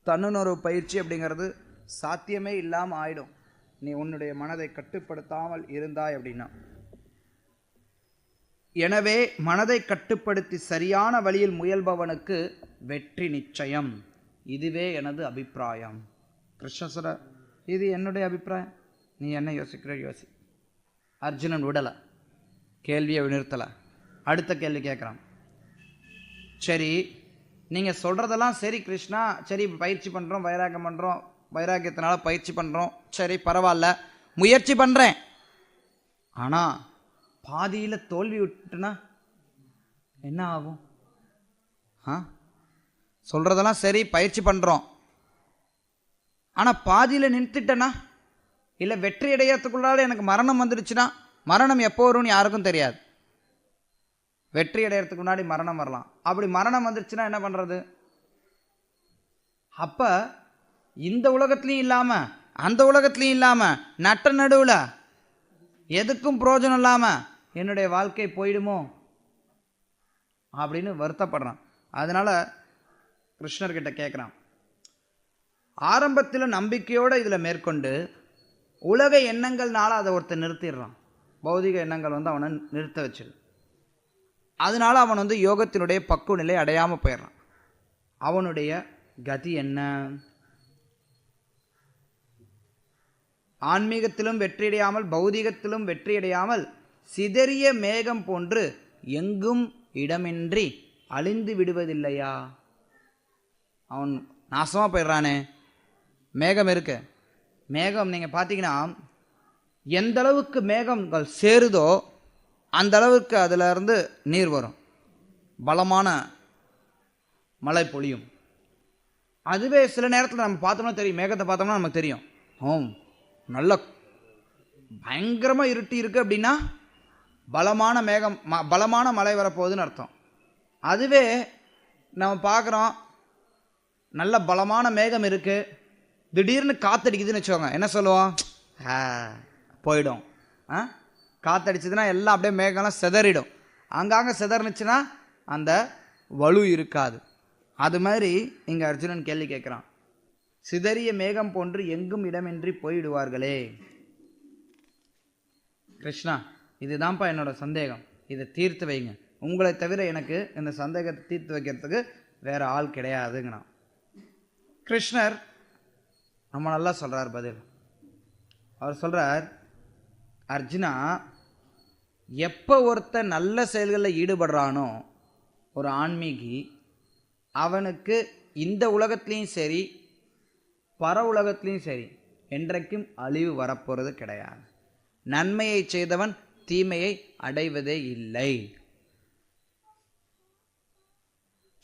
தன்னுணர்வு பயிற்சி அப்படிங்கிறது சாத்தியமே இல்லாமல் ஆயிடும் நீ உன்னுடைய மனதை கட்டுப்படுத்தாமல் இருந்தாய் அப்படின்னா. எனவே மனதை கட்டுப்படுத்தி சரியான வழியில் முயல்பவனுக்கு வெற்றி நிச்சயம். இதுவே எனது அபிப்பிராயம். கிருஷ்ணசுர இது என்னுடைய அபிப்பிராயம், நீ என்ன யோசிக்கிற யோசி. அர்ஜுனன் விடலை, கேள்வியை நிறுத்தலை. அடுத்த கேள்வி கேட்குறான். சரி நீங்கள் சொல்கிறதெல்லாம் சரி கிருஷ்ணா, சரி பயிற்சி பண்ணுறோம், வைராக்கியம் பண்ணுறோம், வைராக்கியத்தினால பயிற்சி பண்ணுறோம், சரி பரவாயில்ல முயற்சி பண்ணுறேன். ஆனால் பாதியில் தோல்வி விட்டுனா என்ன ஆகும்? சொல்கிறதெல்லாம் சரி பயிற்சி பண்ணுறோம், ஆனால் பாதியில் நிறுத்திட்டேன்னா, இல்லை வெற்றி அடையறதுக்குள்ளால எனக்கு மரணம் வந்துடுச்சுன்னா, மரணம் எப்போ வரும்னு யாருக்கும் தெரியாது. வெற்றி அடையறதுக்கு முன்னாடி மரணம் வரலாம். அப்படி மரணம் வந்துருச்சுன்னா என்ன பண்ணுறது? அப்போ இந்த உலகத்துலையும் இல்லாமல் அந்த உலகத்துலையும் இல்லாமல் நட்ட நடுவில் எதுக்கும் பிரயோஜனம் இல்லாமல் என்னுடைய வாழ்க்கை போயிடுமோ அப்படின்னு வருத்தப்படுறான். அதனால் கிருஷ்ணர்கிட்ட கேட்குறான். ஆரம்பத்தில் நம்பிக்கையோடு இதில் மேற்கொண்டு உலக எண்ணங்கள்னால அதை ஒருத்தர் நிறுத்திடுறான். பௌதிக எண்ணங்கள் அவனை நிறுத்த வச்சிரு. அதனால அவன் யோகத்தினுடைய பக்குவ நிலை அடையாமல் போயிடுறான். அவனுடைய கதி என்ன? ஆன்மீகத்திலும் வெற்றியடையாமல் பௌதிகத்திலும் வெற்றியடையாமல் சிதறிய மேகம் போன்று எங்கும் இடமின்றி அழிந்து விடுவதில்லையா? அவன் நாசமாக போயிடுறானே. மேகம் இருக்கு, மேகம் நீங்கள் பார்த்தீங்கன்னா எந்த அளவுக்கு மேகங்கள் சேருதோ அந்த அளவுக்கு அதிலிருந்து நீர் வரும், பலமான மழை பொழியும். அதுவே சில நேரத்தில் நம்ம பார்த்தோம்னா தெரியும், மேகத்தை பார்த்தோம்னா நமக்கு தெரியும் நல்ல பயங்கரமாக இருட்டி இருக்குது அப்படின்னா பலமான மேகம் பலமான மழை வரப்போகுதுன்னு அர்த்தம். அதுவே நம்ம பார்க்குறோம் நல்ல பலமான மேகம் இருக்குது, திடீர்னு காற்றடிக்குதுன்னு வச்சுக்கோங்க, என்ன சொல்லுவோம்? போயிடும். காற்றடிச்சதுன்னா எல்லாம் அப்படியே மேகம்லாம் சிதறிடும். அங்கங்கே சிதறினுச்சுன்னா அந்த வலு இருக்காது. அது மாதிரி இங்கே அர்ஜுனன் கேள்வி கேட்குறான். சிதறிய மேகம் போன்று எங்கும் இடமின்றி போயிடுவார்களே. கிருஷ்ணா, இதுதான்ப்பா என்னோட சந்தேகம், இதை தீர்த்து வைங்க. உங்களை தவிர எனக்கு இந்த சந்தேகத்தை தீர்த்து வைக்கிறதுக்கு வேற ஆள் கிடையாதுங்கண்ணா. கிருஷ்ணர் ரொம்ப நல்லா சொல்கிறார் பதில். அவர் சொல்கிறார், அர்ஜுனா, எப்போ ஒருத்தன் நல்ல செயல்களில் ஈடுபடுறானோ ஒரு ஆன்மீகி, அவனுக்கு இந்த உலகத்துலேயும் சரி பர உலகத்துலேயும் சரி என்றைக்கும் அழிவு வரப்போகிறது கிடையாது. நன்மையை செய்தவன் தீமையை அடைவதே இல்லை.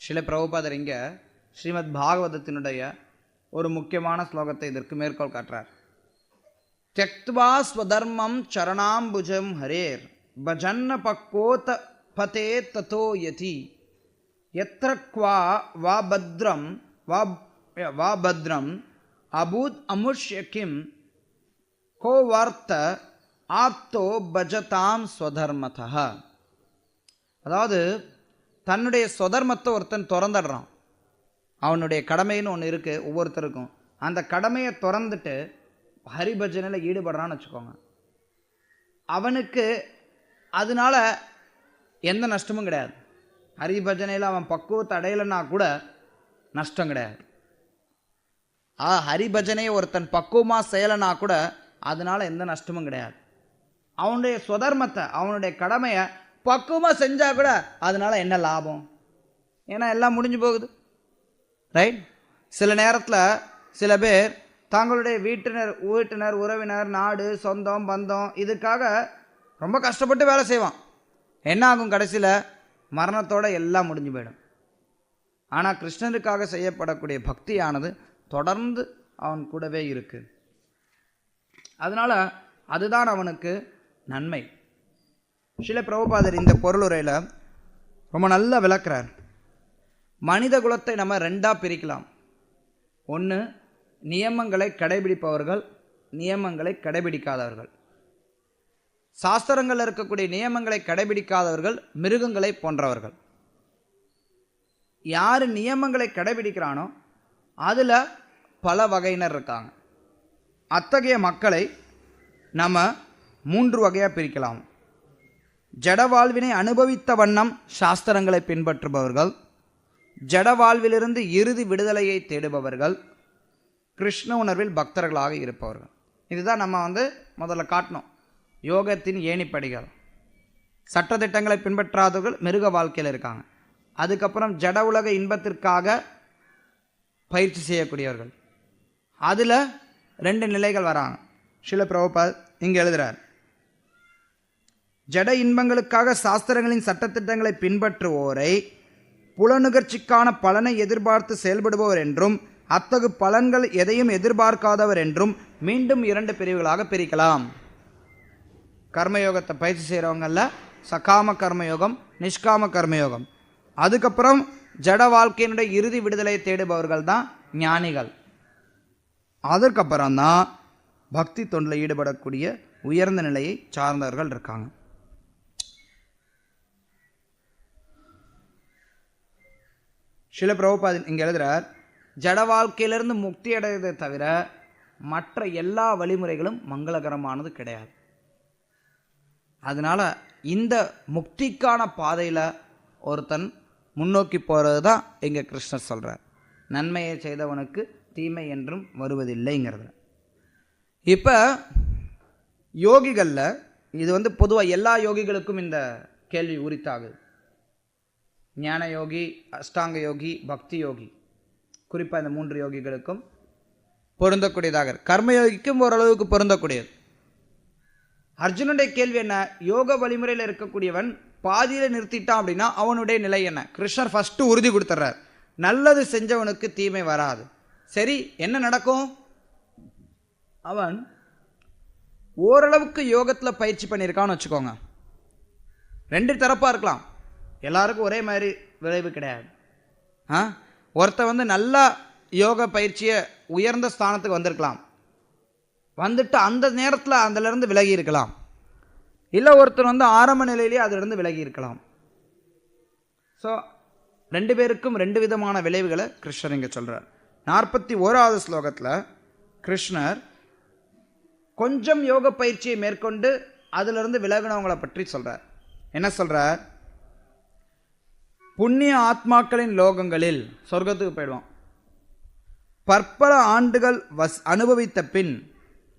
ஸ்ரீல பிரபுபாதர் இங்கே ஸ்ரீமத் பாகவதத்தினுடைய ஒரு முக்கியமான ஸ்லோகத்தை இதற்கு மேற்கோள் காட்டுறார். त्यक्त्वा स्वधर्मं चरणाम्बुजं हरेर भजन्न पक्कोत पते ततो यति यत्र क्वा वा भद्रम अभूत अमुष्य किम को वार्त ஆப்தோ பஜதாம் ஸ்வதர்மதः. அதாவது தன்னுடைய ஸ்வதர்மத்தை ஒருத்தன் திறந்துடுறான். அவனுடைய கடமைன்னு ஒன்று இருக்குது ஒவ்வொருத்தருக்கும். அந்த கடமையை திறந்துட்டு ஹரிபஜனையில் ஈடுபடுறான்னு வச்சுக்கோங்க, அவனுக்கு அதனால எந்த நஷ்டமும் கிடையாது. ஹரிபஜனையில் அவன் பக்குவத்தை அடையலைன்னா கூட நஷ்டம் கிடையாது. ஹரிபஜனையை ஒருத்தன் பக்குவமாக செய்யலைன்னா கூட அதனால எந்த நஷ்டமும் கிடையாது. அவனுடைய சுதர்மத்தை, அவனுடைய கடமையை பக்குவமாக செஞ்சால் கூட அதனால என்ன லாபம்? ஏன்னா எல்லாம் முடிஞ்சு போகுது, ரைட்? சில நேரத்தில் சில பேர் தங்களுடைய வீட்டினர் உறவினர் நாடு சொந்தம் பந்தம் இதுக்காக ரொம்ப கஷ்டப்பட்டு வேலை செய்வான். என்ன ஆகும்? கடைசியில் மரணத்தோடு எல்லாம் முடிஞ்சு போயிடும். ஆனால் கிருஷ்ணனுக்காக செய்யப்படக்கூடிய பக்தியானது தொடர்ந்து அவன் கூடவே இருக்கு. அதனால் அதுதான் அவனுக்கு நன்மை. ஸ்ரீல பிரபுபாதர் இந்த பொருளுரையில் ரொம்ப நல்லா விளக்குறார். மனித குலத்தை நம்ம ரெண்டாக பிரிக்கலாம். ஒன்று நியமங்களை கடைபிடிப்பவர்கள், நியமங்களை கடைபிடிக்காதவர்கள். சாஸ்திரங்களில் இருக்கக்கூடிய நியமங்களை கடைபிடிக்காதவர்கள் மிருகங்களை போன்றவர்கள். யார் நியமங்களை கடைபிடிக்கிறானோ அதில் பல வகையினர் இருக்காங்க. அத்தகைய மக்களை நம்ம 3 வகையாக பிரிக்கலாம். ஜட வாழ்வினை அனுபவித்த வண்ணம் சாஸ்திரங்களை பின்பற்றுபவர்கள், ஜட வாழ்விலிருந்து இறுதி விடுதலையை தேடுபவர்கள், கிருஷ்ண உணர்வில் பக்தர்களாக இருப்பவர்கள். இதுதான் நம்ம முதல்ல காட்டணும். யோகத்தின் ஏணிப்படிகள். சட்டத்திட்டங்களை பின்பற்றாதவர்கள் மிருக வாழ்க்கையில் இருக்காங்க. அதுக்கப்புறம் ஜட உலக இன்பத்திற்காக பயிற்சி செய்யக்கூடியவர்கள். அதில் 2 நிலைகள் வராங்க. ஸ்ரீல பிரபுபாத் இங்கே எழுதுகிறார், ஜட இன்பங்களுக்காக சாஸ்திரங்களின் சட்டத்திட்டங்களை பின்பற்றுவோரை புலனுகர்ச்சிக்கான பலனை எதிர்பார்த்து செயல்படுபவர் என்றும், அத்தகு பலன்கள் எதையும் எதிர்பார்க்காதவர் என்றும் மீண்டும் 2 பிரிவுகளாக பிரிக்கலாம். கர்மயோகத்தை பயிற்சி செய்கிறவங்கள சகாம கர்மயோகம், நிஷ்காம கர்மயோகம். அதுக்கப்புறம் ஜட வாழ்க்கையினுடைய இறுதி விடுதலையை தேடுபவர்கள் தான் ஞானிகள். அதற்கப்புறம் தான் பக்தி தொண்டில் ஈடுபடக்கூடிய உயர்ந்த நிலையை சார்ந்தவர்கள் இருக்காங்க. ஸ்ரீல பிரபுபாதன் இங்கே எழுதுகிறார், ஜட வாழ்க்கையிலிருந்து முக்தி அடைவதை தவிர மற்ற எல்லா வழிமுறைகளும் மங்களகரமானது கிடையாது. அதனால் இந்த முக்திக்கான பாதையில் ஒருத்தன் முன்னோக்கி போகிறது தான் இங்கே கிருஷ்ணர் சொல்கிறார். நன்மையை செய்தவனுக்கு தீமை என்றும் வருவதில்லைங்கிறது. இப்போ யோகிகளில் இது பொதுவாக எல்லா யோகிகளுக்கும் இந்த கேள்வி உரித்தாகுது. ஞான யோகி, அஷ்டாங்க யோகி, பக்தி யோகி, குறிப்பாக இந்த 3 யோகிகளுக்கும் பொருந்தக்கூடியதாக, கர்மயோகிக்கும் ஓரளவுக்கு பொருந்தக்கூடியது. அர்ஜுனுடைய கேள்வி என்ன? யோக வழிமுறையில் இருக்கக்கூடியவன் பாதியில் நிறுத்திட்டான் அப்படின்னா அவனுடைய நிலை என்ன? கிருஷ்ணர் ஃபஸ்ட்டு உறுதி கொடுத்துட்றார், நல்லது செஞ்சவனுக்கு தீமை வராது. சரி, என்ன நடக்கும்? அவன் ஓரளவுக்கு யோகத்தில் பயிற்சி பண்ணியிருக்கான்னு வச்சுக்கோங்க. 2 தரப்பாக இருக்கலாம், எல்லாருக்கும் ஒரே மாதிரி விளைவு கிடையாது. ஒருத்தன் நல்லா யோக பயிற்சியை உயர்ந்த ஸ்தானத்துக்கு வந்திருக்கலாம், வந்துட்டு அந்த நேரத்தில் அதிலிருந்து விலகி இருக்கலாம். இல்லை ஒருத்தர் ஆரம்ப நிலையிலேயே அதிலிருந்து விலகி இருக்கலாம். ஸோ 2 பேருக்கும் 2 விதமான விளைவுகளை கிருஷ்ணர் இங்கே சொல்கிறார். 41வது ஸ்லோகத்தில் கிருஷ்ணர் கொஞ்சம் யோக பயிற்சியை மேற்கொண்டு அதிலிருந்து விலகினவங்களை பற்றி சொல்கிறார். என்ன சொல்கிறார்? புண்ணிய ஆத்மாக்களின் லோகங்களில் சொர்க்கத்துக்கு போயிடுவான். பற்பல ஆண்டுகள் அனுபவித்த பின்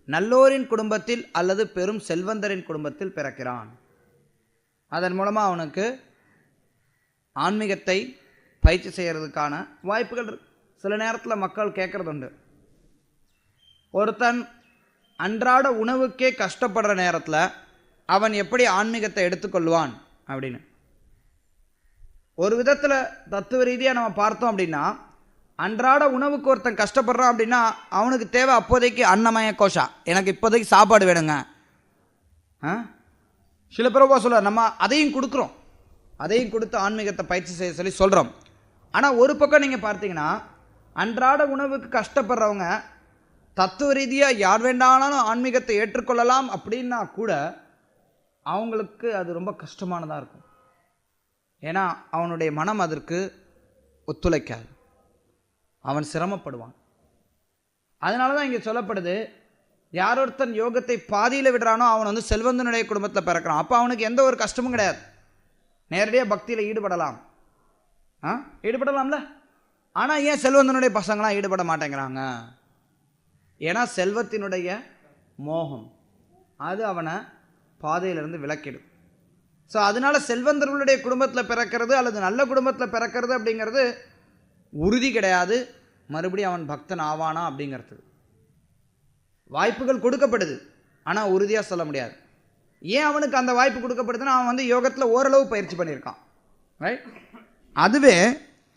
நல்லோரின் குடும்பத்தில் அல்லது பெரும் செல்வந்தரின் குடும்பத்தில் பிறக்கிறான். அதன் மூலமாக அவனுக்கு ஆன்மீகத்தை பயிற்சி செய்கிறதுக்கான வாய்ப்புகள் சில நேரத்தில் மக்கள் கேட்குறது உண்டு. ஒருத்தன் அன்றாட உணவுக்கே கஷ்டப்படுற நேரத்தில் அவன் எப்படி ஆன்மீகத்தை எடுத்துக்கொள்வான் அப்படின்னு ஒரு விதத்தில் தத்துவ ரீதியாக நம்ம பார்த்தோம் அப்படின்னா, அன்றாட உணவுக்கு ஒருத்தன் கஷ்டப்படுறான் அப்படின்னா அவனுக்கு தேவை அப்போதைக்கு அன்னமய கோஷா, எனக்கு இப்போதைக்கு சாப்பாடு வேணுங்க. சில பிரபா சொல்ல நம்ம அதையும் கொடுக்குறோம், அதையும் கொடுத்து ஆன்மீகத்தை பயிற்சி செய்ய சொல்லி சொல்கிறோம். ஆனால் ஒரு பக்கம் நீங்கள் பார்த்தீங்கன்னா அன்றாட உணவுக்கு கஷ்டப்படுறவங்க தத்துவ ரீதியாக யார் வேண்டாலும் ஆன்மீகத்தை ஏற்றுக்கொள்ளலாம் அப்படின்னா கூட அவங்களுக்கு அது ரொம்ப கஷ்டமானதாக இருக்கும். ஏன்னா அவனுடைய மனம் அதற்கு ஒத்துழைக்காது, அவன் சிரமப்படுவான். அதனால தான் இங்கே சொல்லப்படுது, யார் ஒருத்தன் யோகத்தை பாதியில் விடுறானோ அவன் செல்வந்தனுடைய குடும்பத்தில் பிறக்கிறான். அப்போ அவனுக்கு எந்த ஒரு கஷ்டமும் கிடையாது, நேரடியாக பக்தியில் ஈடுபடலாம். ஈடுபடலாம்ல. ஆனால் ஏன் செல்வந்தனுடைய பசங்களாம் ஈடுபட மாட்டேங்கிறாங்க? ஏன்னா செல்வத்தினுடைய மோகம் அது அவனை பாதையிலிருந்து விலக்கிடும். ஸோ அதனால் செல்வந்தர்களுடைய குடும்பத்தில் பிறக்கிறது அல்லது நல்ல குடும்பத்தில் பிறக்கிறது அப்படிங்கிறது உறுதி கிடையாது. மறுபடியும் அவன் பக்தன் ஆவானா அப்படிங்கிறது வாய்ப்புகள் கொடுக்கப்படுது, ஆனால் உறுதியாக சொல்ல முடியாது. ஏன் அவனுக்கு அந்த வாய்ப்பு கொடுக்கப்படுதுன்னா அவன் யோகத்தில் ஓரளவு பயிற்சி பண்ணியிருக்கான், ரைட்? அதுவே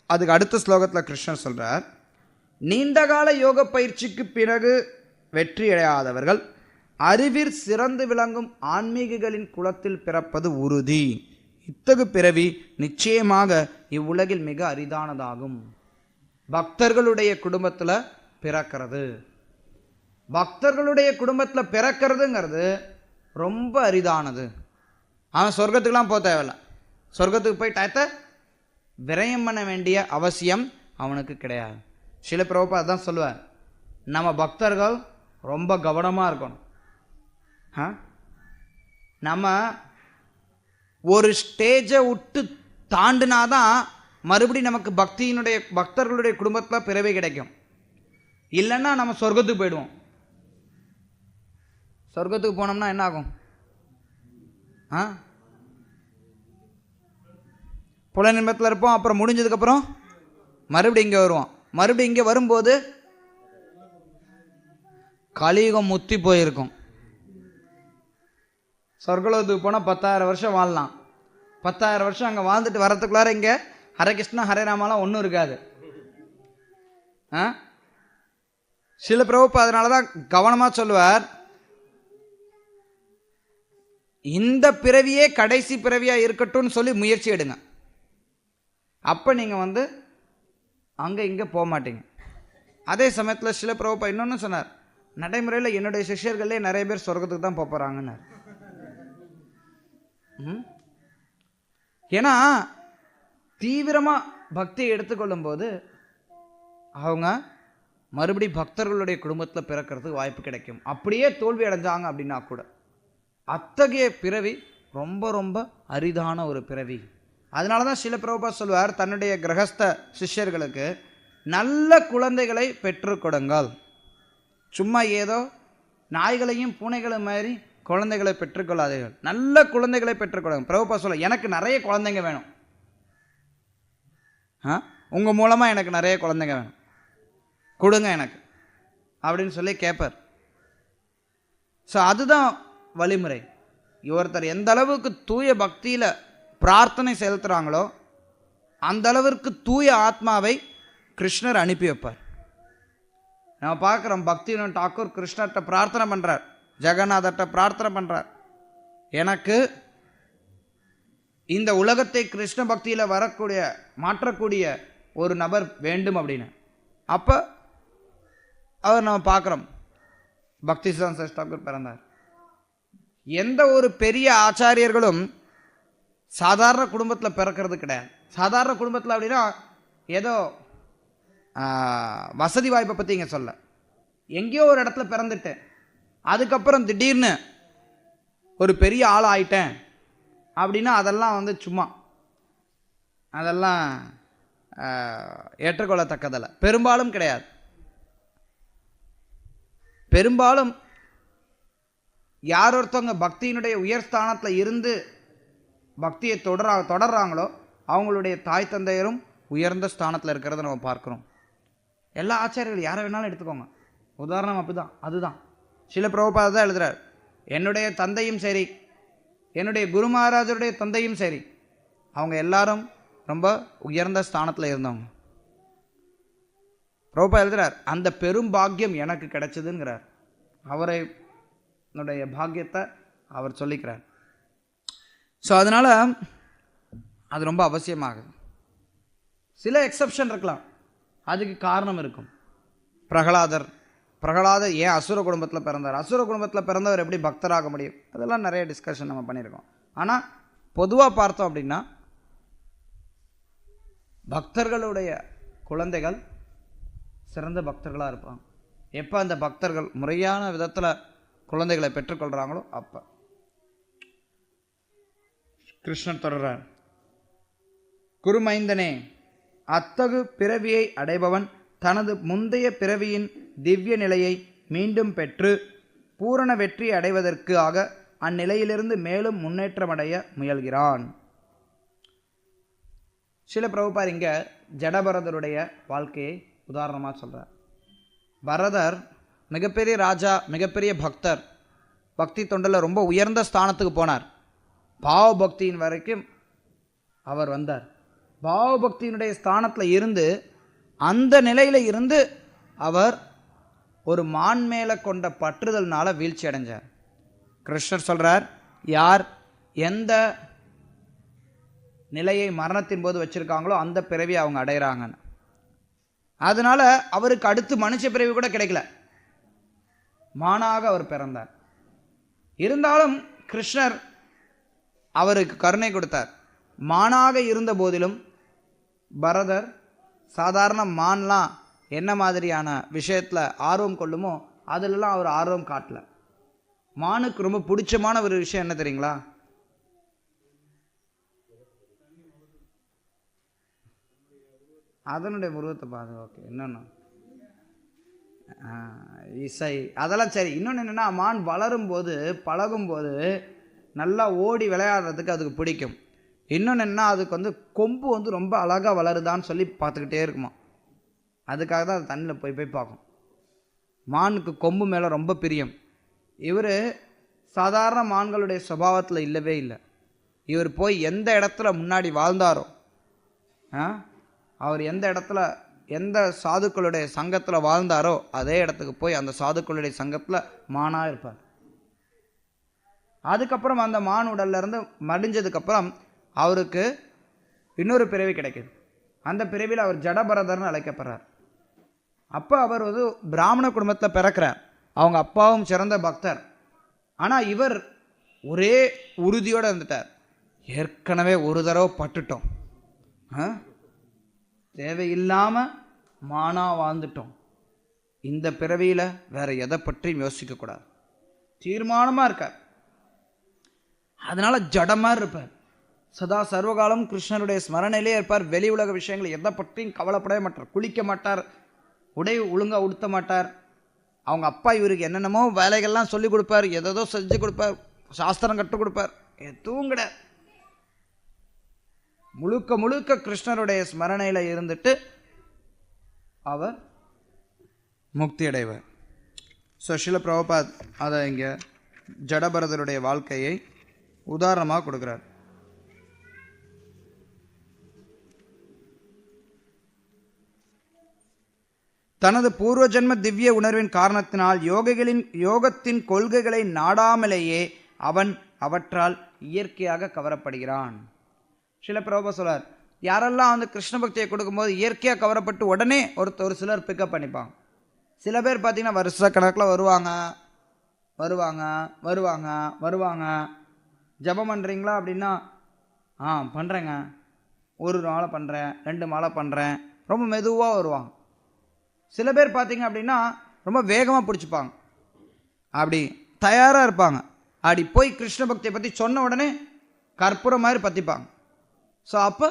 அதுக்கு அடுத்த ஸ்லோகத்தில் கிருஷ்ணர் சொல்கிறார், நீண்டகால யோக பயிற்சிக்கு பிறகு வெற்றி அடையாதவர்கள் அறிவில் சிறந்து விளங்கும் ஆன்மீகிகளின் குலத்தில் பிறப்பது உறுதி. இத்தகு பிறவி நிச்சயமாக இவ்வுலகில் மிக அரிதானதாகும். பக்தர்களுடைய குடும்பத்தில் பிறக்கிறது, பக்தர்களுடைய குடும்பத்தில் பிறக்கிறதுங்கிறது ரொம்ப அரிதானது. அவன் சொர்க்கத்துக்கெலாம் போக தேவையில்லை, சொர்க்கத்துக்கு போய் டயத்தை விரயம் பண்ண வேண்டிய அவசியம் அவனுக்கு கிடையாது. சில பிரபுபாதா தான் சொல்லுவார், நம்ம பக்தர்கள் ரொம்ப கவனமாக இருக்கணும். நம்ம ஒரு ஸ்டேஜை விட்டு தாண்டினாதான் மறுபடியும் நமக்கு பக்தர்களுடைய குடும்பத்தில் பிறவி கிடைக்கும். இல்லைன்னா நம்ம சொர்க்கத்துக்கு போயிடுவோம். சொர்க்கத்துக்கு போனோம்னா என்ன ஆகும்? புலனின்பத்தில் இருப்போம். அப்புறம் முடிஞ்சதுக்கப்புறம் மறுபடியும் இங்கே வருவோம். மறுபடியும் இங்கே வரும்போது கலியுகம் முத்தி போயிருக்கும். சொர்க்கலோகத்துக்கு போனால் 10,000 வருஷம் வாழலாம். 10,000 வருஷம் அங்கே வாழ்ந்துட்டு வரத்துக்குள்ளார இங்கே ஹரே கிருஷ்ணா ஹரே ராமாலாம் ஒன்றும் இருக்காது. சில பிரபுபாதா அதனால தான் கவனமாக சொல்லுவார், இந்த பிறவியே கடைசி பிறவியாக இருக்கட்டும்னு சொல்லி முயற்சி எடுங்க. அப்போ நீங்கள் அங்கே இங்கே போக மாட்டீங்க. அதே சமயத்தில் சில பிரபுபாதா இன்னொன்று சொன்னார், நடைமுறையில் என்னுடைய சிஷ்யர்களே நிறைய பேர் சொர்க்கத்துக்கு தான் போகிறாங்கன்னு. ஏன்னா தீவிரமாக பக்தியை எடுத்துக்கொள்ளும் போது அவங்க மறுபடியும் பக்தர்களுடைய குடும்பத்தில் பிறக்கிறதுக்கு வாய்ப்பு கிடைக்கும். அப்படியே தோல்வி அடைஞ்சாங்க அப்படின்னா கூட அத்தகைய பிறவி ரொம்ப ரொம்ப அரிதான ஒரு பிறவி. அதனால தான் சில பிரபுபாதா சொல்வார், தன்னுடைய கிரகஸ்த சிஷ்யர்களுக்கு நல்ல குழந்தைகளை பெற்று கொடுங்கள். சும்மா ஏதோ நாய்களையும் பூனைகளும் மாதிரி குழந்தைகளை பெற்றுக்கொள்ளாதீர்கள், நல்ல குழந்தைகளை பெற்றுக்கொள்ளுங்க. பிரபுபாதா சொல்ல, எனக்கு நிறைய குழந்தைங்க வேணும், உங்கள் மூலமாக எனக்கு நிறைய குழந்தைங்க வேணும், கொடுங்க எனக்கு அப்படின்னு சொல்லி கேட்பார். ஸோ அதுதான் வழிமுறை. ஒருத்தர் எந்த அளவுக்கு தூய பக்தியில் பிரார்த்தனை செலுத்துகிறாங்களோ அந்த அளவிற்கு தூய ஆத்மாவை கிருஷ்ணர் அனுப்பி வைப்பார். நம்ம பார்க்குறோம், பக்திவினோத் டாக்கூர் கிருஷ்ணர்கிட்ட பிரார்த்தனை பண்ணுறார், ஜெகநாதர்கிட்ட பிரார்த்தனை பண்ணுறார், எனக்கு இந்த உலகத்தை கிருஷ்ண பக்தியில் மாற்றக்கூடிய ஒரு நபர் வேண்டும் அப்படின்னு. அப்போ அவர் நம்ம பார்க்குறோம், பக்தி சித்தாந்த சரஸ்வதி டாக்கூர் பிறந்தார். எந்த ஒரு பெரிய ஆச்சாரியர்களும் சாதாரண குடும்பத்தில் பிறக்கிறது கிடையாது. சாதாரண குடும்பத்தில் அப்படின்னா ஏதோ வசதி வாய்ப்பை பற்றி இங்கே சொல்ல, எங்கேயோ ஒரு இடத்துல பிறந்துட்டேன், அதுக்கப்புறம் திடீர்னு ஒரு பெரிய ஆள் ஆயிட்டேன் அப்படின்னா அதெல்லாம் சும்மா, அதெல்லாம் ஏற்றுக்கொள்ளத்தக்கதல்ல. பெரும்பாலும் கிடையாது. பெரும்பாலும் யார் ஒருத்தவங்க பக்தியினுடைய உயர்ஸ்தானத்தில் இருந்து பக்தியை தொடர்றாங்களோ அவங்களுடைய தாய் தந்தையரும் உயர்ந்த ஸ்தானத்தில் இருக்கிறத நம்ம பார்க்குறோம். எல்லா ஆச்சாரியர்கள் யாரை வேணாலும் எடுத்துக்கோங்க, உதாரணம் அப்படிதான். அதுதான் சில பிரபுபாதா தான் எழுதுறார், என்னுடைய தந்தையும் சரி என்னுடைய குரு மகாராஜருடைய தந்தையும் சரி அவங்க எல்லாரும் ரொம்ப உயர்ந்த ஸ்தானத்தில் இருந்தவங்க. பிரபுபாதா எழுதுறார், அந்த பெரும் பாக்கியம் எனக்கு கிடைச்சதுங்கிறார். அவருடைய பாக்கியத்தை அவர் சொல்லிக்கிறார். ஸோ அதனால் அது ரொம்ப அவசியமாகுது. சில எக்ஸப்ஷன் இருக்கலாம், அதுக்கு காரணம் இருக்கும். பிரகலாதர் ஏன் அசுர குடும்பத்தில் பிறந்தார்? அசுர குடும்பத்தில் பிறந்தவர் எப்படி பக்தராக முடியும்? அதெல்லாம் நிறைய டிஸ்கஷன் நம்ம பண்ணியிருக்கோம். ஆனால் பொதுவாக பார்த்தோம் அப்படின்னா பக்தர்களுடைய குழந்தைகள் சிறந்த பக்தர்களாக இருப்பாங்க. எப்போ அந்த பக்தர்கள் முறையான விதத்தில் குழந்தைகளை பெற்றுக்கொள்கிறாங்களோ அப்போ. கிருஷ்ணன் தொடர்றார், குருமைந்தனே, அத்தகு பிறவியை அடைபவன் தனது முந்தைய பிறவியின் திவ்ய நிலையை மீண்டும் பெற்று பூரண வெற்றி அடைவதற்காக அந்நிலையிலிருந்து மேலும் முன்னேற்றமடைய முயல்கிறான். சில பிரபுபாதர் இங்கே ஜடபரதருடைய வாழ்க்கையை உதாரணமாக சொல்கிறார். பரதர் மிகப்பெரிய ராஜா, மிகப்பெரிய பக்தர், பக்தி தொண்டில் ரொம்ப உயர்ந்த ஸ்தானத்துக்கு போனார். பாவபக்தியின் வரைக்கும் அவர் வந்தார். பாவபக்தியினுடைய ஸ்தானத்தில் இருந்து அந்த நிலையில் இருந்து அவர் ஒரு மான் மேலே கொண்ட பற்றுதல்னால வீழ்ச்சி அடைஞ்சார். கிருஷ்ணர் சொல்கிறார், யார் எந்த நிலையை மரணத்தின் போது வச்சுருக்காங்களோ அந்த பிறவி அவங்க அடைகிறாங்கன்னு. அதனால் அவருக்கு அடுத்து மனுஷ பிறவி கூட கிடைக்கல, மானாக அவர் பிறந்தார். இருந்தாலும் கிருஷ்ணர் அவருக்கு கருணை கொடுத்தார். மானாக இருந்த போதிலும் பரதர் சாதாரண மான்லாம் என்ன மாதிரியான விஷயத்தில் ஆர்வம் கொள்ளுமோ அதிலெல்லாம் அவர் ஆர்வம் காட்டல. மானுக்கு ரொம்ப பிடிச்சமான ஒரு விஷயம் என்ன தெரியுங்களா? அதனுடைய உருவத்தை பாது. ஓகே, இன்னொன்று இசை, அதெல்லாம் சரி. இன்னொன்று என்னென்னா, மான் வளரும்போது பழகும்போது நல்லா ஓடி விளையாடுறதுக்கு அதுக்கு பிடிக்கும். இன்னொன்று என்ன, அதுக்கு வந்து கொம்பு வந்து ரொம்ப அழகாக வளருதான்னு சொல்லி பார்த்துக்கிட்டே இருக்குமா. அதுக்காக தான் அது தண்ணியில் போய் போய் பார்க்கும். மானுக்கு கொம்பு மேலே ரொம்ப பிரியம். இவர் சாதாரண மான்களுடைய சுபாவத்தில் இல்லவே இல்லை. இவர் போய் எந்த இடத்துல முன்னாடி வாழ்ந்தாரோ, அவர் எந்த இடத்துல எந்த சாதுக்களுடைய சங்கத்தில் வாழ்ந்தாரோ அதே இடத்துக்கு போய் அந்த சாதுக்களுடைய சங்கத்தில் மானாக இருப்பார். அதுக்கப்புறம் அந்த மான் உடல்லேருந்து மடிஞ்சதுக்கப்புறம் அவருக்கு இன்னொரு பிறவி கிடைக்குது. அந்த பிறவியில் அவர் ஜடபரதர்னு அழைக்கப்படுறார். அப்போ அவர் வந்து பிராமண குடும்பத்தில் பிறக்கிறார். அவங்க அப்பாவும் சிறந்த பக்தர். ஆனால் இவர் ஒரே உறுதியோடு இருந்துட்டார். ஏற்கனவே ஒரு தடவை பட்டுட்டோம், தேவையில்லாமல் மானாக வாழ்ந்துட்டோம், இந்த பிறவியில் வேறு எதை பற்றியும் யோசிக்கக்கூடாது தீர்மானமாக இருக்கார். அதனால் ஜடமாக இருப்பார். சதா சர்வகாலம் கிருஷ்ணருடைய ஸ்மரணையிலே இருப்பார். வெளி உலக விஷயங்கள் எதை பற்றியும் கவலைப்படவே மாட்டார். குளிக்க மாட்டார், உடை ஒழுங்காக உடுத்த மாட்டார். அவங்க அப்பா இவருக்கு என்னென்னமோ வேலைகள்லாம் சொல்லி கொடுப்பார், எதோ செஞ்சு கொடுப்பார், சாஸ்திரம் கற்றுக் கொடுப்பார், எதுவும் கிடையாது. முழுக்க முழுக்க கிருஷ்ணருடைய ஸ்மரணையில் இருந்துட்டு அவர் முக்தி அடைவார். ஸோ ஸ்ரீல பிரபுபாத் அதை இங்கே ஜடபரதருடைய வாழ்க்கையை உதாரணமாக கொடுக்குறார். தனது பூர்வ ஜென்ம திவ்ய உணர்வின் காரணத்தினால் யோகத்தின் கொள்கைகளை நாடாமலேயே அவன் அவற்றால் இயற்கையாக கவரப்படுகிறான். சில பிரபுபா சொல்றார், யாரெல்லாம் வந்து கிருஷ்ண பக்தியை கொடுக்கும்போது இயற்கையாக கவரப்பட்டு உடனே ஒரு சிலர் பிக்கப் பண்ணிப்பாங்க. சில பேர் பார்த்தீங்கன்னா வருஷ கணக்கில் வருவாங்க வருவாங்க வருவாங்க வருவாங்க. ஜபம் பண்ணுறீங்களா அப்படின்னா பண்ணுறேங்க, ஒரு மாலை பண்ணுறேன், 2 மாலை பண்ணுறேன், ரொம்ப மெதுவாக வருவாங்க. சில பேர் பார்த்தீங்க அப்படின்னா ரொம்ப வேகமாக பிடிச்சிப்பாங்க, அப்படி தயாராக இருப்பாங்க. அப்படி போய் கிருஷ்ண பக்தியை பற்றி சொன்ன உடனே கற்பூரம் மாதிரி பற்றிப்பாங்க. ஸோ அப்போ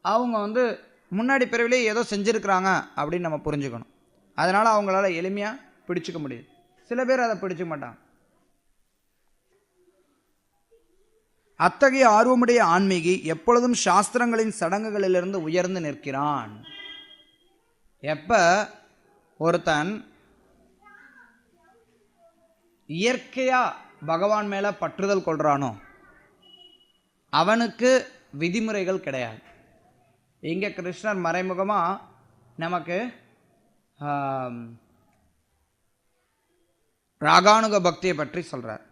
அவங்க வந்து முன்னாடி பிறவிலே ஏதோ செஞ்சுருக்கிறாங்க அப்படின்னு நம்ம புரிஞ்சுக்கணும். அதனால் அவங்களால எளிமையாக பிடிச்சிக்க முடியுது. சில பேர் அதை பிடிச்சிக்க மாட்டாங்க. அத்தகைய ஆர்வமுடைய ஆன்மீகி எப்பொழுதும் சாஸ்திரங்களின் சடங்குகளிலிருந்து உயர்ந்து நிற்கிறான். எப்போ ஒருத்தன் இயற்கையாக பகவான் மேலே பற்றுதல் கொள்கிறானோ அவனுக்கு விதிமுறைகள் கிடையாது. இங்கே கிருஷ்ணர் மறைமுகமாக நமக்கு ராகானுக பக்தியை பற்றி சொல்கிறார்.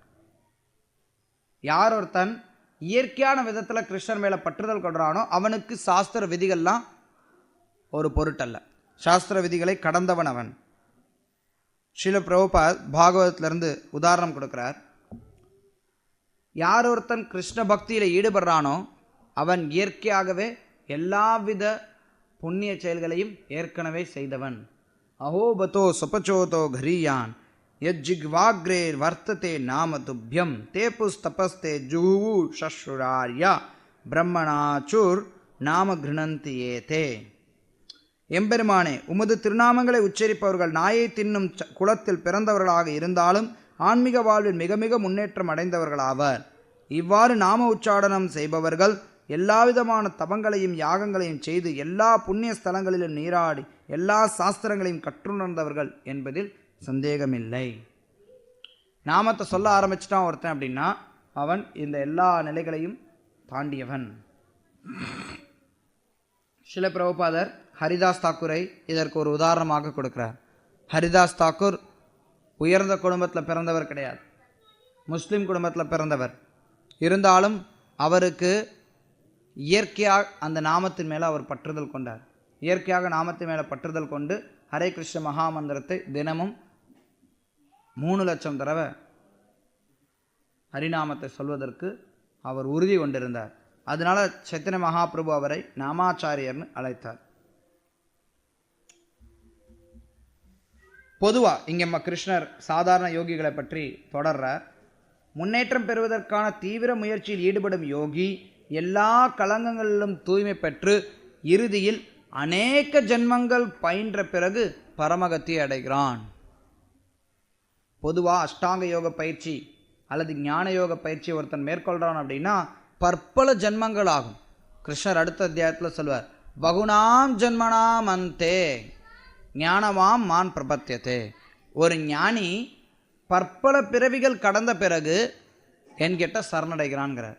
யார் ஒருத்தன் இயற்கையான விதத்தில் கிருஷ்ணர் மேலே பற்றுதல் கொள்கிறானோ அவனுக்கு சாஸ்திர விதிகள்லாம் ஒரு பொருட்டல்ல. சாஸ்திர விதிகளை கடந்தவன் அவன். ஸ்ரீல பிரபுபாத் பாகவதத்திலிருந்து உதாரணம் கொடுக்கிறார். யார் ஒருத்தன் கிருஷ்ண பக்தியில் ஈடுபடுறானோ அவன் இயற்கையாகவே எல்லாவித புண்ணிய செயல்களையும் ஏற்கனவே செய்தவன். அஹோபதோ சுபச்சோதோ கரியான் யஜ்ஜிக்வாக்ரே வர்த்ததே நாம துப்யம் தே புஸ்தபஸ்தே ஜுஹு சஸ்ருரார்யா பிரம்மணாச்சுர் நாம கிருணந்தி ஏதே. எம்பெருமானே, உமது திருநாமங்களை உச்சரிப்பவர்கள் நாயை தின்னும் குலத்தில் பிறந்தவர்களாக இருந்தாலும் ஆன்மீக வாழ்வில் மிக மிக முன்னேற்றம் அடைந்தவர்களாவர். இவ்வாறு நாம உச்சாடனம் செய்பவர்கள் எல்லாவிதமான தபங்களையும் யாகங்களையும் செய்து எல்லா புண்ணிய ஸ்தலங்களிலும் நீராடி எல்லா சாஸ்திரங்களையும் கற்றுணர்ந்தவர்கள் என்பதில் சந்தேகமில்லை. நாமத்தை சொல்ல ஆரம்பிச்சிட்டான் ஒருத்தன் அப்படின்னா அவன் இந்த எல்லா நிலைகளையும் தாண்டியவன். ஸ்ரீல பிரபுபாதர் ஹரிதாஸ் தாக்கூரை இதற்கு ஒரு உதாரணமாக கொடுக்கிறார். ஹரிதாஸ் தாக்கூர் உயர்ந்த குடும்பத்தில் பிறந்தவர் கிடையாது, முஸ்லீம் குடும்பத்தில் பிறந்தவர். இருந்தாலும் அவருக்கு இயற்கையாக அந்த நாமத்தின் மேலே அவர் பற்றுதல் கொண்டார். இயற்கையாக நாமத்தின் மேலே பற்றுதல் கொண்டு ஹரே கிருஷ்ண மகாமந்திரத்தை தினமும் 3 லட்சம் தடவை ஹரிநாமத்தை சொல்வதற்கு அவர் உறுதி கொண்டிருந்தார். அதனால சைத்தன்ய மகாபிரபு அவரை நாமாச்சாரியர்னு அழைத்தார். பொதுவாக இங்கே கிருஷ்ணர் சாதாரண யோகிகளை பற்றி தொடர்றார். முன்னேற்றம் பெறுவதற்கான தீவிர முயற்சியில் ஈடுபடும் யோகி எல்லா களங்கங்களிலும் தூய்மை பெற்று இறுதியில் அநேக ஜென்மங்கள் பயின்ற பிறகு பரமகத்தியை அடைகிறான். பொதுவாக அஷ்டாங்க யோக பயிற்சி அல்லது ஞான யோக பயிற்சி ஒருத்தன் மேற்கொள்கிறான் அப்படின்னா பற்பல ஜென்மங்கள் ஆகும். கிருஷ்ணர் அடுத்த அத்தியாயத்தில் சொல்வார், பகுனாம் ஜென்மனாம் அந்தே ஞானமாம் மான் பிரபத்தியதே. ஒரு ஞானி பற்பல பிறவிகள் கடந்த பிறகு என்கிட்ட சரணடைகிறான்ங்கிறார்.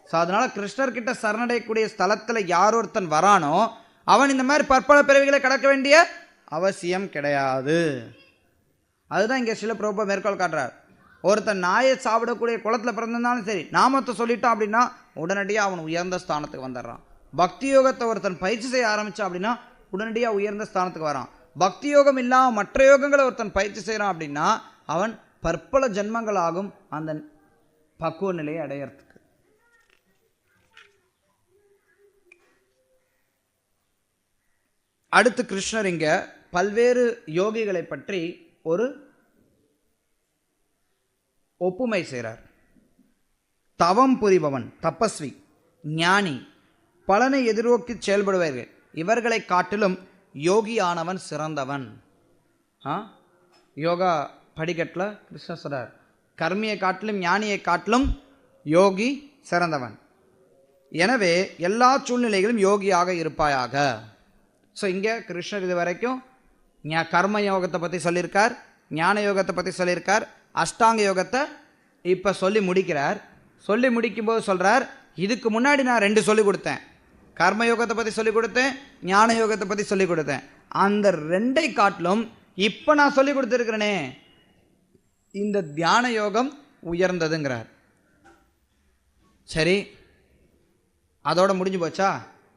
ஸோ அதனால் கிருஷ்ணர்கிட்ட சரணடையக்கூடிய ஸ்தலத்தில் யார் ஒருத்தன் வரானோ அவன் இந்த மாதிரி பற்பல பிறவிகளை கடக்க வேண்டிய அவசியம் கிடையாது. அதுதான் இங்கே சில பிரபா மேற்கோள் காட்டுறார். ஒருத்தன் நாயை சாப்பிடக்கூடிய குளத்தில் பிறந்திருந்தாலும் சரி, நாமத்தை சொல்லிட்டான் அப்படின்னா உடனடியாக அவன் உயர்ந்த ஸ்தானத்துக்கு வந்துடுறான். பக்தி யோகத்தை ஒருத்தன் பயிற்சி செய்ய ஆரம்பித்தான் அப்படின்னா உடனடியாக உயர்ந்த ஸ்தானத்துக்கு வரான். பக்தி யோகம் இல்லாமல் மற்ற யோகங்களை ஒருத்தன் பயிற்சி செய்கிறான் அப்படின்னா அவன் பற்பல ஜென்மங்களாகும் அந்த பக்குவ நிலையை அடையறதுக்கு. அடுத்து கிருஷ்ணர் இங்க பல்வேறு யோகிகளை பற்றி ஒரு ஒப்புமை செய்கிறார். தவம் புரிபவன், தபஸ்வி, ஞானி, பலனை எதிர்நோக்கி செயல்படுவார்கள், இவர்களை காட்டிலும் யோகியானவன் சிறந்தவன். யோகா படிக்கட்டில் கிருஷ்ணர் சொல்றார், கர்மியை காட்டிலும் ஞானியை காட்டிலும் யோகி சிறந்தவன். எனவே எல்லா சூழ்நிலைகளும் யோகியாக இருப்பாயாக. ஸோ இங்கே கிருஷ்ணர் இது வரைக்கும் கர்ம யோகத்தை பற்றி சொல்லியிருக்கார், ஞான யோகத்தை பற்றி சொல்லியிருக்கார், அஷ்டாங்க யோகத்தை இப்போ சொல்லி முடிக்கிறார். சொல்லி முடிக்கும்போது சொல்கிறார், இதுக்கு முன்னாடி நான் 2 சொல்லிக் கொடுத்தேன். கர்ம யோகத்தை பற்றி சொல்லிக் கொடுத்தேன், ஞான யோகத்தை பற்றி சொல்லிக் கொடுத்தேன். அந்த 2ஐ காட்டிலும் இப்போ நான் சொல்லிக் கொடுத்துருக்கிறேனே இந்த தியான யோகம் உயர்ந்ததுங்கிறார். சரி, அதோட முடிஞ்சு போச்சா?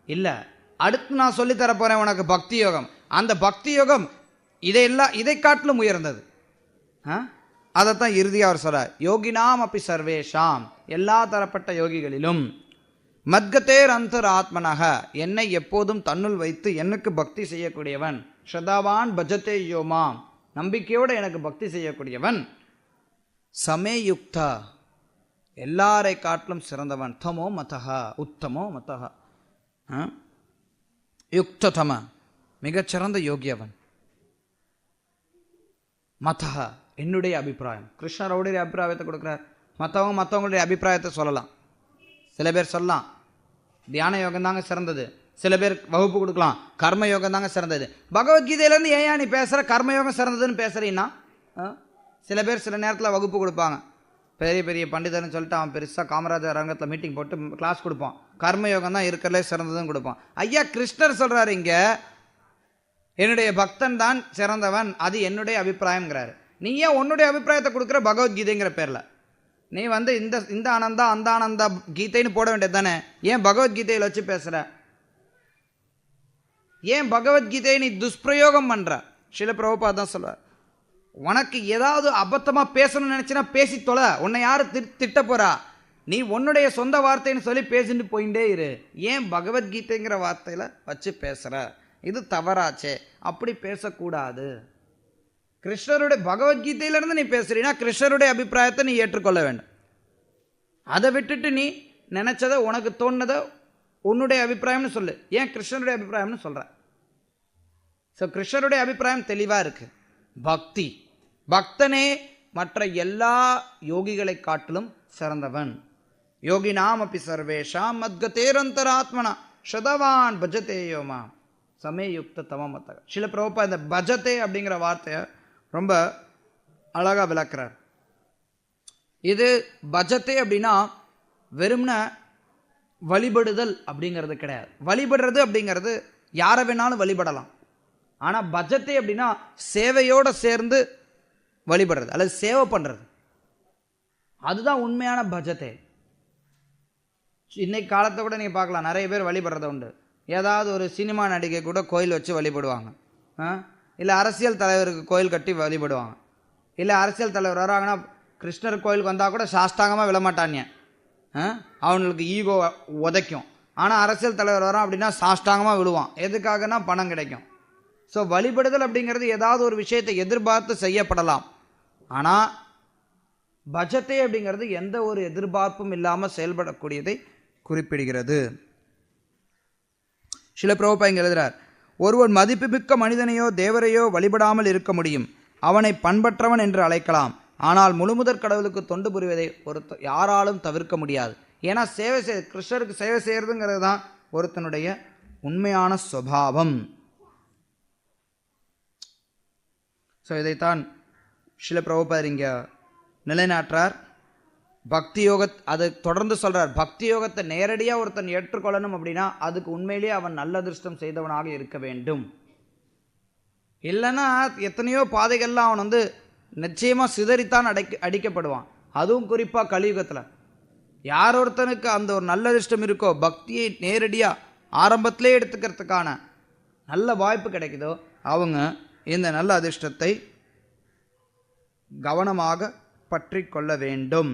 இல்லை, அடுத்து நான் சொல்லித்தர போகிறேன் உனக்கு பக்தி யோகம். அந்த பக்தி யோகம் இதை காட்டிலும் உயர்ந்தது. அதைத்தான் இறுதியாக அவர் சொல்றார், யோகினாம் அப்படி சர்வேஷாம், எல்லா தரப்பட்ட யோகிகளிலும், மத்கதேர் அந்தர் ஆத்மனக, என்னை எப்போதும் தன்னுள் வைத்து எனக்கு பக்தி செய்யக்கூடியவன், ஸ்ரதாவான் பஜதே யோமாம், நம்பிக்கையோடு எனக்கு பக்தி செய்யக்கூடியவன், சமேயுக்தா, எல்லாரை காட்டிலும் சிறந்தவன், தமோ மதஹா, உத்தமோ மதஹா, யுக்ததம, மிகச்சிறந்த யோகி அவன், மதஹா, என்னுடைய அபிப்பிராயம். கிருஷ்ணருடைய அபிப்பிராயத்தை கொடுக்குறார். மற்றவங்களுடைய அபிப்பிராயத்தை சொல்லலாம். சில பேர் சொல்லலாம் தியான யோகம் தாங்க சிறந்தது, சில பேர் வகுப்பு கொடுக்கலாம் கர்ம யோகம் தாங்க சிறந்தது. பகவத்கீதையிலேருந்து ஏன் நீ பேசுகிற கர்மயோகம் சிறந்ததுன்னு பேசுகிறீன்னா? சில பேர் சில நேரத்தில் வகுப்பு கொடுப்பாங்க. பெரிய பெரிய பண்டிதர்னு சொல்லிட்டு அவன் பெருசாக காமராஜர் அரங்கத்தில் மீட்டிங் போட்டு கிளாஸ் கொடுப்பான், கர்மயோகம் தான் இருக்கிறதுலே சிறந்ததுன்னு கொடுப்பான். ஐயா, கிருஷ்ணர் சொல்கிறாரு இங்கே, என்னுடைய பக்தன் தான் சிறந்தவன், அது என்னுடைய அபிப்பிராயம்ங்கிறாரு. நீ ஏன் உன்னுடைய அபிப்பிராயத்தை கொடுக்குற பகவத்கீதைங்கிற பேரில்? நீ இந்த ஆனந்தா அந்த ஆனந்தா கீதைன்னு போட வேண்டியது தானே? ஏன் பகவத்கீதையில் வச்சு பேசுகிற? ஏன் பகவத்கீதையை நீ துஷ்பிரயோகம் பண்ணுற? சில பிரபுபாத் தான் சொல்வார், உனக்கு ஏதாவது அபத்தமாக பேசணும்னு நினச்சினா பேசி தொலை, உன்னை யார் திட்ட போகிறா? நீ உன்னுடைய சொந்த வார்த்தைன்னு சொல்லி பேசிட்டு போயிட்டே இரு. ஏன் பகவத்கீதைங்கிற வார்த்தையில் வச்சு பேசுகிற? இது தவறாச்சே, அப்படி பேசக்கூடாது. கிருஷ்ணருடைய பகவத்கீதையிலேருந்து நீ பேசுறீன்னா கிருஷ்ணருடைய அபிப்பிராயத்தை நீ ஏற்றுக்கொள்ள வேண்டும். அதை விட்டுட்டு நீ நினச்சதை உனக்கு தோணுனதை உன்னுடைய அபிப்பிராயம்னு சொல்லு. ஏன் கிருஷ்ணருடைய அபிப்பிராயம்னு சொல்கிற? ஸோ கிருஷ்ணருடைய அபிப்பிராயம் தெளிவாக இருக்குது. பக்தி, பக்தனே மற்ற எல்லா யோகிகளை காட்டிலும் சிறந்தவன். யோகினாம் அப்படி சர்வேஷாம் மத்கதேரந்தராத்மனா ஸ்ரதவான் பஜதேயோமா சமேயுக்த தமமத்தக. சில பிரபுபா இந்த பஜதே அப்படிங்கிற வார்த்தையை ரொம்ப அழகாக விளக்குறார். இது பஜதே அப்படின்னா வெறும்ன வழிபடுதல் அப்படிங்கிறது கிடையாது. வழிபடுறது அப்படிங்கிறது யாரை வேணாலும் வழிபடலாம். ஆனால் பஜதே அப்படின்னா சேவையோடு சேர்ந்து வழிபடுறது அல்லது சேவை பண்ணுறது, அதுதான் உண்மையான பஜதே. இன்னைக்கு காலத்தை கூட நீங்கள் பார்க்கலாம், நிறைய பேர் வழிபடுறத உண்டு. ஏதாவது ஒரு சினிமா நடிகை கூட கோயில் வச்சு வழிபடுவாங்க, இல்லை அரசியல் தலைவருக்கு கோயில் கட்டி வழிபடுவாங்க. இல்லை அரசியல் தலைவர் வராங்கன்னா கிருஷ்ணர் கோயிலுக்கு வந்தால் கூட சாஷ்டாங்கமாக விழமாட்டாங்க, அவங்களுக்கு ஈகோ உதைக்கும். ஆனால் அரசியல் தலைவர் வரான் அப்படின்னா சாஷ்டாங்கமாக விழுவான். எதுக்காகனா பணம் கிடைக்கும். ஸோ வழிபடுதல் அப்படிங்கிறது ஏதாவது ஒரு விஷயத்தை எதிர்பார்த்து செய்யப்படலாம். ஆனால் பஜத்தை அப்படிங்கிறது எந்த ஒரு எதிர்பார்ப்பும் இல்லாமல் செயல்படக்கூடியதை குறிப்பிடுகிறது. சில பிரபுபா இங்கே எழுதுகிறார், ஒருவன் மதிப்புமிக்க மனிதனையோ தேவரையோ வழிபடாமல் இருக்க முடியும். அவனை பண்பற்றவன் என்று அழைக்கலாம். ஆனால் முழுமுதற் கடவுளுக்கு தொண்டு புரிவதை யாராலும் தவிர்க்க முடியாது. ஏன்னா கிருஷ்ணருக்கு சேவை செய்கிறதுங்கிறது தான் ஒருத்தனுடைய உண்மையான சுபாவம். ஸோ இதைத்தான் சில பிரபுபாதர் இங்கே நிலைநாட்டுறார். பக்தி யோக அதை தொடர்ந்து சொல்கிறார். பக்தி யோகத்தை நேரடியாக ஒருத்தன் ஏற்றுக்கொள்ளணும் அப்படின்னா அதுக்கு உண்மையிலேயே அவன் நல்ல அதிர்ஷ்டம் செய்தவனாக இருக்க வேண்டும். இல்லைன்னா எத்தனையோ பாதைகள்லாம் அவன் நிச்சயமாக சிதறித்தான் அடிக்கப்படுவான். அதுவும் குறிப்பாக கலியுகத்தில் யார் ஒருத்தனுக்கு அந்த ஒரு நல்ல அதிர்ஷ்டம் இருக்கோ, பக்தியை நேரடியாக ஆரம்பத்திலே எடுத்துக்கிறதுக்கான நல்ல வாய்ப்பு கிடைக்குதோ, அவங்க இந்த நல்ல அதிர்ஷ்டத்தை கவனமாக பற்றி கொள்ள வேண்டும்.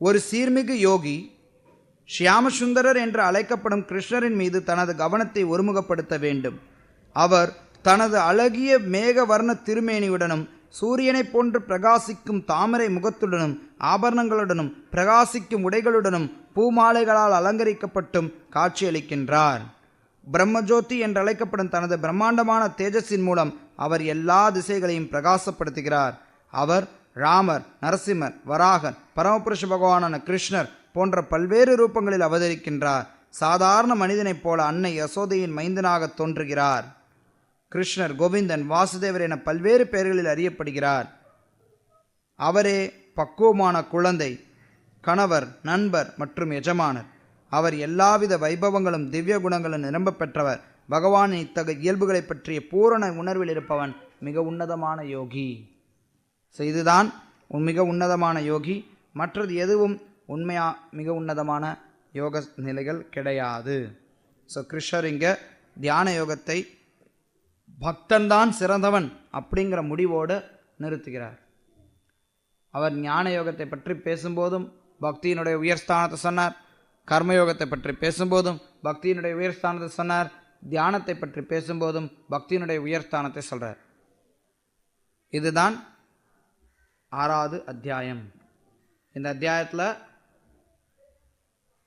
ஒரு சீர்மிகு யோகி ஷியாமசுந்தரர் என்று அழைக்கப்படும் கிருஷ்ணரின் மீது தனது கவனத்தை ஒருமுகப்படுத்த வேண்டும். அவர் தனது அழகிய மேக வர்ண திருமேனியுடனும் சூரியனைப் போன்று பிரகாசிக்கும் தாமரை முகத்துடனும் ஆபரணங்களுடனும் பிரகாசிக்கும் உடைகளுடனும் பூமாலைகளால் அலங்கரிக்கப்பட்டும் காட்சியளிக்கின்றார். பிரம்மஜோதி என்று அழைக்கப்படும் தனது பிரம்மாண்டமான தேஜஸின் மூலம் அவர் எல்லா திசைகளையும் பிரகாசப்படுத்துகிறார். அவர் ராமர், நரசிம்மர், வராகன், பரமபுருஷ பகவானான கிருஷ்ணர் போன்ற பல்வேறு ரூபங்களில் அவதரிக்கின்றார். சாதாரண மனிதனைப் போல அன்னை யசோதையின் மைந்தனாக தோன்றுகிறார். கிருஷ்ணர், கோவிந்தன், வாசுதேவர் என பல்வேறு பெயர்களில் அறியப்படுகிறார். அவரே பக்குவமான குழந்தை, கணவர், நண்பர் மற்றும் எஜமானர். அவர் எல்லாவித வைபவங்களும் திவ்ய குணங்களும் நிரம்ப பெற்றவர். பகவானின் இத்தகைய இயல்புகளை பற்றிய பூரண உணர்வில் இருப்பவன் மிக உன்னதமான யோகி. ஸோ இதுதான் மிக உன்னதமான யோகி. மற்றது எதுவும் மிக உன்னதமான யோக நிலைகள் கிடையாது. ஸோ கிருஷ்ணர் இங்கே தியான யோகத்தை பக்தன்தான் சிறந்தவன் அப்படிங்கிற முடிவோடு நிறுத்துகிறார். அவர் ஞான யோகத்தை பற்றி பேசும்போதும் பக்தியினுடைய உயர்ஸ்தானத்தை சொன்னார். கர்மயோகத்தை பற்றி பேசும்போதும் பக்தியினுடைய உயர்ஸ்தானத்தை சொன்னார். தியானத்தை பற்றி பேசும்போதும் பக்தியினுடைய உயர்ஸ்தானத்தை சொல்கிறார். இதுதான் 6வது அத்தியாயம். இந்த அத்தியாயத்தில்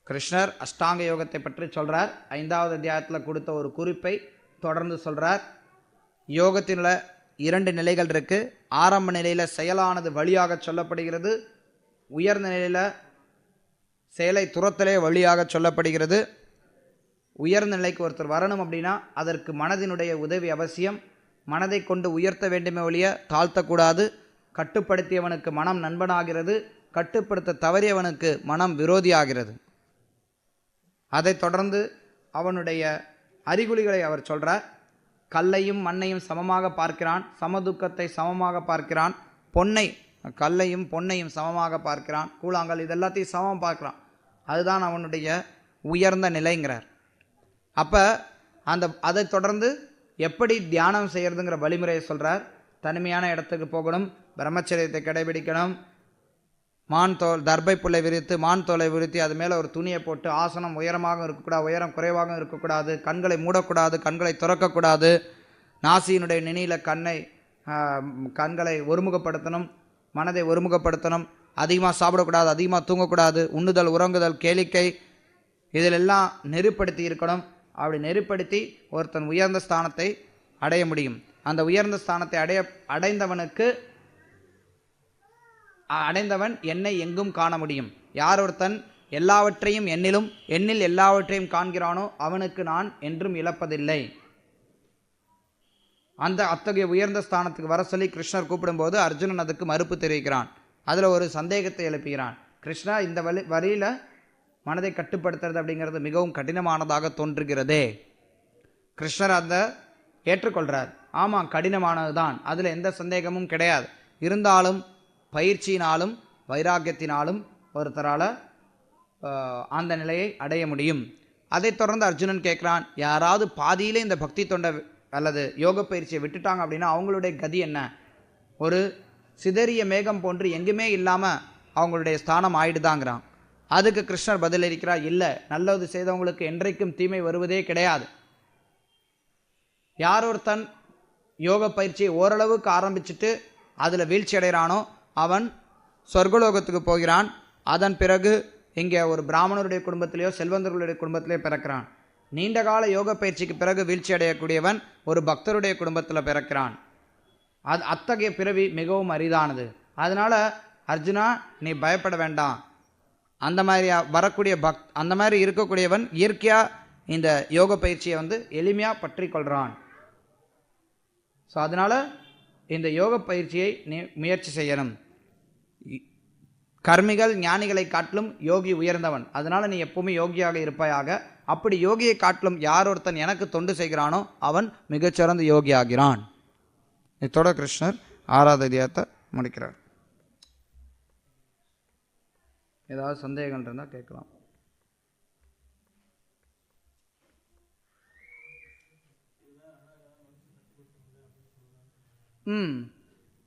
கிருஷ்ணர் அஷ்டாங்க யோகத்தை பற்றி சொல்கிறார். 5வது அத்தியாயத்தில் கொடுத்த ஒரு குறிப்பை தொடர்ந்து சொல்கிறார். யோகத்தினுள்ள 2 நிலைகள் இருக்குது. ஆரம்ப நிலையில் செயலானது வழியாக சொல்லப்படுகிறது. உயர்ந்த நிலையில் செயலை துரத்தலே வழியாக சொல்லப்படுகிறது. உயர்ந்த நிலைக்கு ஒருத்தர் வரணும் அப்படின்னா அதற்கு மனதினுடைய உதவி அவசியம். மனதை கொண்டு உயர்த்த வேண்டுமே ஒழிய தாழ்த்தக்கூடாது. கட்டுப்படுத்தியவனுக்கு மனம் நண்பனாகிறது, கட்டுப்படுத்த தவறியவனுக்கு மனம் விரோதியாகிறது. அதைத் தொடர்ந்து அவனுடைய அறிகுறிகளை அவர் சொல்கிறார். கல்லையும் மண்ணையும் சமமாக பார்க்கிறான், சமதுக்கத்தை சமமாக பார்க்கிறான், கல்லையும் பொன்னையும் சமமாக பார்க்கிறான், கூழாங்கல் இதெல்லாத்தையும் சமமாக பார்க்கிறான். அதுதான் அவனுடைய உயர்ந்த நிலைங்கிறார். அப்போ அதை தொடர்ந்து எப்படி தியானம் செய்கிறதுங்கிற வழிமுறையை சொல்கிறார். தனிமையான இடத்துக்கு போகணும், பிரம்மச்சரியத்தை கடைபிடிக்கணும், தர்பை புல்லை விரித்து மான் தோலை விரித்து அது மேலே ஒரு துணியை போட்டு ஆசனம் உயரமாக இருக்கக்கூடாது, உயரம் குறைவாக இருக்கக்கூடாது, கண்களை மூடக்கூடாது, கண்களை திறக்கக்கூடாது, நாசியினுடைய நுனியில் கண்களை ஒருமுகப்படுத்தணும், மனதை ஒருமுகப்படுத்தணும், அதிகமாக சாப்பிடக்கூடாது, அதிகமாக தூங்கக்கூடாது, உண்ணுதல், உறங்குதல், கேளிக்கை இதிலெல்லாம் நெருப்படுத்தி இருக்கணும். அப்படி நெருப்படுத்தி ஒருத்தன் உயர்ந்த ஸ்தானத்தை அடைய முடியும். அந்த உயர்ந்த ஸ்தானத்தை அடைந்தவன் என்னை எங்கும் காண முடியும். யார் ஒருத்தன் எல்லாவற்றையும் என்னில் எல்லாவற்றையும் காண்கிறானோ அவனுக்கு நான் என்றும் இழப்பதில்லை. அத்தகைய உயர்ந்த ஸ்தானத்துக்கு வர சொல்லி கிருஷ்ணர் கூப்பிடும்போது அர்ஜுனன் அதுக்கு மறுப்பு தெரிவிக்கிறான். அதில் ஒரு சந்தேகத்தை எழுப்புகிறான். கிருஷ்ணா, இந்த வரியில் மனதை கட்டுப்படுத்துறது அப்படிங்கிறது மிகவும் கடினமானதாக தோன்றுகிறதே. கிருஷ்ணர் அந்த ஏற்றுக்கொள்கிறார். ஆமாம், கடினமானது தான், அதில் எந்த சந்தேகமும் கிடையாது. இருந்தாலும் பயிற்சியினாலும் வைராக்கியத்தினாலும் ஒருத்தரால் அந்த நிலையை அடைய முடியும். அதைத் தொடர்ந்து அர்ஜுனன் கேட்குறான், யாராவது பாதியிலே இந்த பக்தி தொண்டை அல்லது யோக பயிற்சியை விட்டுட்டாங்க அப்படின்னா அவங்களுடைய கதி என்ன? ஒரு சிதறிய மேகம் போன்று எங்குமே இல்லாமல் அவங்களுடைய ஸ்தானம் ஆயிடுதாங்கிறான். அதுக்கு கிருஷ்ணர் பதிலளிக்கிறார், இல்லை, நல்லது செய்தவங்களுக்கு என்றைக்கும் தீமை வருவதே கிடையாது. யார் ஒருத்தன் யோக பயிற்சியை ஓரளவுக்கு ஆரம்பிச்சுட்டு அதில் வீழ்ச்சி அடைகிறானோ அவன் சொர்க்கலோகத்துக்கு போகிறான். அதன் பிறகு இங்கே ஒரு பிராமணருடைய குடும்பத்திலேயோ செல்வந்தர்களுடைய குடும்பத்திலேயோ பிறக்கிறான். நீண்ட கால யோக பயிற்சிக்கு பிறகு வீழ்ச்சி அடையக்கூடியவன் ஒரு பக்தருடைய குடும்பத்தில் பிறக்கிறான். அத்தகைய பிறவி மிகவும் அரிதானது. அதனால் அர்ஜுனா, நீ பயப்பட வேண்டாம். அந்த மாதிரி வரக்கூடிய அந்த மாதிரி இருக்கக்கூடியவன் இயற்கையாக இந்த யோக பயிற்சியை எளிமையாக பற்றி கொள்கிறான். ஸோ அதனால் இந்த யோக பயிற்சியை நீ முயற்சி செய்யணும். கர்மிகள் ஞானிகளை காட்டிலும் யோகி உயர்ந்தவன். அதனால் நீ எப்பவுமே யோகியாக இருப்பாயாக. அப்படி யோகியை காட்டிலும் யார் ஒருத்தன் எனக்கு தொண்டு செய்கிறானோ அவன் மிகச்சிறந்த யோகி ஆகிறான். இதோட கிருஷ்ணர் 6வது அத்தியாயத்தை முடிக்கிறார். ஏதாவது சந்தேகங்கள் இருந்தால் கேட்கலாம்.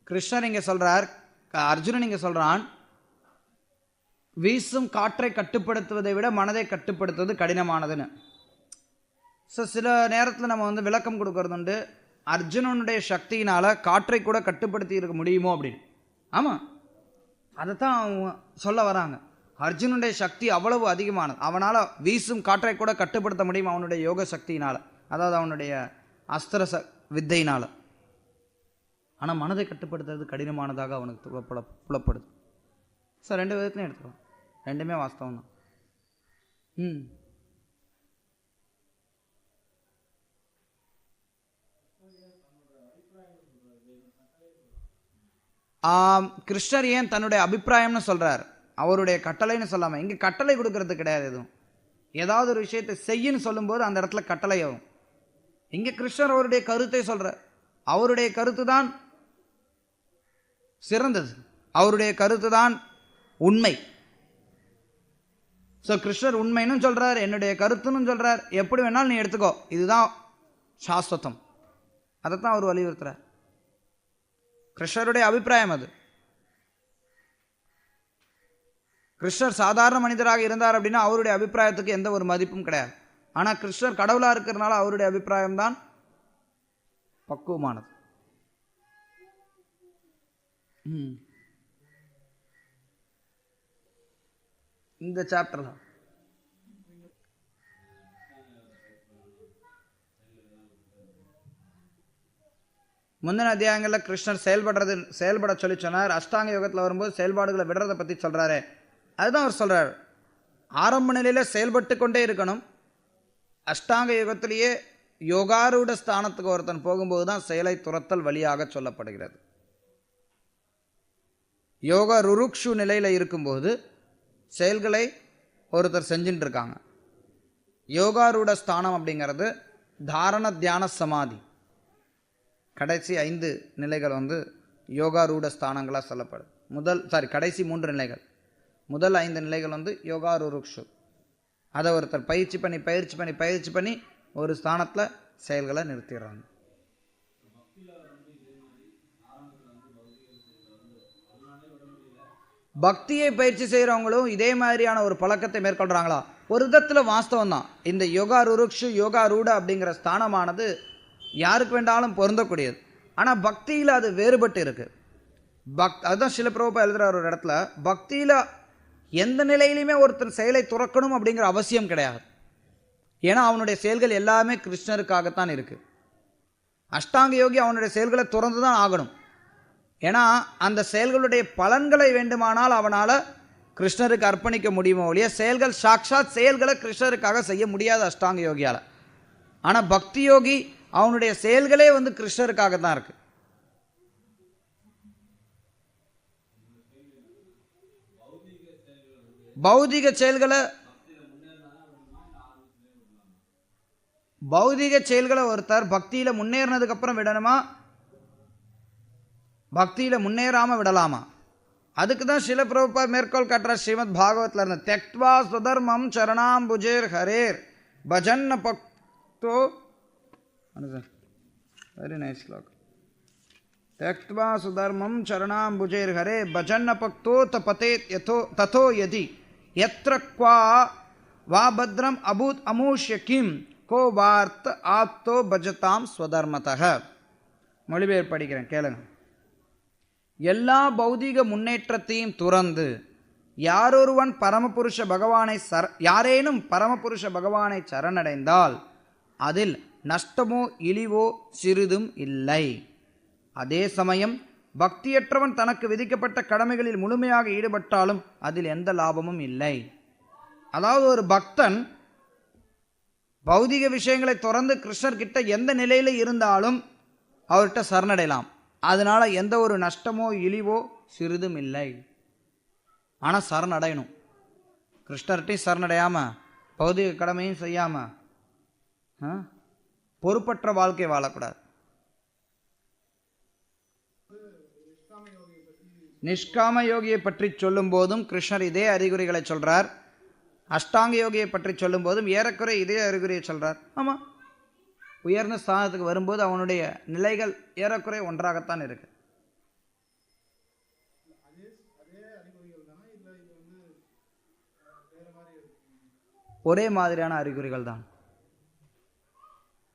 கிருஷ்ணர் இங்கே சொல்கிறார், அர்ஜுனன் இங்கே சொல்கிறான், வீசும் காற்றை கட்டுப்படுத்துவதை விட மனதை கட்டுப்படுத்துவது கடினமானதுன்னு. ஸோ சில நேரத்தில் நம்ம விளக்கம் கொடுக்கறது உண்டு, அர்ஜுனனுடைய சக்தியினால் காற்றை கூட கட்டுப்படுத்தி இருக்க முடியுமோ அப்படின்னு. ஆமாம், அதைத்தான் அவங்க சொல்ல வராங்க. அர்ஜுனனுடைய சக்தி அவ்வளவு அதிகமானது. அவனால் வீசும் காற்றை கூட கட்டுப்படுத்த முடியும் அவனுடைய யோக சக்தியினால், அதாவது அவனுடைய அஸ்திர வித்தையினால். ஆனால் மனதை கட்டுப்படுத்துறது கடினமானதாக அவனுக்கு புலப்படுது. ஸோ 2 விதத்துலையும் எடுத்துக்கலாம், ரெண்டுமே வாஸ்தவம் தான். கிருஷ்ணர் ஏன் தன்னுடைய அபிப்பிராயம்னு சொல்கிறார், அவருடைய கட்டளைன்னு சொல்லாமல்? இங்கே கட்டளை கொடுக்கறது கிடையாது. எதுவும் ஏதாவது ஒரு விஷயத்தை செய்யன்னு சொல்லும்போது அந்த இடத்துல கட்டளை ஆகும். இங்கே கிருஷ்ணர் அவருடைய கருத்தை சொல்கிறார். அவருடைய கருத்து தான் சிறந்தது, அவருடைய கருத்து தான் உண்மை. ஸோ கிருஷ்ணர் உண்மைன்னு சொல்கிறார், என்னுடைய கருத்துன்னு சொல்கிறார். எப்படி வேணாலும் நீ எடுத்துக்கோ, இதுதான் சாஸ்வதம். அதைத்தான் அவர் வலியுறுத்துறார். கிருஷ்ணருடைய அபிப்பிராயம் அது. கிருஷ்ணர் சாதாரண மனிதராக இருந்தார் அப்படின்னா அவருடைய அபிப்பிராயத்துக்கு எந்த ஒரு மதிப்பும் கிடையாது. ஆனால் கிருஷ்ணர் கடவுளாக இருக்கிறதுனால அவருடைய அபிப்பிராயம் தான் பக்குவமானது. இந்த சாப்டர் தான் முந்தின அத்தியாயங்களில் கிருஷ்ணர் செயல்பட சொல்லி சொன்னார். அஷ்டாங்க யோகத்தில் வரும்போது செயல்பாடுகளை விடுறதை பற்றி சொல்கிறாரு. அதுதான் அவர் சொல்கிறார், ஆரம்ப நிலையில் செயல்பட்டு கொண்டே இருக்கணும். அஷ்டாங்க யோகத்திலேயே யோகாரூட ஸ்தானத்துக்கு ஒருத்தன் போகும்போது தான் செயலை துரத்தல் வழியாக சொல்லப்படுகிறது. யோகா ருருக்ஷு நிலையில் இருக்கும்போது செயல்களை ஒருத்தர் செஞ்சுட்டு இருக்காங்க. யோகாரூட ஸ்தானம் அப்படிங்கிறது தாரண தியான சமாதி. கடைசி 5 நிலைகள் யோகாரூட ஸ்தானங்களாக சொல்லப்படுது. கடைசி 3 நிலைகள். முதல் 5 நிலைகள் யோகா ருருக்ஷு. அதை ஒருத்தர் பயிற்சி பண்ணி ஒரு ஸ்தானத்தில் செயல்களை நிறுத்திடுறாங்க. பக்தியை பயிற்சி செய்கிறவங்களும் இதே மாதிரியான ஒரு பழக்கத்தை மேற்கொள்கிறாங்களா? ஒரு விதத்தில் வாஸ்தவம் தான். இந்த யோகா ருருக்ஷு யோகா ரூட அப்படிங்கிற ஸ்தானமானது யாருக்கு வேண்டாலும் பொருந்தக்கூடியது. ஆனால் பக்தியில் அது வேறுபட்டு இருக்குது. அதுதான் சில பிரபுபா எழுதுகிற ஒரு இடத்துல, பக்தியில் எந்த நிலையிலையுமே ஒருத்தர் செயலை துறக்கணும் அப்படிங்கிற அவசியம் கிடையாது. ஏன்னா அவனுடைய செயல்கள் எல்லாமே கிருஷ்ணருக்காகத்தான் இருக்குது. அஷ்டாங்க யோகி அவனுடைய செயல்களை துறந்து தான் ஆகணும். ஏன்னா அந்த செயல்களுடைய பலன்களை வேண்டுமானால் அவனால் கிருஷ்ணருக்கு அர்ப்பணிக்க முடியுமோ ஒழிய செயல்கள் சாக்ஷாத் செயல்களை கிருஷ்ணருக்காக செய்ய முடியாது அஷ்டாங்க யோகியால். ஆனால் பக்தி யோகி அவனுடைய செயல்களே கிருஷ்ணருக்காக தான் இருக்கு. பௌதிக செயல்களை ஒருத்தர் பக்தியில் முன்னேறினதுக்கு அப்புறம் விடணுமா, பக்தியில் முன்னேறாமல் விடலாமா? அதுக்கு தான் சில பிரபுபா மேற்கோள் காட்டுறார் ஸ்ரீமத் பாகவத்தில் இருந்து. தெக்த்வா சுதர்மம் சரணாம்புஜேர் ஹரேர் பஜன்ன பக்தோ. வெரி நைஸ் ஸ்லோகம். தெக்த்வா சுதர்மம் சரணாம்புஜேர் ஹரே பஜன்ன பக்தோ தபதே யதோ ததோ யதி எத்ர க்வா வா பத்ரம் அபூத் அமூஷ்ய கிம் கோ வார்த்த ஆப்தோ பஜதாம் ஸ்வதர்மதக. மொழிபெயர்ப்பு படிக்கிறேன், கேளுங்க. எல்லா பௌதிக முன்னேற்றத்தையும் துறந்து யாரேனும் பரமபுருஷ பகவானை சரணடைந்தால் அதில் நஷ்டமோ இழிவோ சிறிதும் இல்லை. அதே சமயம் பக்தியற்றவன் தனக்கு விதிக்கப்பட்ட கடமைகளில் முழுமையாக ஈடுபட்டாலும் அதில் எந்த லாபமும் இல்லை. அதாவது ஒரு பக்தன் பௌதிக விஷயங்களை தொடர்ந்து கிருஷ்ணர் கிட்ட எந்த நிலையில் இருந்தாலும் அவர்கிட்ட சரணடையலாம். அதனால எந்த ஒரு நஷ்டமோ இழிவோ சிறிதும் இல்லை. ஆனால் சரணடையணும். கிருஷ்ணர்கிட்டையும் சரணடையாமல் பௌதிக கடமையும் செய்யாமல் பொறுப்பற்ற வாழ்க்கை வாழக்கூடாது. நிஷ்காம யோகியை பற்றி சொல்லும் போதும் கிருஷ்ணர் இதே அறிகுறிகளை சொல்றார். அஷ்டாங்க யோகியை பற்றி சொல்லும் போதும் ஏறக்குறை இதே அறிகுறியை சொல்றார். ஆமாம், உயர்ந்த ஸ்தானத்துக்கு வரும்போது அவனுடைய நிலைகள் ஏறக்குறை ஒன்றாகத்தான் இருக்கு. ஒரே மாதிரியான அறிகுறிகள் தான்.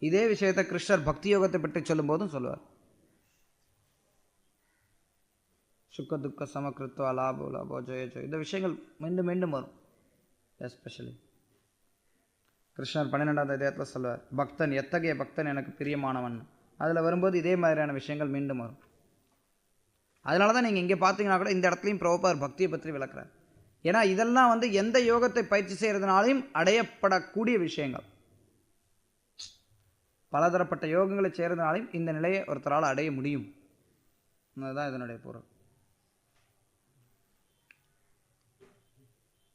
இதே விஷயத்தை கிருஷ்ணர் பக்தி யோகத்தை பற்றி சொல்லும் போதும் சொல்லுவார். சுக்க துக்க சமக்கிருத்வா லாபோ லாபோ ஜெய ஜெய, இந்த விஷயங்கள் மீண்டும் மீண்டும் வரும். எஸ்பெஷலி கிருஷ்ணர் 12ஆவது அத்தியாயத்தில் சொல்லுவார், பக்தன் எத்தகைய பக்தன் எனக்கு பிரியமானவன். அதில் வரும்போது இதே மாதிரியான விஷயங்கள் மீண்டும் வரும். அதனால தான் நீங்கள் இங்கே பார்த்தீங்கன்னா கூட இந்த இடத்துலையும் பிரபுபாதர் பக்தியை பற்றி விளக்குறார். ஏன்னா இதெல்லாம் எந்த யோகத்தை பயிற்சி செய்கிறதுனாலையும் அடையப்படக்கூடிய விஷயங்கள். பலதரப்பட்ட யோகங்களை செய்கிறதுனாலையும் இந்த நிலையை ஒருத்தரால் அடைய முடியும். அதுதான் இதனுடைய பொருள்.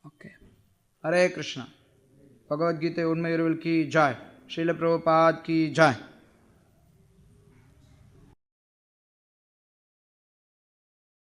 ஓகே, ஹரே கிருஷ்ணா. பகவத்கீதை உண்மை உருவில் கி ஜாய். ஸ்ரீல பிரபுபாத் கி ஜாய்.